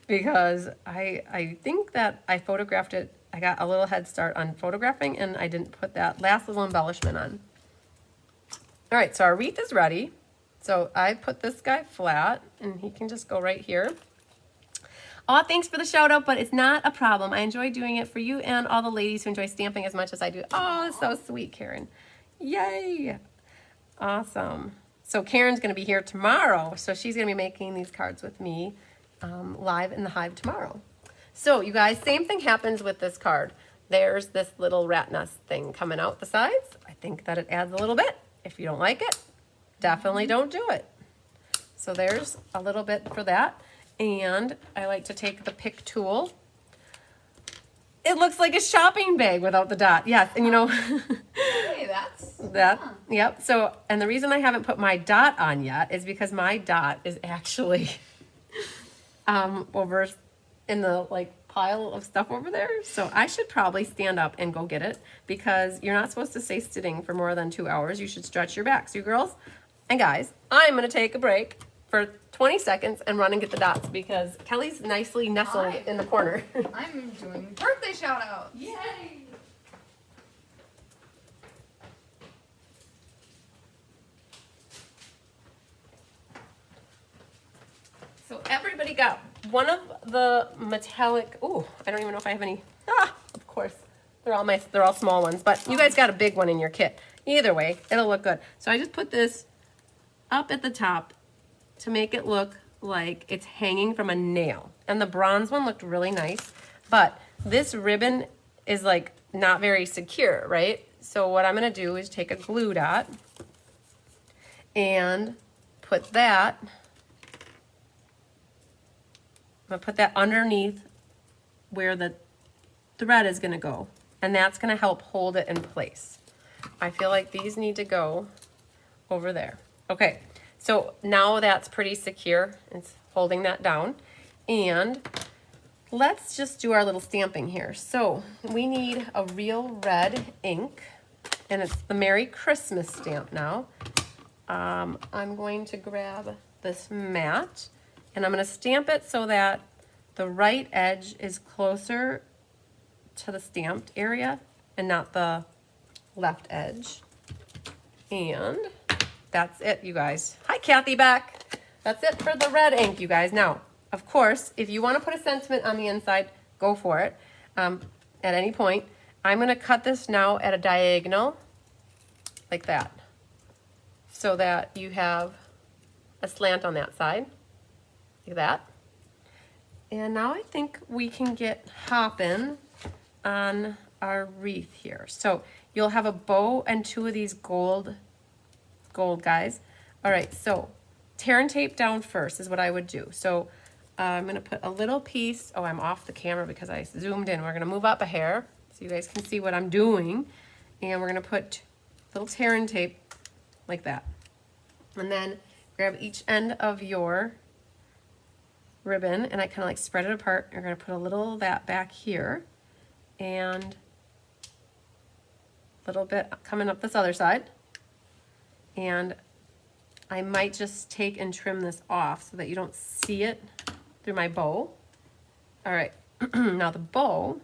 because I think that I photographed it. I got a little head start on photographing, and I didn't put that last little embellishment on. All right, so our wreath is ready. So I put this guy flat, and he can just go right here. Oh, thanks for the shout out, but it's not a problem. I enjoy doing it for you and all the ladies who enjoy stamping as much as I do. Oh, that's so sweet, Karen. Yay. Awesome. So Karen's going to be here tomorrow. So she's going to be making these cards with me live in the Hive tomorrow. So you guys, same thing happens with this card. There's this little rat nest thing coming out the sides. I think that it adds a little bit. If you don't like it, definitely don't do it. So there's a little bit for that. And I like to take the pick tool. It looks like a shopping bag without the dot. Yes, and you know. Hey, that's. That, yep. So, and the reason I haven't put my dot on yet is because my dot is actually over in the like pile of stuff over there. So I should probably stand up and go get it because you're not supposed to stay sitting for more than 2 hours. You should stretch your back. So you girls and guys, I'm going to take a break for 20 seconds and run and get the dots because Kelly's nicely nestled in the corner. I'm doing birthday shout out. Yay! So everybody got one of the metallic, oh, I don't even know if I have any. Of course. They're all small ones, but you guys got a big one in your kit. Either way, it'll look good. So I just put this up at the top to make it look like it's hanging from a nail. And the bronze one looked really nice, but this ribbon is like not very secure, right? So what I'm gonna do is take a glue dot and put that, I'm gonna put that underneath where the thread is gonna go. And that's gonna help hold it in place. I feel like these need to go over there. Okay. So now that's pretty secure. It's holding that down. And let's just do our little stamping here. So we need a real red ink, and it's the Merry Christmas stamp now. I'm going to grab this mat, and I'm going to stamp it so that the right edge is closer to the stamped area and not the left edge. And that's it, you guys. Hi, Kathy, back. That's it for the red ink, you guys. Now, of course, if you want to put a sentiment on the inside, go for it at any point. I'm going to cut this now at a diagonal like that so that you have a slant on that side, like that. And now I think we can get hopping on our wreath here. So you'll have a bow and two of these gold guys. All right, so tear and tape down first is what I would do. So I'm gonna put a little piece, oh, I'm off the camera because I zoomed in. We're gonna move up a hair so you guys can see what I'm doing. And we're gonna put little tear and tape like that. And then grab each end of your ribbon and I kind of like spread it apart. You're going to put a little of that back here and a little bit coming up this other side. And I might just take and trim this off so that you don't see it through my bow. All right, now the bow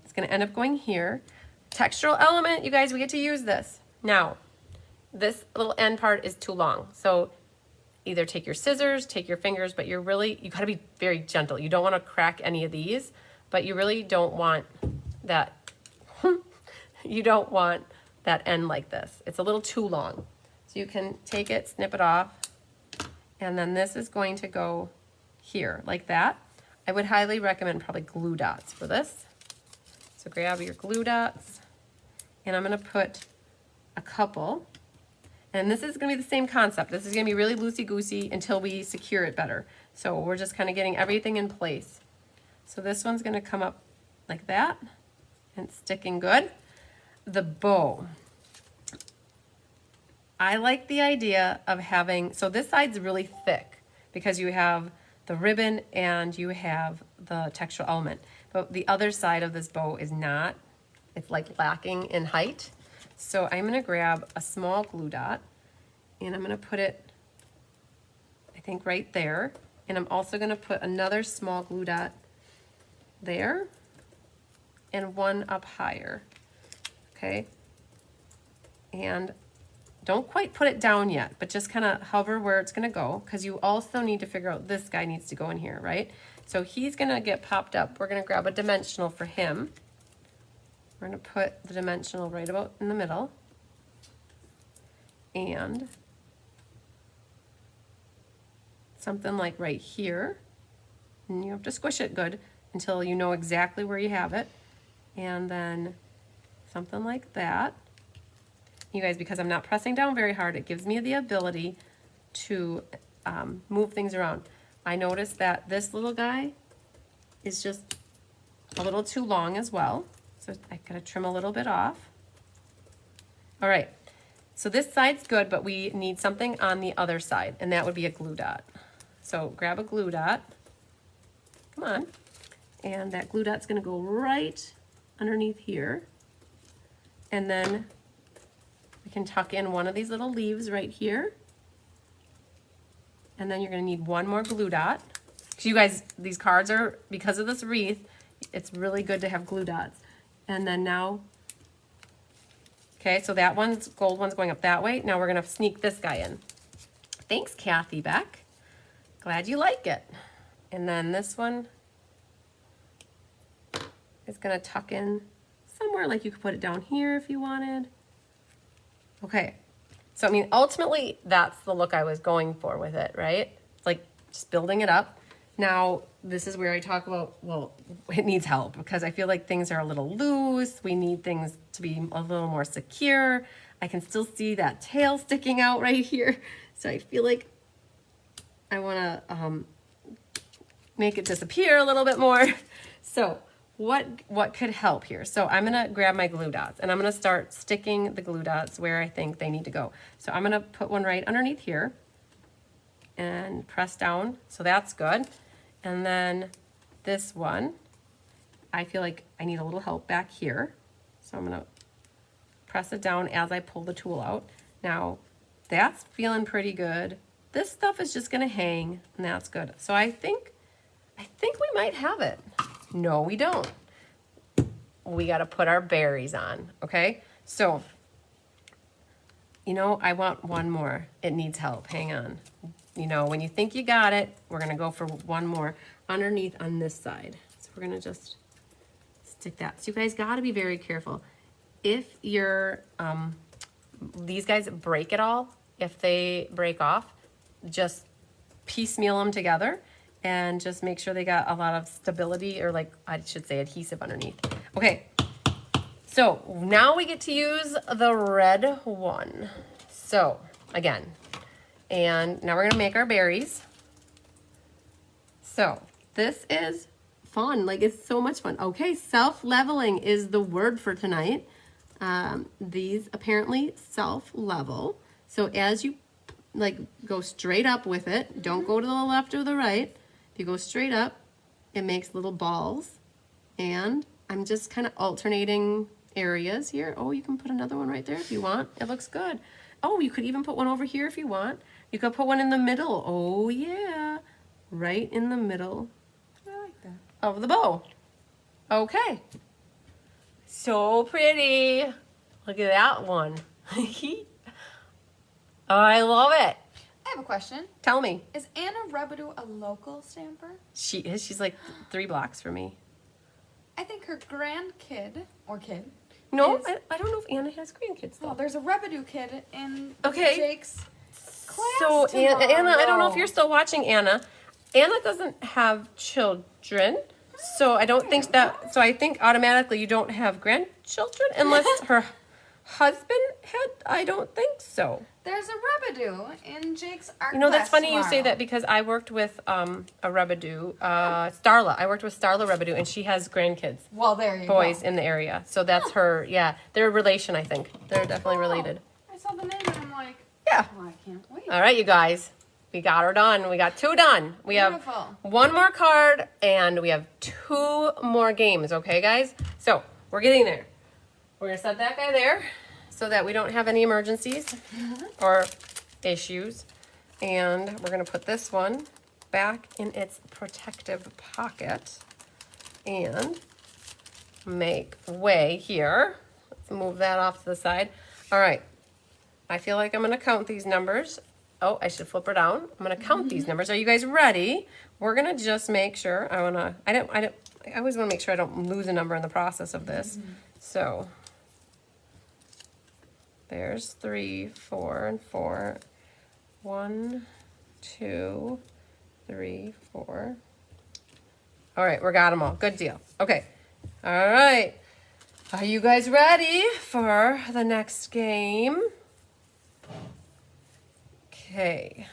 is going to end up going here. Textural element, you guys, we get to use this. Now, this little end part is too long. So either take your scissors, take your fingers, but you gotta be very gentle. You don't wanna crack any of these, but you really don't want that, you don't want that end like this. It's a little too long. So you can take it, snip it off, and then this is going to go here, like that. I would highly recommend probably glue dots for this. So grab your glue dots, and I'm gonna put a couple. And this is gonna be the same concept. This is gonna be really loosey-goosey until we secure it better. So we're just kind of getting everything in place. So this one's gonna come up like that, and it's sticking good. The bow. I like the idea of having, so this side's really thick because you have the ribbon and you have the textural element. But the other side of this bow is not, it's like lacking in height. So I'm gonna grab a small glue dot and I'm gonna put it, I think right there. And I'm also gonna put another small glue dot there and one up higher, okay? And don't quite put it down yet, but just kind of hover where it's gonna go, because you also need to figure out this guy needs to go in here, right? So he's gonna get popped up. We're gonna grab a dimensional for him. We're gonna put the dimensional right about in the middle. And something like right here. And you have to squish it good until you know exactly where you have it. And then something like that. You guys, because I'm not pressing down very hard, it gives me the ability to move things around. I noticed that this little guy is just a little too long as well. So I gotta trim a little bit off. All right, so this side's good, but we need something on the other side, and that would be a glue dot. So grab a glue dot, come on, and that glue dot's gonna go right underneath here. And then we can tuck in one of these little leaves right here. And then you're gonna need one more glue dot. Because you guys, these cards are, because of this wreath, it's really good to have glue dots. And then now, okay, so that one's, gold one's going up that way. Now we're gonna sneak this guy in. Thanks, Kathy Beck. Glad you like it. And then this one is gonna tuck in somewhere, like you could put it down here if you wanted. Okay, so I mean, ultimately, that's the look I was going for with it, right? It's like just building it up. Now, this is where I talk about, well, it needs help because I feel like things are a little loose. We need things to be a little more secure. I can still see that tail sticking out right here. So I feel like I wanna make it disappear a little bit more. So what could help here? So I'm gonna grab my glue dots and I'm gonna start sticking the glue dots where I think they need to go. So I'm gonna put one right underneath here and press down, so that's good. And then this one, I feel like I need a little help back here. So I'm gonna press it down as I pull the tool out. Now, that's feeling pretty good. This stuff is just gonna hang, and that's good. So I think we might have it. No, we don't. We gotta put our berries on, okay? So, you know, I want one more. It needs help, hang on. You know, when you think you got it, we're gonna go for one more underneath on this side. So we're gonna just stick that. So you guys gotta be very careful. If you're, these guys break it all, if they break off, just piecemeal them together and just make sure they got a lot of stability, or like I should say adhesive underneath. Okay, so now we get to use the red one. So again, and now we're gonna make our berries. So this is fun, like it's so much fun. Okay, self-leveling is the word for tonight. These apparently self-level. So as you like go straight up with it, don't go to the left or the right, If you go straight up, it makes little balls. And I'm just kind of alternating areas here. Oh, you can put another one right there if you want. It looks good. Oh, you could even put one over here if you want. You could put one in the middle. Oh, yeah. Right in the middle I like that. of the bow. Okay. So pretty. Look at that one. I love it. I have a question. Tell me. Is Anna Rebedu a local stamper? She is. She's like 3 blocks from me. I think her grandkid, or kid. No, is- I don't know if Anna has grandkids though. Oh, there's a Rebedu kid in Okay. Jake's class So Anna, I don't know if tomorrow. you're still watching Anna. Anna doesn't have children, so I don't think that. So I think automatically you don't have grandchildren unless her husband had. I don't think so. There's a Rebedu in Jake's art You know, that's class funny you say tomorrow. that because I worked with a Rebedu, Starla. I worked with Starla Rebedu, and she has grandkids, Well, there you boys go. in the area. So that's her. Yeah, they're a relation. I think they're definitely related. I saw the name and I'm like, Yeah. oh, I can't wait. All right, you guys. We got her done. We got 2 done. We Beautiful. have 1 more card and we have 2 more games, okay, guys? So we're getting there. We're going to set that guy there so that we don't have any emergencies or issues. And we're going to put this one back in its protective pocket and make way here. Let's move that off to the side. All right. I feel like I'm going to count these numbers. Oh, I should flip her down. I'm going to count these numbers. Are you guys ready? We're going to just make sure. I always want to make sure I don't lose a number in the process of this. So there's 3, 4, and 4. 1, 2, 3, 4. All right, we got them all. Good deal. Okay. All right. Are you guys ready for the next game? Okay.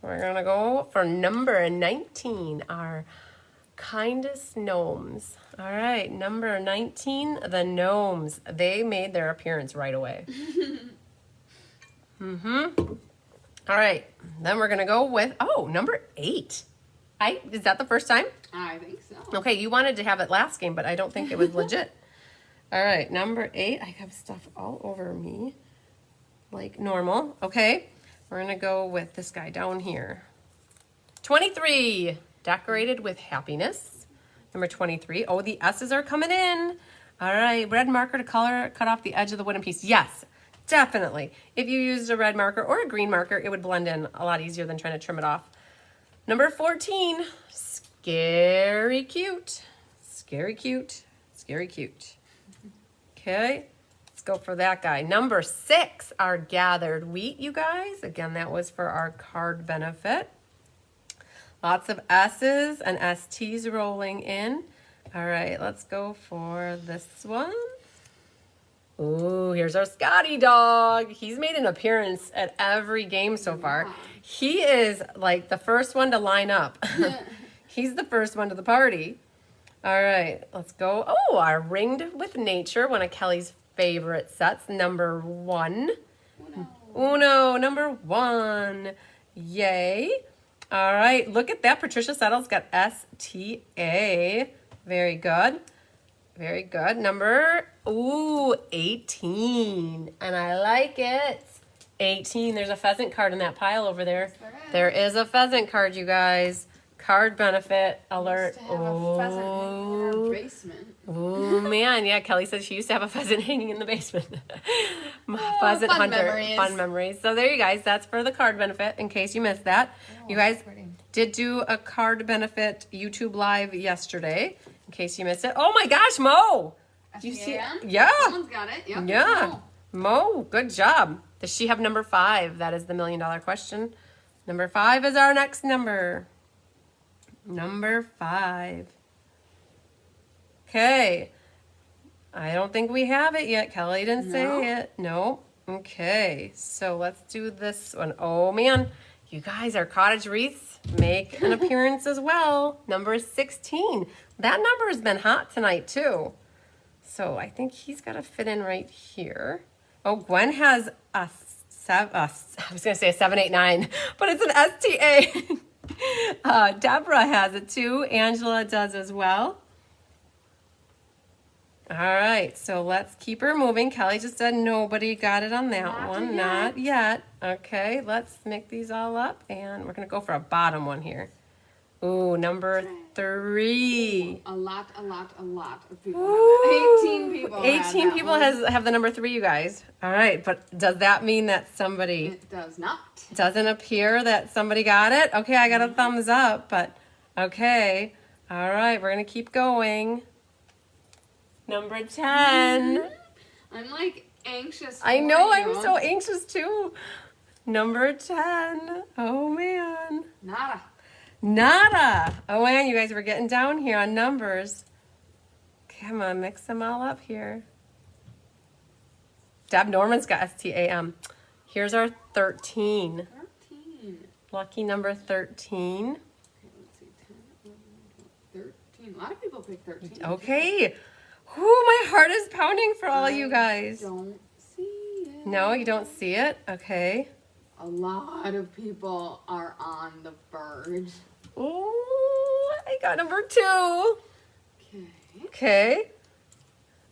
We're going to go for number 19, our kindest gnomes. All right, number 19, the gnomes. They made their appearance right away. All right, then we're going to go with, number 8. Is that the first time? I think so. Okay, you wanted to have it last game, but I don't think it was legit. All right, number 8. I have stuff all over me like normal. Okay, we're going to go with this guy down here. 23, decorated with happiness. Number 23. Oh, the S's are coming in. All right, red marker to cut off the edge of the wooden piece. Yes, definitely. If you used a red marker or a green marker, it would blend in a lot easier than trying to trim it off. Number 14, scary cute. Scary cute. Scary cute. Okay, let's go for that guy. Number 6, our gathered wheat, you guys. Again, that was for our card benefit. Lots of S's and ST's rolling in. All right, let's go for this one. Ooh, here's our Scotty dog. He's made an appearance at every game so far. He is like the first one to line up. He's the first one to the party. All right, let's go. Oh, our Ringed with Nature, one of Kelly's favorite sets, number 1. Uno, number 1. Yay. All right, look at that. Patricia Settles got STA. Very good. Very good. Number, 18. And I like it. 18. There's a pheasant card in that pile over there. There is a pheasant card, you guys. Card benefit alert. To have a pheasant hanging in our basement. Oh man, yeah. Kelly said she used to have a pheasant hanging in the basement. Pheasant fun hunter, memories. fun memories. So there you guys. That's for the card benefit. In case you missed that, you guys pretty. did do a card benefit YouTube live yesterday. In case you missed it. Oh my gosh, Mo! You see? SPAM? Yeah. Someone's got it. Yep. Yeah. Oh. Mo, good job. Does she have number 5? That is the $1 million question. Number 5 is our next number. Number 5. Okay. I don't think we have it yet. Kelly didn't say it. No. Okay. So let's do this one. Oh man. You guys, our Cottage Wreaths make an appearance as well. Number 16. That number has been hot tonight too. So I think he's got to fit in right here. Oh, Gwen has a I was going to say a 789, but it's an STA. Deborah has it too. Angela does as well. All right, so let's keep her moving. Kelly just said nobody got it on that Not one. yet. Not yet. Okay, let's make these all up, and we're going to go for a bottom one here. Ooh, number 3. A lot of people Ooh, have it. 18 people. 18 people have the number 3, you guys. All right, but does that mean that somebody It does not. doesn't appear that somebody got it? Okay, I got a thumbs up, but okay. All right, we're going to keep going. Number 10. I'm like anxious. I know, for I'm you. so anxious too. Number 10. Oh man. Nada. Nada. Oh man, you guys, we're getting down here on numbers. Come on, mix them all up here. Deb Norman's got STAM. Here's our 13. 13. Lucky number 13. Okay, let's see. 10, 11, 13. A lot of people pick 13. Okay. Whoo, my heart is pounding for all of you I guys. don't see it. No, you don't see it? Okay. A lot of people are on the verge. Oh, I got number 2. Okay. Okay.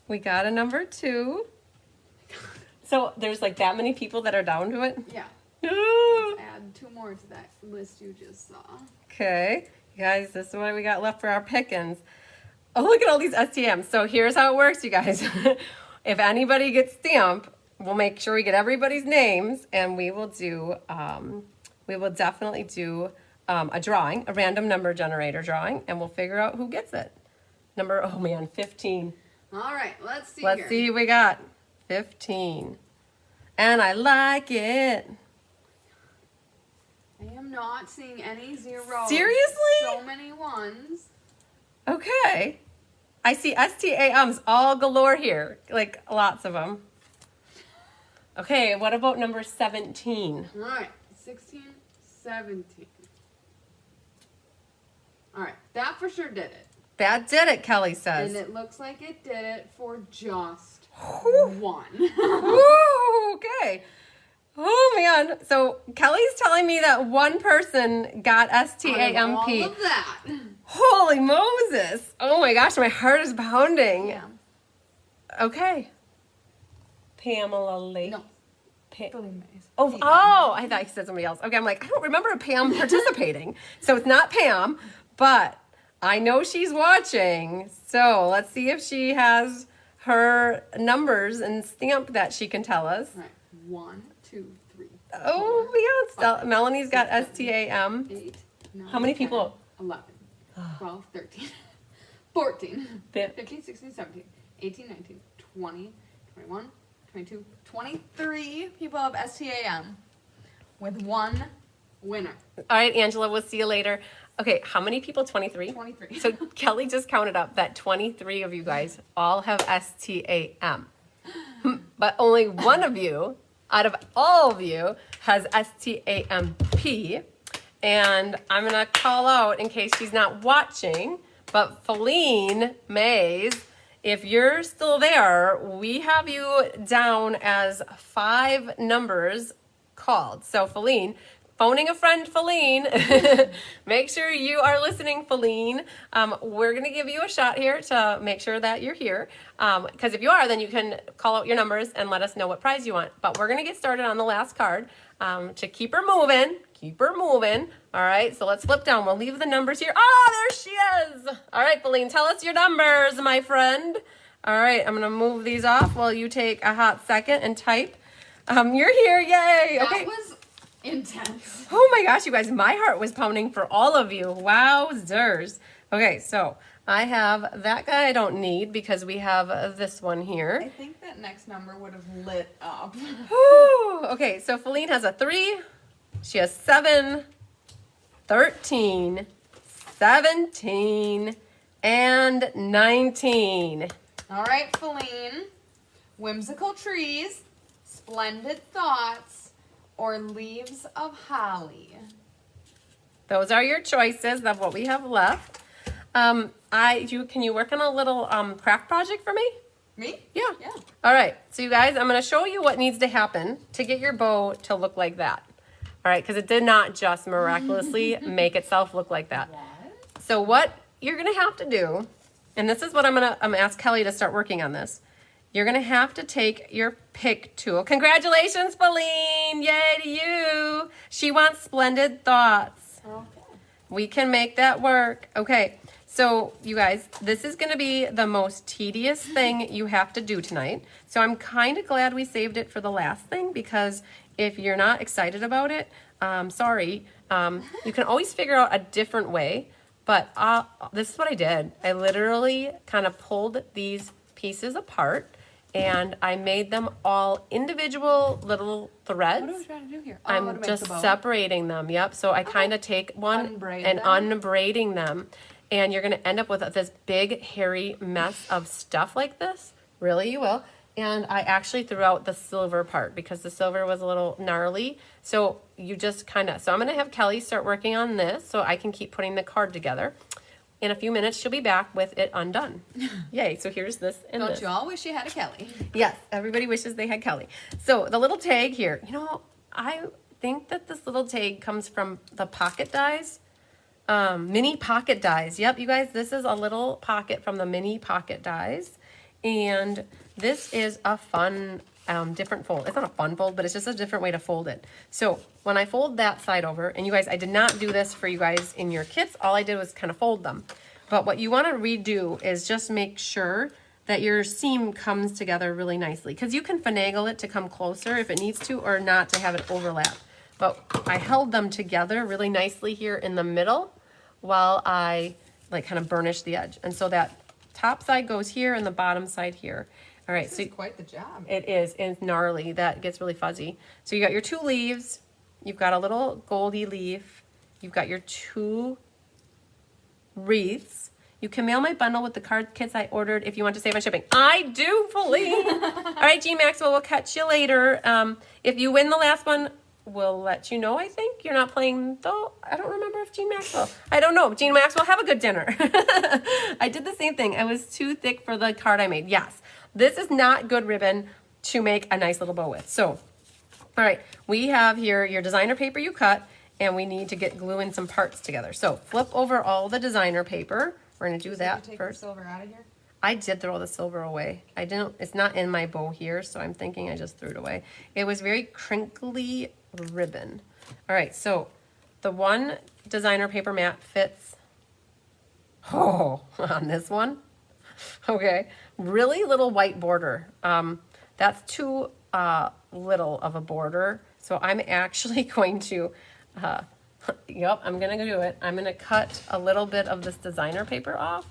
We got a number 2. So there's like that many people that are down to it? Yeah. Ooh. Add 2 more to that list you just saw. Okay. You guys, this is what we got left for our pickings. Oh, look at all these STMs. So here's how it works, you guys. If anybody gets stamped, we'll make sure we get everybody's names, and we will definitely do a drawing, a random number generator drawing, and we'll figure out who gets it. Oh man, 15. All right, let's see Let's here. see who we got. 15. And I like it. I am not seeing any zeros. Seriously? So many ones. Okay. I see STAMs all galore here. Like lots of them. Okay, what about number 17? All right, 16, 17. All right, that for sure did it. That did it, Kelly says. And it looks like it did it for just Whew. 1. Woo, okay. Oh man. So Kelly's telling me that one person got STAMP. All of that. Holy Moses. Oh my gosh, my heart is pounding. Yeah. Okay. Pamela Lake. No. Pa- Billy Mays. Oh, I thought you said somebody else. Okay, I'm like, I don't remember Pam participating. So it's not Pam, but I know she's watching. So let's see if she has her numbers and stamp that she can tell us. All right, 1, 2, 3. Oh, yeah. Melanie's got STAM. 8, 9, How many 10, people? 11, 12, 13, 14, Fif- 15, 16, 17, 18, 19, 20, 21, 22, 23 people have STAM with 1 winner. All right, Angela, we'll see you later. Okay, how many people? 23? 23. So Kelly just counted up that 23 of you guys all have STAM. But only one of you, out of all of you, has STAMP. And I'm going to call out in case she's not watching, but Feline Mays, if you're still there, we have you down as 5 numbers called. So Feline, phoning a friend, Feline. Make sure you are listening, Feline. We're going to give you a shot here to make sure that you're here. Because if you are, then you can call out your numbers and let us know what prize you want. But we're going to get started on the last card to keep her moving. Keep her moving. All right, so let's flip down. We'll leave the numbers here. Oh, there she is. All right, Feline, tell us your numbers, my friend. All right, I'm going to move these off while you take a hot second and type. You're here. Yay. Okay. That was intense. Oh my gosh, you guys, my heart was pounding for all of you. Wowzers. Okay, so I have that guy I don't need because we have this one I here. think that next number would have lit up. Whew. Okay, so Feline has a 3. She has 7, 13, 17, and 19. All right, Feline. Whimsical trees, splendid thoughts, or leaves of holly. Those are your choices of what we have left. Can you work on a little craft project for me? Me? Yeah. Yeah. All right. So you guys, I'm going to show you what needs to happen to get your bow to look like that. All All right, because it did not just miraculously make itself look like that. What? So what you're gonna have to do, and this is what I'm gonna ask Kelly to start working on this. You're gonna have to take your pick tool. Congratulations, Pauline! Yay to you! She wants splendid thoughts. Okay. We can make that work. Okay, so you guys, this is gonna be the most tedious thing you have to do tonight. So I'm kind of glad we saved it for the last thing, because if you're not excited about it, sorry. You can always figure out a different way, but this is what I did. I literally kind of pulled these pieces apart and I made them all individual little threads. What are we trying to do here? Oh, to I'm make just the bow. separating them. Yep. So I kind of take one Unbraid and them. unbraiding them, and you're going to end up with this big hairy mess of stuff like this. Really, you will. And I actually threw out the silver part because the silver was a little gnarly. So you just kind of, so I'm going to have Kelly start working on this so I can keep putting the card together. In a few minutes, she'll be back with it undone. Yay. So here's this and Don't this. you all wish you had a Kelly? Yes, everybody wishes they had Kelly. So the little tag here, you know, I think that this little tag comes from the pocket dies, mini pocket dies. Yep, you guys, this is a little pocket from the mini pocket dies. And this is a fun, different fold. It's not a fun fold, but it's just a different way to fold it. So when I fold that side over, and you guys, I did not do this for you guys in your kits. All I did was kind of fold them. But what you want to redo is just make sure that your seam comes together really nicely, because you can finagle it to come closer if it needs to, or not to have it overlap. But I held them together really nicely here in the middle while I like kind of burnish the edge. And so that top side goes here and the bottom side here. All right, This so is quite the job. it is, and it's gnarly. That gets really fuzzy. So you got your 2 leaves, you've got a little goldy leaf, you've got your 2 wreaths. You can mail my bundle with the card kits I ordered if you want to save on shipping. I do, Pauline. All right, Jean Maxwell, we'll catch you later. If you win the last one, we'll let you know, I think. You're not playing, though. I don't remember if Jean Maxwell. I don't know. Jean Maxwell, have a good dinner. I did the same thing. I was too thick for the card I made. Yes, this is not good ribbon to make a nice little bow with. So, all right, we have here your designer paper you cut, and we need to get glue in some parts together. So flip over all the designer paper. We're going to do that Take first. the silver out of here. I did throw the silver away. I didn't, it's not in my bow here, so I'm thinking I just threw it away. It was very crinkly ribbon. All right, so the one designer paper mat fits, on this one. Okay, really little white border. That's too little of a border, so I'm actually going to, yep, I'm gonna do it. I'm gonna cut a little bit of this designer paper off.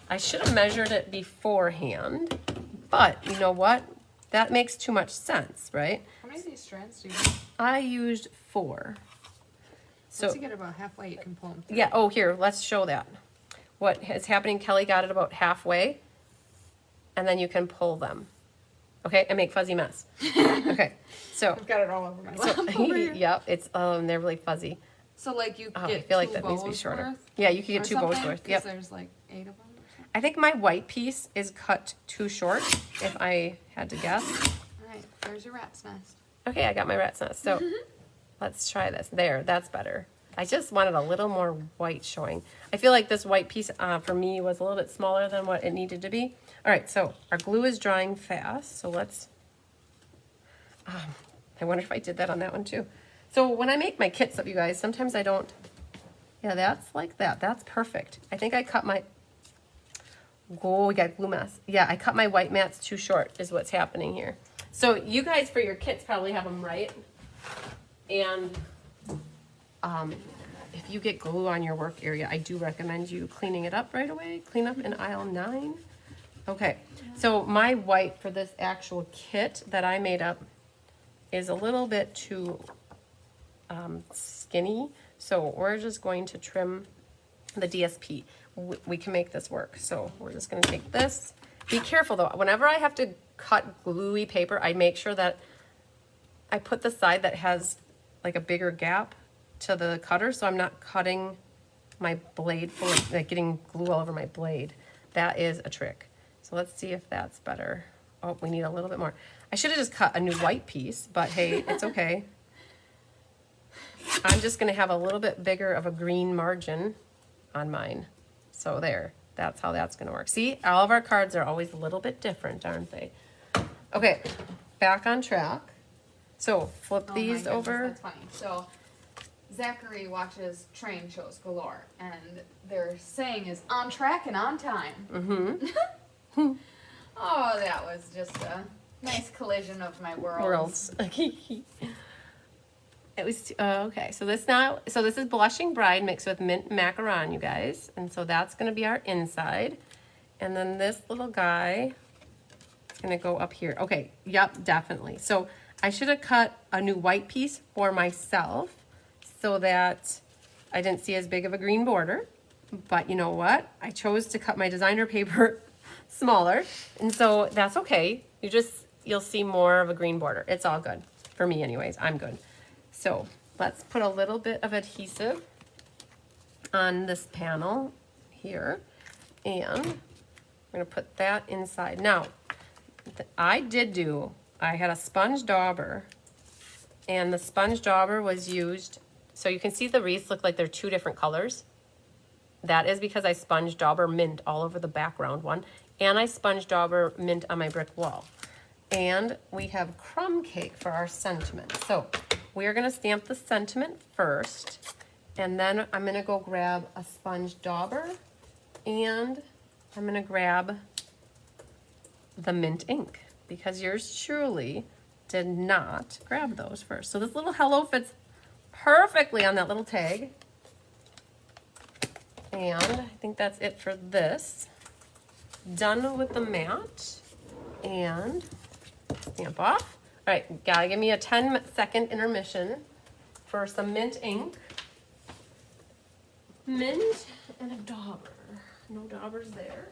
I should have measured it beforehand, but you know what? That makes too much sense, right? How many of these strands do you have? I used 4. So Once you get about halfway, you can pull them through. yeah, oh here, let's show that. What is happening, Kelly got it about halfway, and then you can pull them. Okay, and make fuzzy mess. Okay, so, I've got it all over my lap over here. yep, it's, and they're really fuzzy. So like you Oh, get I feel like 2 that needs to be bows shorter. worth Yeah, you could or get 2 bows something? worth. 'Cause Yep. there's like 8 of them or something. I think my white piece is cut too short, if I had to guess. All right, there's your rat's nest. Okay, I got my rat's nest. So let's try this. There, that's better. I just wanted a little more white showing. I feel like this white piece for me was a little bit smaller than what it needed to be. All right, so our glue is drying fast. So let's, I wonder if I did that on that one too. So when I make my kits up, you guys, sometimes I don't, yeah, that's like that. That's perfect. I think I cut my, oh, we got glue mess. Yeah, I cut my white mats too short is what's happening here. So you guys for your kits probably have them right. And if you get glue on your work area, I do recommend you cleaning it up right away. Clean up in aisle 9. Okay, so my white for this actual kit that I made up is a little bit too skinny. So we're just going to trim the DSP. We can make this work. So we're just gonna take this. Be careful though, whenever I have to cut gluey paper, I make sure that I put the side that has like a bigger gap to the cutter, so I'm not cutting my blade full of, like getting glue all over my blade. That is a trick. So let's see if that's better. Oh, we need a little bit more. I should have just cut a new white piece, but hey, it's okay. I'm just gonna have a little bit bigger of a green margin on mine. So there, that's how that's gonna work. See, all of our cards are always a little bit different, aren't they? Okay, back on track. So flip Oh my these goodness, over. That's funny. So Zachary watches train shows galore, and their saying is on track and on time. Mm-hmm. Oh, that was just a nice collision of my worlds. It was okay. So this is Blushing Bride mixed with mint macaron, you guys, and so that's gonna be our inside, and then this little guy is gonna go up here. Okay, yep, definitely. So I should have cut a new white piece for myself so that I didn't see as big of a green border. But you know what? I chose to cut my designer paper smaller, and so that's okay. You'll see more of a green border. It's all good for me, anyways. I'm good. So let's put a little bit of adhesive on this panel here, and we're gonna put that inside. Now, I had a sponge dauber, and the sponge dauber was used, so you can see the wreaths look like they're two different colors. That is because I sponge dauber mint all over the background one, and I sponge dauber mint on my brick wall. And we have crumb cake for our sentiment. So we're gonna stamp the sentiment first, and then I'm gonna go grab a sponge dauber, and I'm gonna grab the mint ink, because yours truly did not grab those first. So this little hello fits perfectly on that little tag. And I think that's it for this. Done with the mat, and stamp off. All right, gotta give me a 10-second intermission for some mint ink. Mint and a dauber. No daubers there.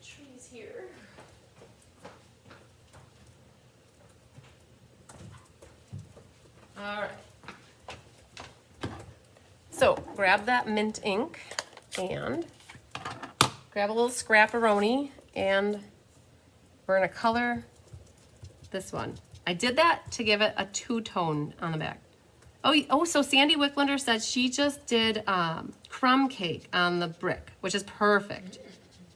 Trees here. All right. So grab that mint ink and grab a little scrapperoni, and we're gonna color this one. I did that to give it a two-tone on the back. Oh, so Sandy Wicklander said she just did crumb cake on the brick, which is perfect.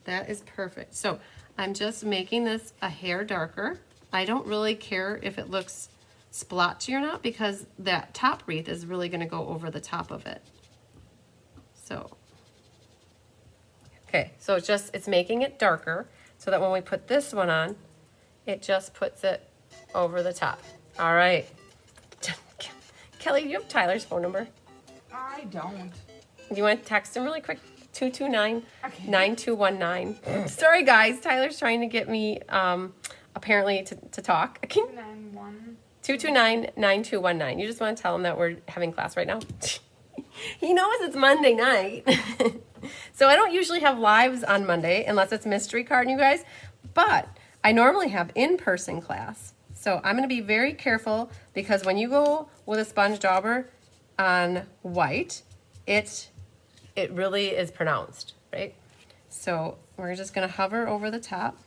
That is perfect. So I'm just making this a hair darker. I don't really care if it looks splotchy or not, because that top wreath is really gonna go over the top of it. So, okay, so it's making it darker so that when we put this one on, it just puts it over the top. All right. Kelly, do you have Tyler's phone number? I don't. Do you want to text him really quick? 229-9219. Okay. Sorry, guys. Tyler's trying to get me, apparently, to talk. 229-9219. You just want to tell him that we're having class right now? He knows it's Monday night. So I don't usually have lives on Monday unless it's mystery card, you guys. But I normally have in-person class. So I'm going to be very careful, because when you go with a sponge dauber on white, it really is pronounced, right? So we're just going to hover over the top.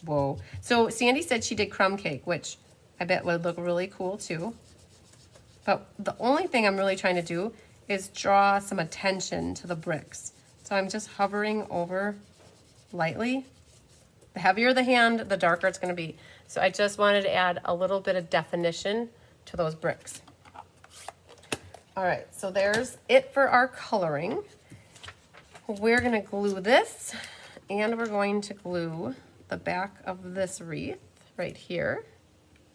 Whoa. So Sandy said she did crumb cake, which I bet would look really cool too. But the only thing I'm really trying to do is draw some attention to the bricks. So I'm just hovering over lightly. The heavier the hand, the darker it's going to be. So I just wanted to add a little bit of definition to those bricks. All right, so there's it for our coloring. We're going to glue this, and we're going to glue the back of this wreath right here.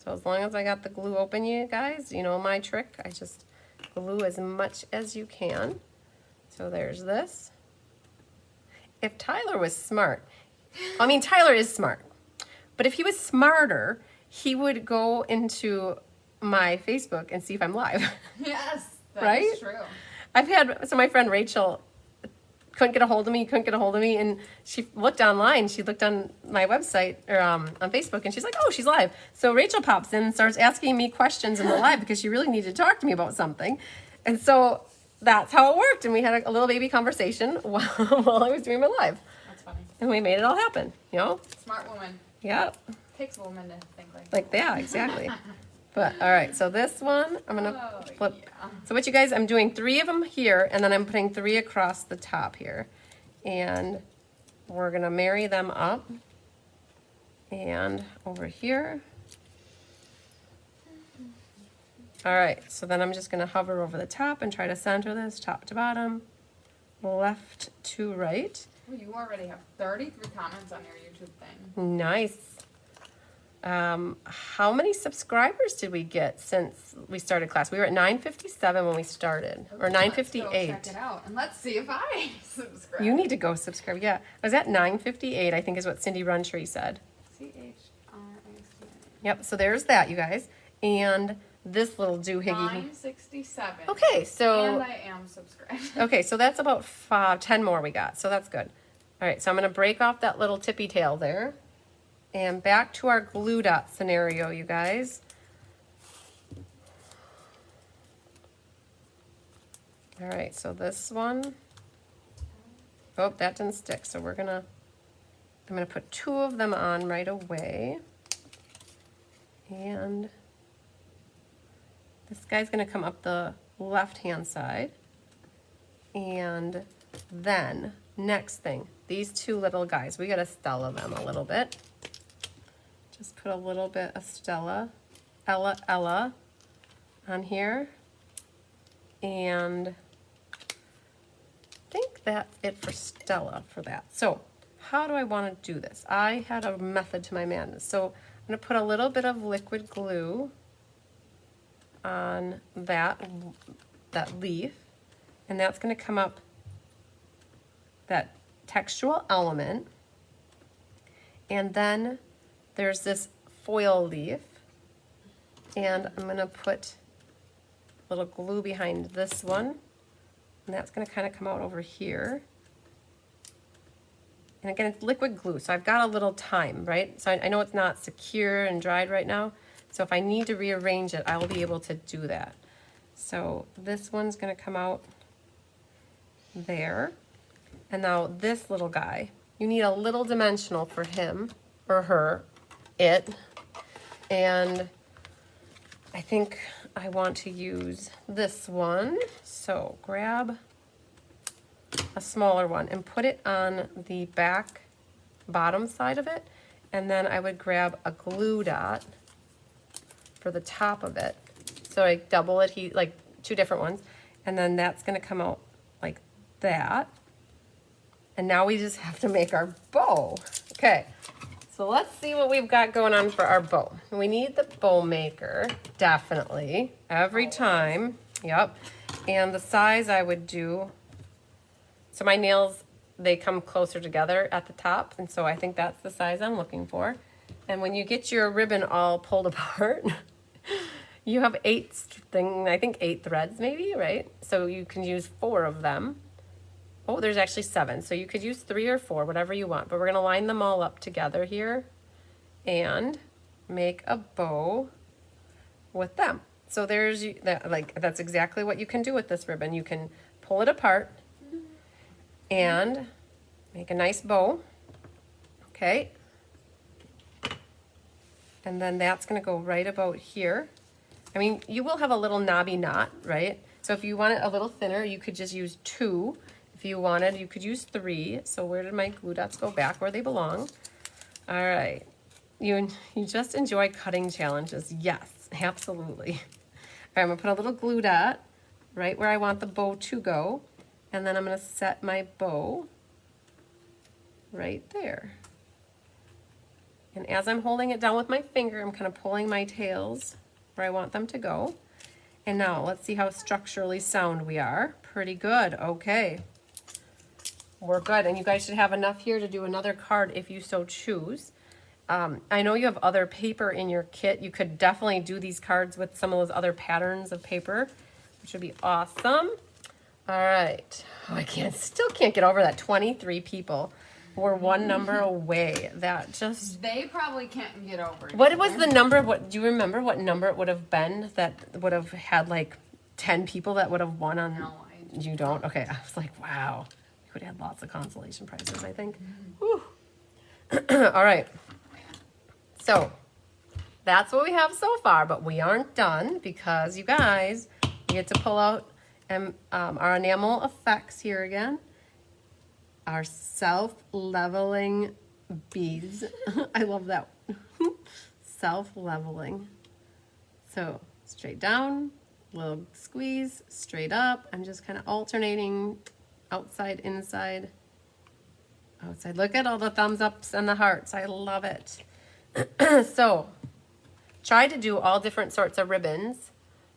So as long as I got the glue open, you guys, you know my trick. I just glue as much as you can. So there's this. If Tyler was smart, I mean, Tyler is smart, but if he was smarter, he would go into my Facebook and see if I'm live. Yes, that right? is true. So my friend Rachel couldn't get a hold of me, and she looked online. She looked on my website, or on Facebook, and she's like, oh, she's live. So Rachel pops in and starts asking me questions in the live because she really needed to talk to me about something. And so that's how it worked. And we had a little baby conversation while I was doing my live. That's funny. And we made it all happen, you know? Smart woman. Yeah. Takes a woman to think like that. Like that, exactly. But all right, so this one I'm gonna flip. Yeah. So what you guys, I'm doing 3 of them here, and then I'm putting 3 across the top here, and we're gonna marry them up. And over here. All right, so then I'm just gonna hover over the top and try to center this top to bottom, left to right. Well, you already have 33 comments on your YouTube thing. Nice. How many subscribers did we get since we started class? We were at 957 when we started, or 958. Let's go check it out, and let's see if I subscribe. You need to go subscribe. Yeah, I was at 958. I think is what Cindy Runtree said. CHRIC. Yep. So there's that, you guys, and this little doohickey. 967. Okay, so And I am subscribed. okay, so that's about 10 more we got. So that's good. All right, so I'm gonna break off that little tippy tail there. And back to our glue dot scenario, you guys. All right, so this one, oh, that didn't stick. So I'm gonna put 2 of them on right away. And this guy's gonna come up the left-hand side. And then, next thing, these 2 little guys, we gotta Stella them a little bit. Just put a little bit of Stella, Ella on here. And I think that's it for Stella for that. So how do I want to do this? I had a method to my madness. So I'm going to put a little bit of liquid glue on that leaf. And that's going to come up that textual element. And then there's this foil leaf, and I'm gonna put a little glue behind this one, and that's gonna kind of come out over here. And again, it's liquid glue, so I've got a little time, right? So I know it's not secure and dried right now, so if I need to rearrange it, I will be able to do that. So this one's gonna come out there. And now this little guy, you need a little dimensional for him or her. And I think I want to use this one. So grab a smaller one and put it on the back bottom side of it. And then I would grab a glue dot for the top of it. So I double it, like 2 different ones. And then that's gonna come out like that. And now we just have to make our bow. Okay. So let's see what we've got going on for our bow. We need the bow maker, definitely, every time. Yep. And the size I would do, so my nails, they come closer together at the top, and so I think that's the size I'm looking for. And when you get your ribbon all pulled apart, you have 8 threads maybe, right? So you can use 4 of them. Oh, there's actually 7. So you could use 3 or 4, whatever you want. But we're going to line them all up together here and make a bow with them. So there's that's exactly what you can do with this ribbon. You can pull it apart and make a nice bow. Okay. And then that's going to go right about here. I mean, you will have a little knobby knot, right? So if you want it a little thinner, you could just use 2. If you wanted, you could use 3. So where did my glue dots go? Back where they belong. All right. You just enjoy cutting challenges. Yes, absolutely. All right, I'm going to put a little glue dot right where I want the bow to go. And then I'm going to set my bow right there. And as I'm holding it down with my finger, I'm kind of pulling my tails where I want them to go. And now let's see how structurally sound we are. Pretty good. Okay. We're good, and you guys should have enough here to do another card if you so choose. I know you have other paper in your kit. You could definitely do these cards with some of those other patterns of paper, which would be awesome. All right. Oh, still can't get over that 23 people. We're 1 number away. That just... They probably can't get over it. What was the number? Do you remember what number it would have been that would have had like 10 people that would have won on? No, You don't? Okay. I was like, wow. We would have had lots of consolation prizes, I think. Whew. All right. So that's what we have so far, but we aren't done because you guys, we get to pull out our enamel effects here again. Our self-leveling beads. I love that. Self-leveling. So straight down, little squeeze, straight up. I'm just kind of alternating outside, inside, outside. Look at all the thumbs ups and the hearts. I love it. So try to do all different sorts of ribbons.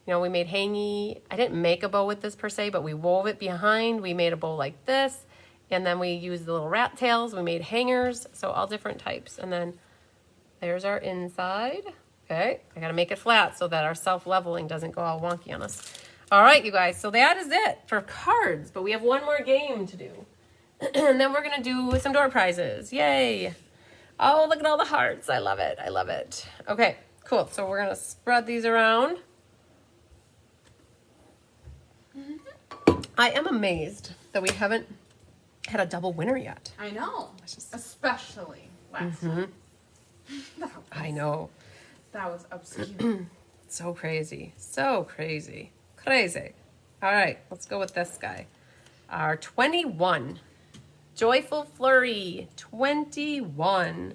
You know, we made hangy. I didn't make a bow with this per se, but we wove it behind. We made a bow like this. And then we used the little rat tails. We made hangers. So all different types. And then there's our inside. Okay, I gotta make it flat so that our self-leveling doesn't go all wonky on us. All right, you guys, so that is it for cards, but we have one more game to do. And then we're gonna do some door prizes. Yay. Oh, look at all the hearts. I love it, I love it. Okay, cool, so we're gonna spread these around. I am amazed that we haven't had a double winner yet. I know, especially last time. I know. That was obscure. So crazy. So crazy. Crazy. All right, let's go with this guy. Our 21. Joyful Flurry. 21.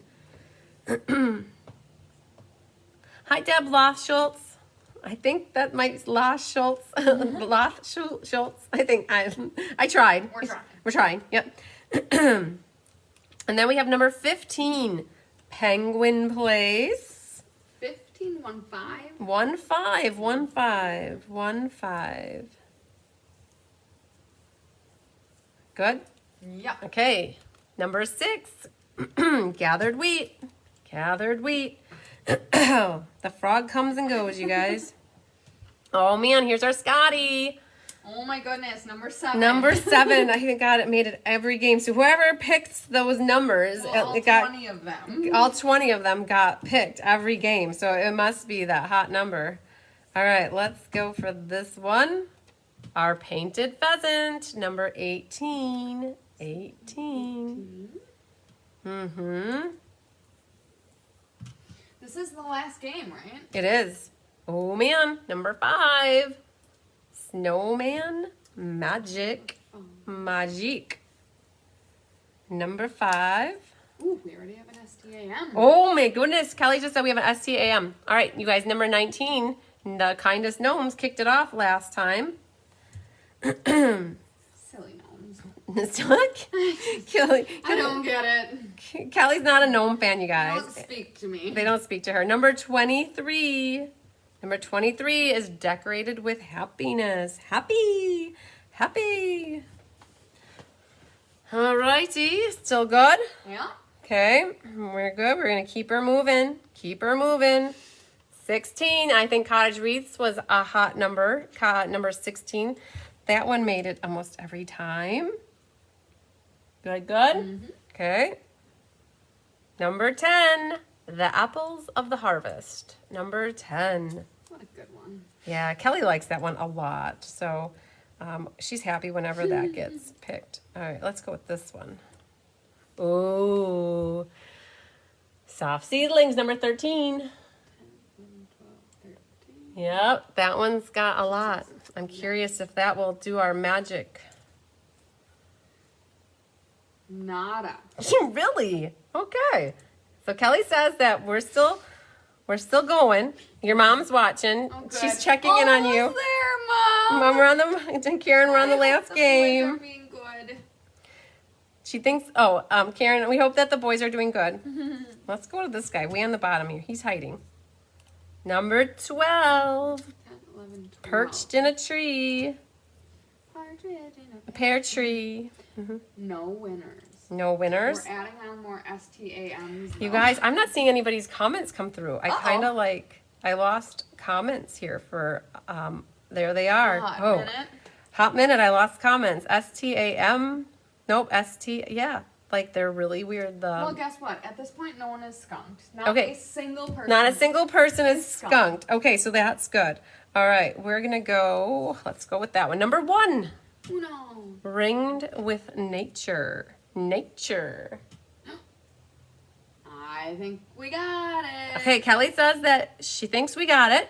Hi, Deb Loth-Schultz. I think that might Loth-Schultz. Loth-Schultz. I think I tried. We're trying. We're trying. Yep. And then we have number 15. Penguin Place. 15-1-5. 1-5, 1-5, 1-5. Good? Yep. Okay. Number 6. Gathered wheat. Gathered wheat. The frog comes and goes, you guys. Oh man, here's our Scotty. Oh my goodness, number 7. Number 7. I think God, it made it every game. So whoever picked those numbers, Well, all it got 20 of them. all 20 of them got picked every game. So it must be that hot number. All right, let's go for this one. Our painted pheasant, number 18. 18. Mm-hmm. This is the last game, right? It is. Oh man, number 5. Snowman Magic. Magic. Number 5. Ooh, we already have an STAM. Oh my goodness. Kelly just said we have an STAM. All right, you guys, number 19. The Kindest Gnomes kicked it off last time. Silly gnomes. Kelly, I don't get it. Kelly's not a gnome fan, you guys. Don't speak to me. They don't speak to her. Number 23. Number 23 is decorated with happiness. Happy. Happy. All righty. Still good? Yeah. Okay. We're good. We're going to keep her moving. Keep her moving. 16. I think Cottage Wreaths was a hot number. Number 16. That one made it almost every time. Good, good? Mm-hmm. Okay. Number 10. The Apples of the Harvest. Number 10. What a good one. Yeah, Kelly likes that one a lot. So she's happy whenever that gets picked. All right, let's go with this one. Ooh. Soft Seedlings, number 13. 10, 11, 12, 13. Yep, that one's got a lot. I'm curious if that will do our magic. Nada. Really? Okay. So Kelly says that we're still going. Your mom's watching. Oh, good. She's checking in on you. Almost there, Mom. Mom, we're on the Karen, we're on the last The game. boys are being good. She thinks, Karen, we hope that the boys are doing good. Let's go to this guy, way on the bottom here. He's hiding. Number 12. 10, 11, 12. Perched in a tree. Partridge in A pear tree. No winners. No winners. We're adding on more STAMs. You though. guys, I'm not seeing anybody's comments come through. I Uh-oh. kind of I lost comments here for, there they are. Hot minute. Hot minute, I lost comments. STAM. Nope, yeah. Like they're really weird. Well, guess what? At this point, no one is skunked. Not Okay. a single person. Not a single person is skunked. skunked. Okay, so that's good. All right, let's go with that one. Number 1, Uno. Ringed with Nature. Nature. I I think we got it. Okay, Kelly says that she thinks we got it.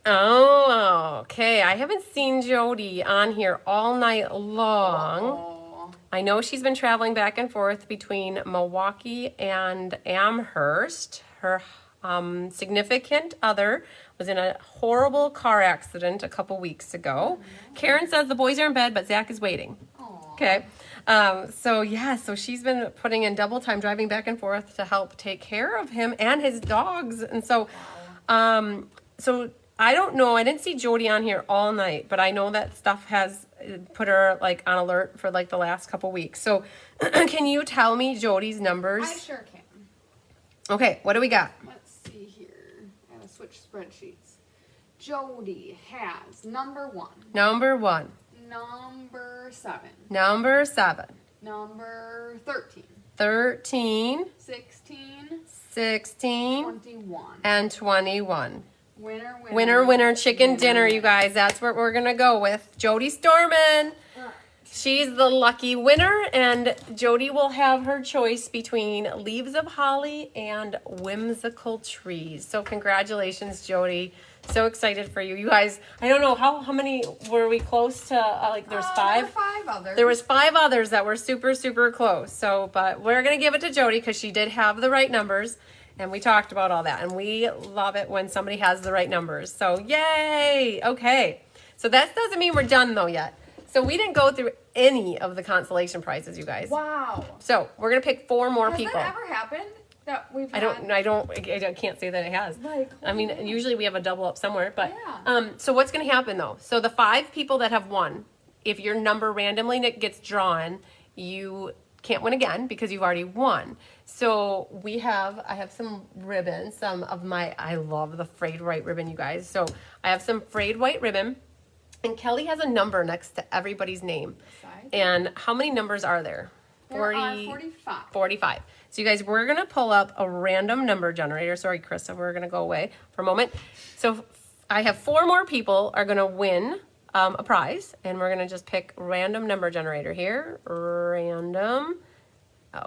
Oh, okay. I haven't seen Jody on here all night long. Oh. I know she's been traveling back and forth between Milwaukee and Amherst. Her significant other was in a horrible car accident a couple weeks ago. Karen says the boys are in bed, but Zach is waiting. Aw. Okay. So she's been putting in double time driving back and forth to help take care of him and his dogs. And so, so I don't know. I didn't see Jody on here all night, but I know that stuff has put her like on alert for like the last couple weeks. So can you tell me Jody's numbers? I sure can. Okay, what do we got? Let's see here. I gotta switch spreadsheets. Jody has number 1. Number 1. Number 7. Number 7. Number 13. 13. 16. 16. 21. And 21. Winner, winner. Winner, winner, chicken winner, dinner, you winner. guys. That's what we're going to go with. Jody Storman. She's the lucky winner, and Jody will have her choice between Leaves of Holly and Whimsical Trees. So congratulations, Jody. So excited for you. You guys, I don't know, how many were we close to? Like there's 5? There were 5 others. There was 5 others that were super, super close. So, but we're going to give it to Jody because she did have the right numbers. And we talked about all that. And we love it when somebody has the right numbers. So, yay! Okay. So that doesn't mean we're done, though, yet. So we didn't go through any of the consolation prizes, you guys. Wow. So we're going to pick 4 more Has people. that ever happened? That we've I can't say that it has. Like, I mean, usually we have a double up somewhere. But Yeah. so what's going to happen, though? So the 5 people that have won, if your number randomly gets drawn, you can't win again because you've already won. So I have some ribbon, I love the frayed white ribbon, you guys. So I have some frayed white ribbon, and Kelly has a number next to everybody's name. Size? And how many numbers are there? There are 45. 45. So you guys, we're going to pull up a random number generator. Sorry, Krista, we're going to go away for a moment. So I have 4 more people are going to win a prize, and we're going to just pick random number generator here. Random.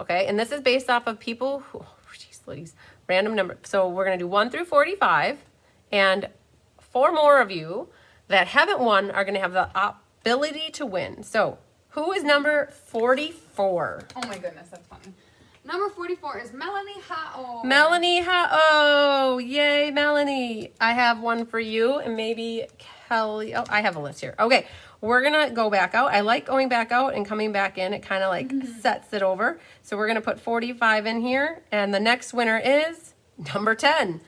Okay, and this is based off of people who, oh, geez, ladies, random number. So we're going to do 1 through 45, and 4 more of you that haven't won are going to have the ability to win. So who is number 44? Oh my goodness, that's funny. Number 44 is Melanie Hao. Melanie Hao. Yay, Melanie. I have one for you, and maybe Kelly. Oh, I have a list here. Okay, we're going to go back out. I like going back out and coming back in. It kind of like sets it over. So we're going to put 45 in here, and the next winner is number 10.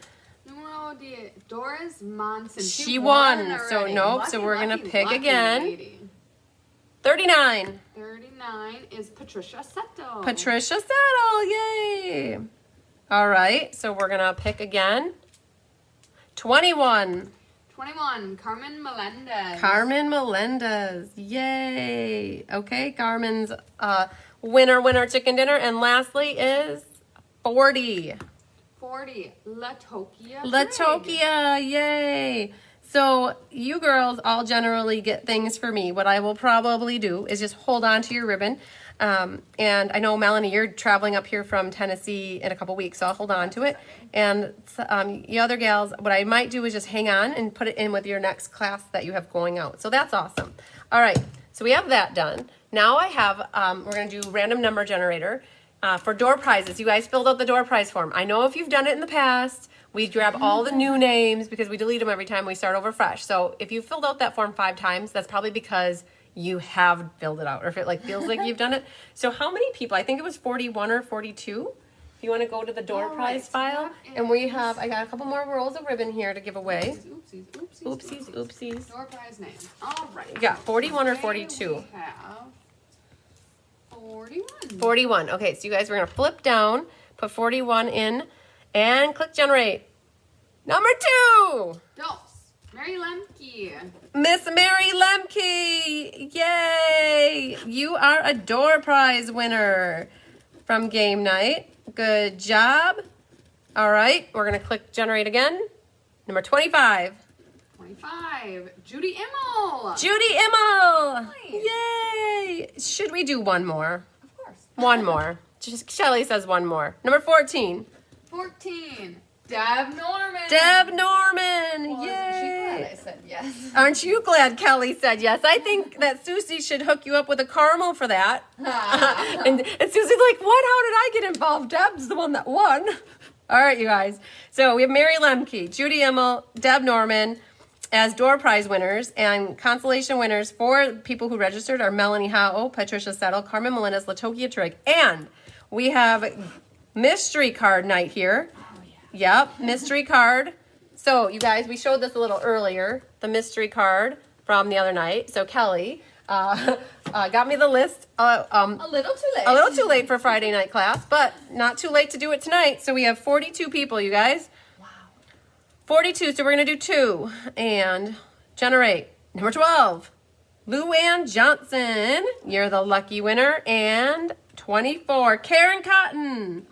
Doris Monson. She won. So already. nope. Lucky, So we're going to lucky, pick lucky again. lady. 39. 39 is Patricia Seto. Patricia Saddle. Yay. All right. So we're going to pick again. 21. 21, Carmen Melendez. Carmen Melendez. Yay. Okay. Carmen's winner, chicken dinner. And lastly is 40. 40, Latokia. Latokia. Yay. So you girls all generally get things for me. What I will probably do is just hold on to your ribbon. And I know, Melanie, you're traveling up here from Tennessee in a couple weeks, so I'll hold on to it. And the other gals, what I might do is just hang on and put it in with your next class that you have going out. So that's awesome. All right, so we have that done. Now I have, we're going to do random number generator for door prizes. You guys filled out the door prize form. I know if you've done it in the past, we grab all the new names because we delete them every time we start over fresh. So if you filled out that form 5 times, that's probably because you have filled it out, or if it like feels like you've done it. So how many people? I think it was 41 or 42. If you want to go to the door prize file, and I got a couple more rolls of ribbon here to give away. Oopsies. Door prize name. All right. You got 41 or 42. We have 41. 41. Okay, so you guys, we're gonna flip down, put 41 in, and click generate. Number 2. Dos. Mary Lemke. Miss Mary Lemke, yay! You are a door prize winner from game night. Good job. All right, we're gonna click generate again. Number 25. 25. Judy Immel. Judy Immel, Nice. yay! Should we do one more? Of course. One more, Shelly says one more. Number 14. 14. Deb Norman. Deb Norman. Well, Yay. isn't she glad I said yes? Aren't you glad Kelly said yes? I think that Susie should hook you up with a caramel for that. and Susie's like, what? How did I get involved? Deb's the one that won. All right, you guys. So we have Mary Lemke, Judy Immel, Deb Norman as door prize winners, and consolation winners for people who registered are Melanie Howe, Patricia Settle, Carmen Melendez, Latokia Trigg, and we have mystery card night here. Yep, mystery card. So, you guys, we showed this a little earlier, the mystery card from the other night. So, Kelly got me the list. A little too late. A little too late for Friday night class, but not too late to do it tonight. So, we have 42 people, you guys. Wow. 42, so we're going to do 2. And generate. Number 12, Luann Johnson. You're the lucky winner. And 24, Karen Cotton.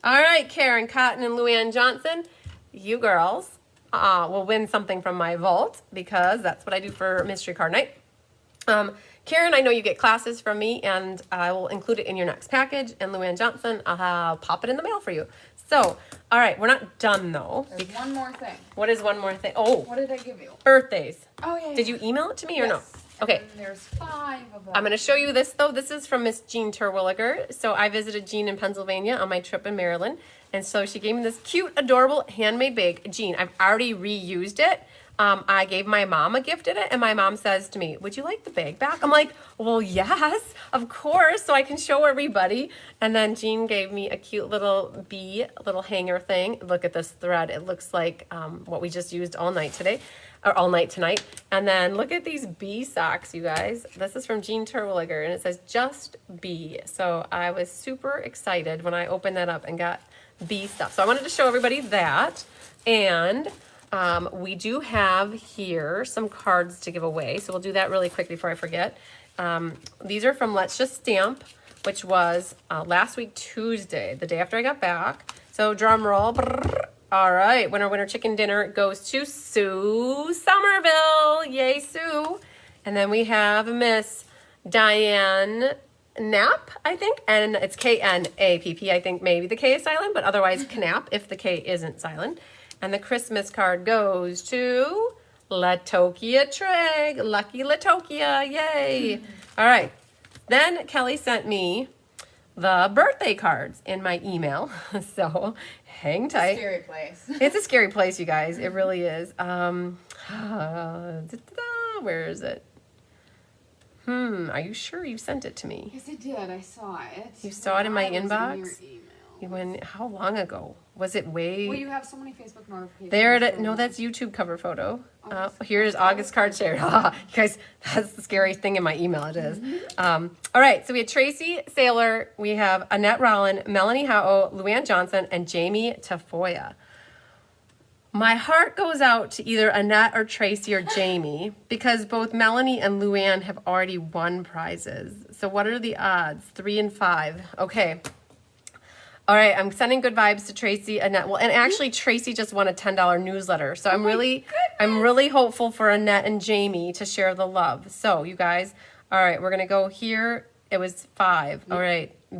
All right, Karen Cotton and Luann Johnson, you girls will win something from my vault because that's what I do for Mystery Card Night. Karen, I know you get classes from me, and I will include it in your next package. And Luann Johnson, I'll pop it in the mail for you. So, all right, we're not done, though. There's one more thing. What is one more thing? Oh, What did I give you? birthdays. Oh, yeah. Did you email it to me or no? Yes. Okay. And there's 5 of them. I'm going to show you this, though. This is from Miss Jean Terwilliger. So I visited Jean in Pennsylvania on my trip in Maryland. And so she gave me this cute, adorable handmade bag. Jean, I've already reused it. I gave my mom a gift in it, and my mom says to me, would you like the bag back? I'm like, well, yes, of course, so I can show everybody. And then Jean gave me a cute little bee, little hanger thing. Look at this thread. It looks like what we just used all night today. Or all night tonight. And then look at these bee socks, you guys. This is from Jean Terwilliger, and it says just bee. So I was super excited when I opened that up and got bee stuff. So I wanted to show everybody that. And we do have here some cards to give away. So we'll do that really quick before I forget. These are from Let's Just Stamp, which was last week, Tuesday, the day after I got back. So drum roll. Brrr. All right, winner chicken dinner goes to Sue Somerville. Yay, Sue. And then we have Miss Diane Knapp, I think, and it's K-N-A-P-P. I think maybe the K is silent, but otherwise Knapp if the K isn't silent. And the Christmas card goes to Latokia Trigg. Lucky Latokia, yay. All right, then Kelly sent me the birthday cards in my email, so hang tight. Scary place. It's a scary place, you guys. It really is. Where is it? Are you sure you sent it to me? Yes, I did. I saw it. You saw it in my I was inbox? In your email. How long ago? Was it way? Well, you have so many Facebook notifications. There it is. No, that's YouTube cover photo. Here's August card share. You guys, that's the scary thing in my email. It is. All right, so we had Tracy Saylor, we have Annette Rollin, Melanie Howe, Luann Johnson, and Jamie Tafoya. My heart goes out to either Annette or Tracy or Jamie because both Melanie and Luann have already won prizes. So what are the odds? 3 and 5. Okay. All right, I'm sending good vibes to Tracy, Annette. Well, and actually, Tracy just won a $10 newsletter, so I'm really hopeful for Annette and Jamie to share the love. So, you guys, all right, we're gonna go here. It was 5. All right, 2.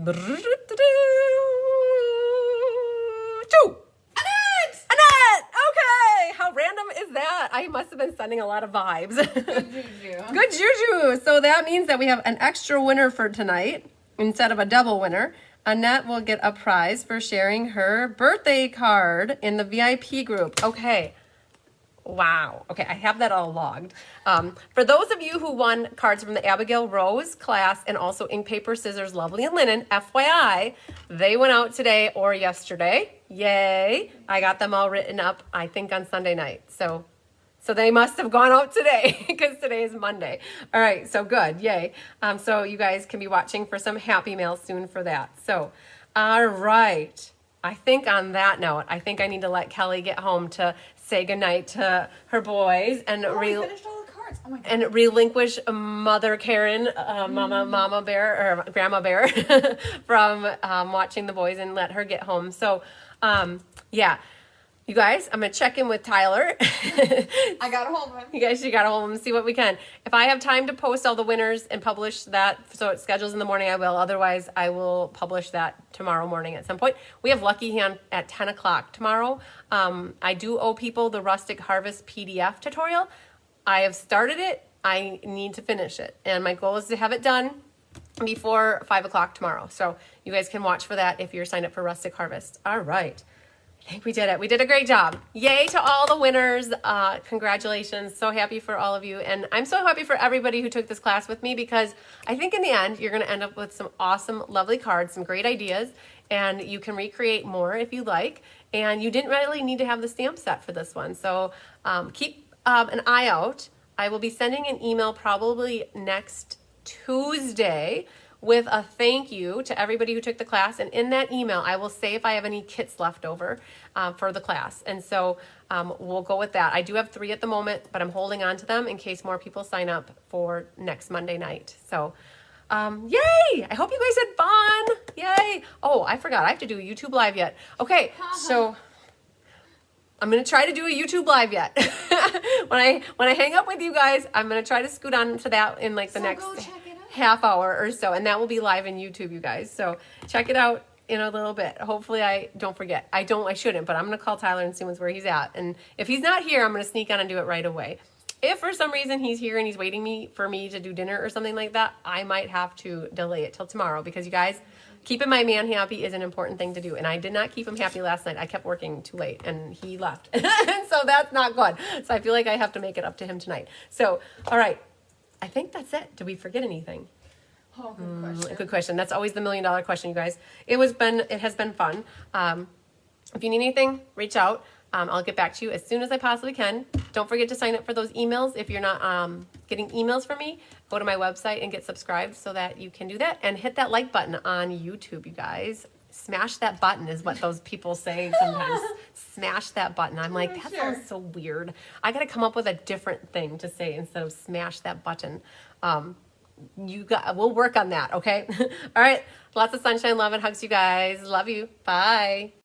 Annette. Okay, how random is that? I must have been sending a lot of vibes. Good juju. Good juju. So that means that we have an extra winner for tonight instead of a double winner. Annette will get a prize for sharing her birthday card in the VIP group. Okay. Wow. Okay, I have that all logged. For those of you who won cards from the Abigail Rose class and also ink, paper, scissors, lovely, and linen, FYI, they went out today or yesterday. Yay. I got them all written up, I think, on Sunday night. So they must have gone out today because today is Monday. All right, so good, yay. So you guys can be watching for some happy mail soon for that. So, all right. I think on that note, I think I need to let Kelly get home to say goodnight to her boys and we finished all the cards. Oh my God. and relinquish Mother Karen, Mama Bear, or Grandma Bear from watching the boys and let her get home. So, yeah. You guys, I'm going to check in with Tyler. I got a hold of him. You guys, you got to hold them, see what we can. If I have time to post all the winners and publish that, so it schedules in the morning, I will. Otherwise, I will publish that tomorrow morning at some point. We have Lucky Hand at 10 o'clock tomorrow. I do owe people the Rustic Harvest PDF tutorial. I have started it. I need to finish it. And my goal is to have it done before 5 o'clock tomorrow. So you guys can watch for that if you're signed up for Rustic Harvest. All right. I think we did it. We did a great job. Yay to all the winners. Congratulations. So happy for all of you. And I'm so happy for everybody who took this class with me, because I think in the end, you're going to end up with some awesome, lovely cards, some great ideas, and you can recreate more if you like. And you didn't really need to have the stamp set for this one. So keep an eye out. I will be sending an email probably next Tuesday with a thank you to everybody who took the class. And in that email, I will say if I have any kits left over for the class. And so we'll go with that. I do have 3 at the moment, but I'm holding on to them in case more people sign up for next Monday night. So yay! I hope you guys had fun. Yay! Oh, I forgot. I have to do a YouTube live yet. Okay, so I'm going to try to do a YouTube live yet. when I hang up with you guys, I'm going to try to scoot on to that in like the next half hour or so, and that will be live in YouTube, you guys. So check it out in a little bit. Hopefully I don't forget. I shouldn't, but I'm going to call Tyler and see where he's at. And if he's not here, I'm going to sneak on and do it right away. If for some reason he's here and he's waiting for me to do dinner or something like that, I might have to delay it till tomorrow, because you guys, keeping my man happy is an important thing to do. And I did not keep him happy last night. I kept working too late and he left. And so that's not good. So I feel like I have to make it up to him tonight. So, all right. I think that's it. Did we forget anything? Oh, good question. Good question. That's always the $1 million question, you guys. It has been fun. If you need anything, reach out. I'll get back to you as soon as I possibly can. Don't forget to sign up for those emails. If you're not getting emails from me, go to my website and get subscribed so that you can do that. And hit that like button on YouTube, you guys. Smash that button is what those people say sometimes. Smash that button. I'm like, that sounds so weird. I got to come up with a different thing to say instead of smash that button. We'll work on that, okay? All right. Lots of sunshine, love, and hugs, you guys. Love you. Bye.